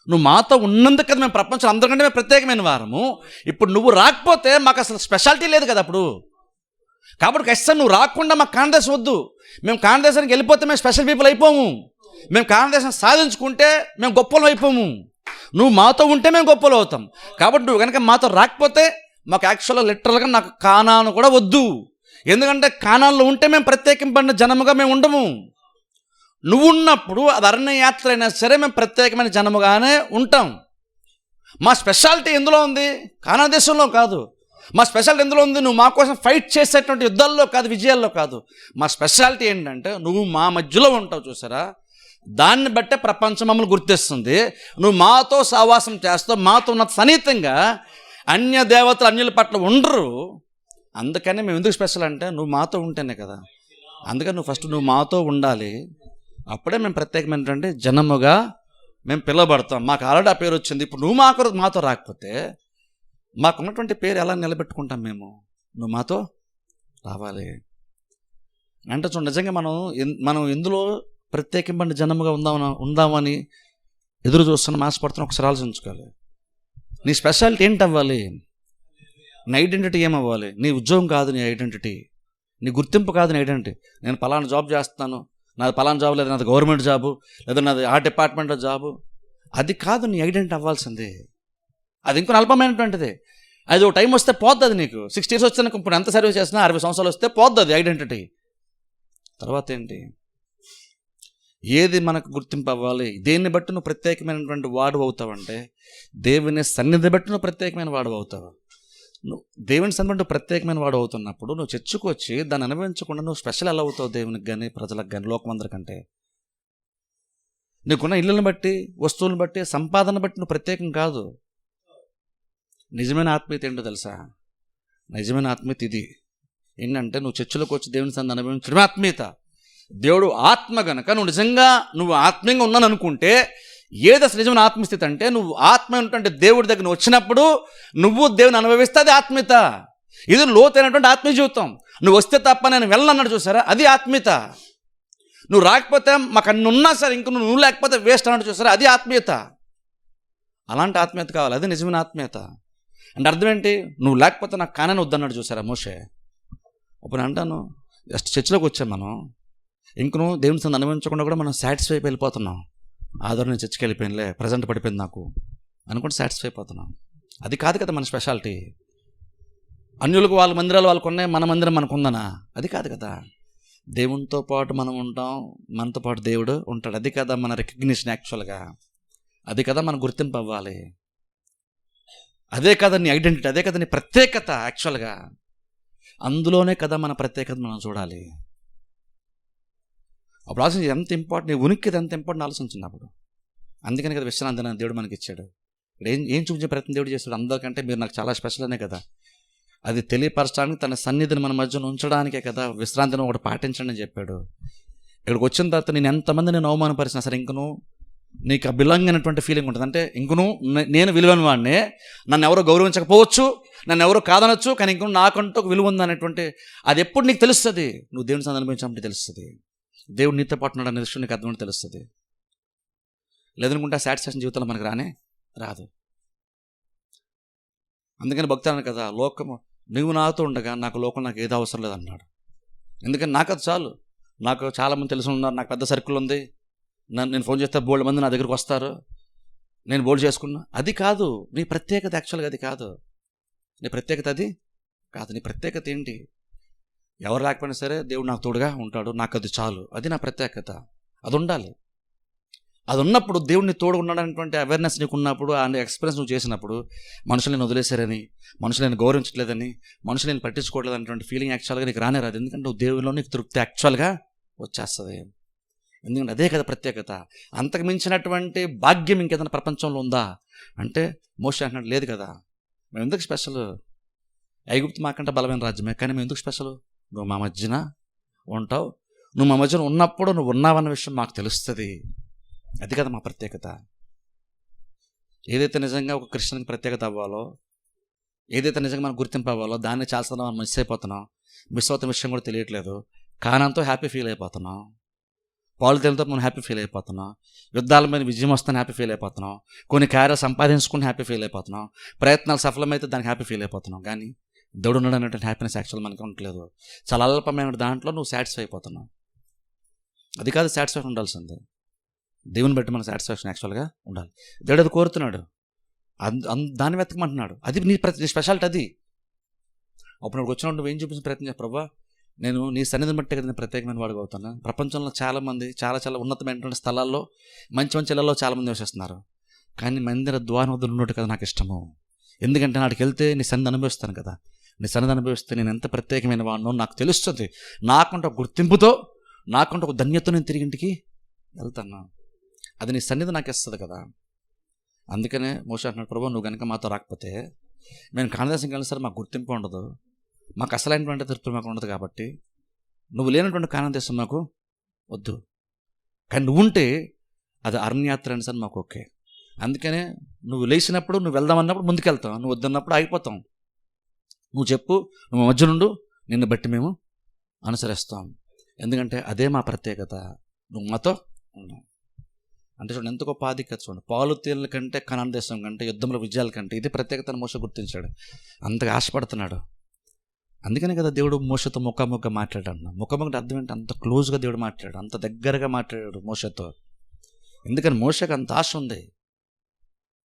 నువ్వు మాతో ఉన్నందుకు కదా మేము ప్రపంచం అందరికంటే మేము ప్రత్యేకమైన వారము. ఇప్పుడు నువ్వు రాకపోతే మాకు అసలు స్పెషాలిటీ లేదు కదా అప్పుడు. కాబట్టి ఖచ్చితంగా నువ్వు రాకుండా మాకు కానాన్ దేశం వద్దు. మేము కానాన్ దేశానికి వెళ్ళిపోతే మేము స్పెషల్ పీపుల్ అయిపోము, మేము కానాన్ దేశం సాధించుకుంటే మేము గొప్పలు అయిపోము, నువ్వు మాతో ఉంటే మేము గొప్పలు అవుతాం. కాబట్టి నువ్వు కనుక మాతో రాకపోతే మాకు యాక్చువల్గా లిటరల్గా నాకు కానాను కూడా వద్దు, ఎందుకంటే కానాన్లో ఉంటే మేము ప్రత్యేకింపడిన జనముగా మేము ఉండము. నువ్వు ఉన్నప్పుడు అది అరణ్య యాత్ర అయినా సరే మేము ప్రత్యేకమైన జనముగానే ఉంటాం. మా స్పెషాలిటీ ఎందులో ఉంది, కానాన్ దేశంలో కాదు, మా స్పెషాలిటీ ఎందులో ఉంది? నువ్వు మా కోసం ఫైట్ చేసేటువంటి యుద్ధాల్లో కాదు, విజయాల్లో కాదు. మా స్పెషాలిటీ ఏంటంటే నువ్వు మా మధ్యలో ఉంటావు చూసారా, దాన్ని బట్టే ప్రపంచం మమ్మల్ని గుర్తిస్తుంది. నువ్వు మాతో సహవాసం చేస్తావు, మాతో ఉన్న సన్నిహితంగా అన్య దేవతలు అన్యుల పట్ల ఉండరు. అందుకని మేము ఎందుకు స్పెషల్ అంటే నువ్వు మాతో ఉంటేనే కదా. అందుకని నువ్వు ఫస్ట్ నువ్వు మాతో ఉండాలి, అప్పుడే మేము ప్రత్యేకమైనటువంటి జనముగా మేము పిలువబడతాం. మాకు ఆల్రెడీ ఆ పేరు వచ్చింది. ఇప్పుడు నువ్వు మాతో రాకపోతే మాకున్నటువంటి పేరు ఎలా నిలబెట్టుకుంటాం మేము? నువ్వు మాతో రావాలి అంటే చూడండి, నిజంగా మనం ఎందులో ప్రత్యేకింపండి జనముగా ఉందామని ఎదురు చూస్తున్నాం, ఆశపడుతున్నాం. ఒకసారి ఆలోచించుకోవాలి. నీ స్పెషాలిటీ ఏంటి అవ్వాలి? నీ ఐడెంటిటీ ఏమవ్వాలి? నీ ఉద్యోగం కాదు నీ ఐడెంటిటీ, నీ గుర్తింపు కాదు నీ ఐడెంటిటీ. నేను పలానా జాబ్ చేస్తున్నాను, నాది పలానా జాబ్, లేదా నాది గవర్నమెంట్ జాబు, లేదా నాది ఆ డిపార్ట్మెంట్లో జాబు, అది కాదు నీ ఐడెంటిటీ అవ్వాల్సిందే. అది ఇంకొక అల్పమైనటువంటిది. అది ఒక టైం వస్తే పోద్ది. అది నీకు 60 years వస్తే ఇప్పుడు ఎంత సర్వీస్ చేసినా 60 సంవత్సరాలు వస్తే పోద్ది అది ఐడెంటిటీ. తర్వాత ఏంటి? ఏది మనకు గుర్తింపు అవ్వాలి? దేన్ని బట్టి నువ్వు ప్రత్యేకమైనటువంటి వాడు అవుతావంటే దేవుని సన్నిధి బట్టి నువ్వు ప్రత్యేకమైన వాడు అవుతావు. నువ్వు దేవుని సన్నిధి బట్టి ప్రత్యేకమైన వాడు అవుతున్నప్పుడు నువ్వు చర్చకొచ్చి దాన్ని అనుభవించకుండా నువ్వు స్పెషల్ ఎలా అవుతావు? దేవునికి కానీ ప్రజలకు కానీ లోకమందరికంటే. నీకున్న ఇళ్ళని బట్టి, వస్తువులను బట్టి, సంపాదన బట్టి నువ్వు ప్రత్యేకం కాదు. నిజమైన ఆత్మీయత ఏంటో తెలుసా? నిజమైన ఆత్మీయత ఇది ఏంటంటే నువ్వు చర్చలోకి వచ్చి దేవుని సన్నిధి అనుభవించడమే ఆత్మీయత. దేవుడు ఆత్మ గనక నువ్వు ఆత్మీయంగా ఉన్నాను అనుకుంటే ఏది అసలు నిజమైన ఆత్మస్థితి అంటే నువ్వు ఆత్మ ఏంటంటే దేవుడి దగ్గర వచ్చినప్పుడు నువ్వు దేవుని అనుభవిస్తే అది ఆత్మీయత. ఇది లోతైనటువంటి ఆత్మీయ జీవితం. నువ్వు వస్తే తప్ప నేను వెళ్ళనన్నాడు చూసారా, అది ఆత్మీయత. నువ్వు రాకపోతే మాకు అన్ని ఉన్నా సరే ఇంక నువ్వు లేకపోతే వేస్ట్ అన్నట్టు చూసారా, అది ఆత్మీయత. అలాంటి ఆత్మీయత కావాలి, అది నిజమైన ఆత్మీయత. అంటే అర్థం ఏంటి? నువ్వు లేకపోతే నాకు కానని వద్దన్నాడు చూసారా మోషే. అప్పుడు అంటాను, జస్ట్ చర్చిలోకి వచ్చాం మనం, ఇంక నువ్వు దేవుని సన్నిధిని అనుభవించకుండా కూడా మనం సాటిస్ఫై అయిపోయి వెళ్ళిపోతున్నాం. ఆధారం నేను చర్చికి వెళ్ళిపోయినలే, ప్రజెంట్ పడిపోయింది నాకు అనుకుంటే సాటిస్ఫై అయిపోతున్నాం. అది కాదు కదా మన స్పెషాలిటీ. అన్యులకు వాళ్ళ మందిరాలు వాళ్ళకు ఉన్నాయి, మన మందిరం మనకు ఉందనా? అది కాదు కదా. దేవునితో పాటు మనం ఉంటాం, మనతో పాటు దేవుడు ఉంటాడు. అది కదా మన రికగ్నిషన్ యాక్చువల్గా. అది కదా మన గుర్తింపు అవ్వాలి. అదే కదా నీ ఐడెంటిటీ, అదే కదా నీ ప్రత్యేకత యాక్చువల్గా. అందులోనే కదా మన ప్రత్యేకత మనం చూడాలి. అప్పుడు ఆలోచించి ఎంత ఇంపార్టెంట్, నీ ఉనికిది ఎంత ఇంపార్టెంట్ ఆలోచించినప్పుడు. అందుకని కదా విశ్రాంతి దేవుడు మనకి ఇచ్చాడు. ఇప్పుడు ఏం చూపించే ప్రయత్నం దేవుడు చేస్తాడు? అందరికంటే మీరు నాకు చాలా స్పెషల్ అనే కదా. అది తెలియపరచడానికి, తన సన్నిధిని మన మధ్యన ఉంచడానికే కదా విశ్రాంతిని ఒకటి పాటించండి అని చెప్పాడు. ఇక్కడికి వచ్చిన తర్వాత నేను ఎంతమంది నేను అవమానపరిచినా సరే ఇంకను నీకు ఆ బిలాంగ్ అయినటువంటి ఫీలింగ్ ఉంటుంది. అంటే ఇంకను నేను విలువైన వాడినే, నన్ను ఎవరో గౌరవించకపోవచ్చు, నన్ను ఎవరో కాదనొచ్చు, కానీ ఇంకను నాకంటూ ఒక విలువ ఉంది అనేటువంటి అది ఎప్పుడు నీకు తెలుస్తుంది? నువ్వు దేవుని సన్నిధిని అనుభవించినప్పుడు తెలుస్తుంది. దేవుడు నీతో పాటున్నాడు అనే విషయం నీకు అర్థమని తెలుస్తుంది. లేదనుకుంటే ఆ సాటిస్ఫాక్షన్ జీవితంలో మనకు రాదు. అందుకని భక్తులు కదా, లోకము నువ్వు నాతో ఉండగా లోకం నాకు ఏది అవసరం లేదన్నాడు. ఎందుకని నాకు అది చాలు. నాకు చాలామంది తెలిసి ఉన్నారు, నాకు పెద్ద సర్కిల్ ఉంది, నేను ఫోన్ చేస్తే బోల్డ్ మంది నా దగ్గరికి వస్తారు, నేను బోల్డ్ చేసుకున్నా. అది కాదు నీ ప్రత్యేకత. యాక్చువల్గా అది కాదు నీ ప్రత్యేకత. అది కాదు నీ ప్రత్యేకత. ఏంటి? ఎవరు లేకపోయినా సరే దేవుడు నాకు తోడుగా ఉంటాడు, నాకు అది చాలు, అది నా ప్రత్యేకత. అది ఉండాలి. అది ఉన్నప్పుడు దేవుడిని తోడు ఉన్నాడనేటువంటి అవేర్నెస్ నీకు ఉన్నప్పుడు, ఆ ఎక్స్పీరియన్స్ నువ్వు చేసినప్పుడు మనుషులు నేను వదిలేశారని, మనుషులు నేను గౌరవించట్లేదని, మనుషులు నేను పట్టించుకోవట్లేదు అనేటువంటి ఫీలింగ్ యాక్చువల్గా నీకు రానేరాదు. ఎందుకంటే నువ్వు దేవుడిలో నీకు తృప్తి యాక్చువల్గా వచ్చేస్తుంది. ఎందుకంటే అదే కదా ప్రత్యేకత. అంతకు మించినటువంటి భాగ్యం ఇంకేదైనా ప్రపంచంలో ఉందా అంటే మోషే అంటున్నాడు లేదు కదా. మేము ఎందుకు స్పెషల్? ఐగుప్తు మాకంటే బలమైన రాజ్యమే, కానీ మేము ఎందుకు స్పెషల్? నువ్వు మా మధ్యన ఉంటావు, నువ్వు మా మధ్యన ఉన్నప్పుడు నువ్వు ఉన్నావన్న విషయం మాకు తెలుస్తుంది. అది కదా మా ప్రత్యేకత. ఏదైతే నిజంగా ఒక క్రిస్టియన్కి ప్రత్యేకత అవ్వాలో, ఏదైతే నిజంగా మనం గుర్తింపు అవ్వాలో దాన్ని చాలాసార్లు మనం మిస్ అయిపోతున్నాం. మిస్ అవుతున్న విషయం కూడా తెలియట్లేదు. కానంతో హ్యాపీ ఫీల్ అయిపోతున్నాం, పాలితేలతో మనం హ్యాపీ ఫీల్ అయిపోతున్నాం, యుద్ధాల మీద విజయం వస్తే హ్యాపీ ఫీల్ అయిపోతున్నాం, కొన్ని కార్యాలు సంపాదించుకుని హ్యాపీ ఫీల్ అయిపోతున్నాం, ప్రయత్నాలు సఫలమైతే దానికి హ్యాపీ ఫీల్ అయిపోతున్నాం. కానీ దేవుడు ఉన్నాడు అనేటువంటి హ్యాపీనెస్ యాక్చువల్ మనకి ఉండట్లేదు. చాలా అల్పమైన దాంట్లో నువ్వు సాటిస్ఫై అయిపోతున్నావు. అది కాదు సాటిస్ఫాక్షన్ ఉండాల్సిందే. దేవుని బట్టి మన సాటిస్ఫాక్షన్ యాక్చువల్గా ఉండాలి. దేవుడు అది కోరుతున్నాడు, దాన్ని వెతకమంటున్నాడు. అది నీ స్పెషాలిటీ. అది అప్పుడు నాకు వచ్చినప్పుడు నువ్వేం చూపించిన ప్రయత్నం చేయ ప్రభా, నేను నీ సన్నిధిని బట్టి కదా నేను ప్రత్యేకమైన వాడుగా అవుతాను. ప్రపంచంలో చాలామంది చాలా ఉన్నతమైనటువంటి స్థలాల్లో మంచి మంచి ఇళ్లలో చాలామంది నివసిస్తున్నారు, కానీ మందిర ద్వారం వద్ద ఉన్నట్టు కదా నాకు ఇష్టము. ఎందుకంటే నాటికి వెళ్తే నీ సన్నిధి అనుభవిస్తాను కదా. నీ సన్నిధి అనుభవిస్తే నేను ఎంత ప్రత్యేకమైన వాడినో నాకు తెలుస్తుంది. నాకంటే ఒక గుర్తింపుతో, నాకంటే ఒక ధన్యతతో నేను తిరిగి ఇంటికి వెళ్తాను. అది నీ సన్నిధి నాకు ఇస్తుంది కదా. అందుకనే మోషే అంటున్నాడు, ప్రభు నువ్వు కనుక మాతో రాకపోతే మేము కానాదేశంకి వెళ్ళిన సరే మాకు గుర్తింపు ఉండదు, మాకు అసలైనటువంటి తృప్తి మాకు ఉండదు. కాబట్టి నువ్వు లేనటువంటి కానాదేశం మాకు వద్దు, కానీ నువ్వు ఉంటే అది అరణ్యాత్ర అయినా సరే మాకు ఓకే. అందుకనే నువ్వు లేచినప్పుడు, నువ్వు వెళ్దామన్నప్పుడు ముందుకెళ్తావు, నువ్వు వద్దన్నప్పుడు ఆగిపోతాం. నువ్వు చెప్పు, నువ్వు మధ్య నుండు, నిన్ను బట్టి మేము అనుసరిస్తాం. ఎందుకంటే అదే మా ప్రత్యేకత, నువ్వు మాతో ఉన్నావు. అంటే చూడండి ఎంత గొప్ప ఆధిక్యత చూడండి. పాలు తేళ్ల కంటే, కనాన్ దేశం కంటే, యుద్ధంలో విజయాల కంటే ఇది ప్రత్యేకతను మోషే గుర్తించాడు. అంతగా ఆశపడుతున్నాడు. అందుకనే కదా దేవుడు మోషతో ముఖాముఖిగా మాట్లాడాడు. ముఖాముఖి అర్థం ఏంటి? అంత క్లోజ్గా దేవుడు మాట్లాడాడు, అంత దగ్గరగా మాట్లాడాడు మోషతో. ఎందుకని మోషకి అంత ఆశ ఉంది,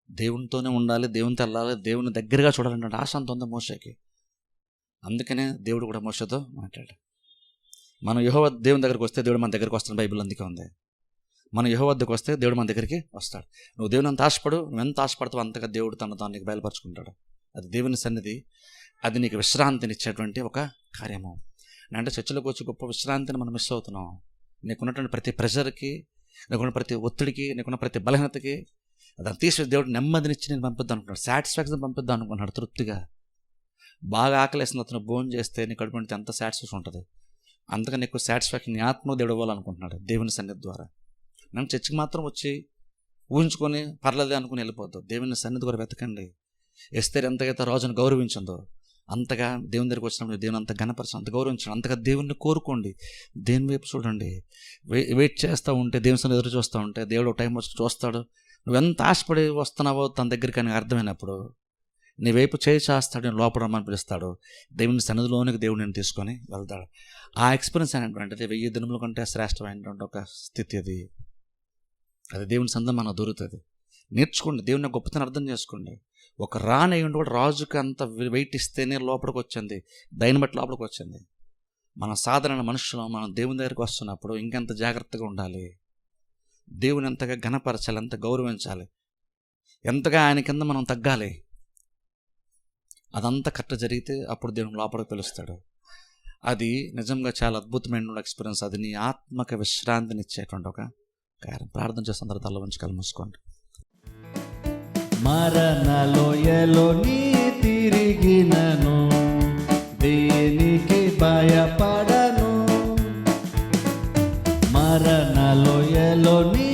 దేవునితోనే ఉండాలి, దేవునితో వెళ్ళాలి, దేవుని దగ్గరగా చూడాలంటే ఆశ అంత ఉంది మోషకి. అందుకనే దేవుడు కూడా మోషతో మాట్లాడాడు. మనం యెహోవా దేవుని దగ్గరికి వస్తే దేవుడు మన దగ్గరికి వస్తాడు, బైబిల్ అందుకే ఉంది. మనం యెహోవా వద్దకు వస్తే దేవుడు మన దగ్గరికి వస్తాడు. నువ్వు దేవుని అంత ఆశపడు, నువ్వు ఎంత ఆశపడతావు అంతగా దేవుడు తాను నీకు బయలుపరుచుకుంటాడు. అది దేవుని సన్నిధి, అది నీకు విశ్రాంతినిచ్చేటువంటి ఒక కార్యము. అంటే చర్చలోకి వచ్చి గొప్ప విశ్రాంతిని మనం మిస్ అవుతున్నాం. నీకున్నటువంటి ప్రతి ప్రెషర్కి, నీకున్న ప్రతి ఒత్తిడికి, నీకున్న ప్రతి బలహీనతకి దాన్ని తీసి దేవుడు నెమ్మదినిచ్చి నేను పంపిద్దాం అనుకున్నాడు, సాటిస్ఫాక్షన్ పంపిద్దాం అనుకున్నాడు. తృప్తిగా బాగా ఆకలేసిన అతను భోజనం చేస్తే నీ కడుపు నిండితే ఎంత సాటిస్ఫాక్షన్ ఉంటుంది. అందుకని నీకు సాటిస్ఫాక్షన్ నీ ఆత్మ దేవుడు ఇవ్వాలనుకుంటున్నాడు దేవుని సన్నిధి ద్వారా. నన్ను చర్చికి మాత్రం వచ్చి ఊహించుకొని పర్లేదే అనుకుని వెళ్ళిపోద్దు. దేవుని సన్నిధి కూడా వెతకండి. ఎస్తేర్ ఎంతగైతే రాజును గౌరవించిందో అంతగా దేవుని దగ్గరికి వచ్చినప్పుడు దేవుని అంత ఘనపరచు, అంత గౌరవించండి, అంతగా దేవుణ్ణి కోరుకోండి. దేవుని వైపు చూడండి. వెయిట్ చేస్తూ ఉంటే, దేవుని సన్నిధి ఎదురు చూస్తూ ఉంటే దేవుడు టైం వచ్చి చూస్తాడు. నువ్వెంత ఆశపడి వస్తున్నావో తన దగ్గరికి అని అర్థమైనప్పుడు నీ వైపు చేయి చేస్తాడు, నేను లోపల రమ్మని పిలుస్తాడు. దేవుని సన్నిధిలోనికి దేవుడు నేను తీసుకొని వెళ్తాడు. ఆ ఎక్స్పీరియన్స్ అనేటువంటిది 1000 దినముల కంటే శ్రేష్టమైనటువంటి ఒక స్థితి. అది దేవుని సన్నిధి మనకు దొరుకుతుంది. నేర్చుకోండి, దేవుని గొప్పతనం అర్థం చేసుకోండి. ఒక రానయ్యండి కూడా రాజుకి అంత వెయిట్ ఇస్తేనే లోపలికి వచ్చింది, దయని బట్టి లోపలికి వచ్చింది. మన సాధారణ మనుషులు మనం దేవుని దగ్గరికి వస్తున్నప్పుడు ఇంకెంత జాగ్రత్తగా ఉండాలి, దేవుని ఎంతగా ఘనపరచాలి, ఎంత గౌరవించాలి, ఎంతగా ఆయన కింద మనం తగ్గాలి. అదంతా కరెక్ట్ జరిగితే అప్పుడు దేవుని లోపలికి పిలుస్తాడు. అది నిజంగా చాలా అద్భుతమైన ఎక్స్పీరియన్స్. అది నీ ఆత్మక విశ్రాంతిని ఇచ్చేటువంటి ఒక కార్యం. ప్రార్థన చేసిన తర్వాత తల వంచి కళ్ళు మూసుకోండి. మరణలోయలో నీ తిరిగినను, దేనికి భయపడను. మరణలోయలో నీ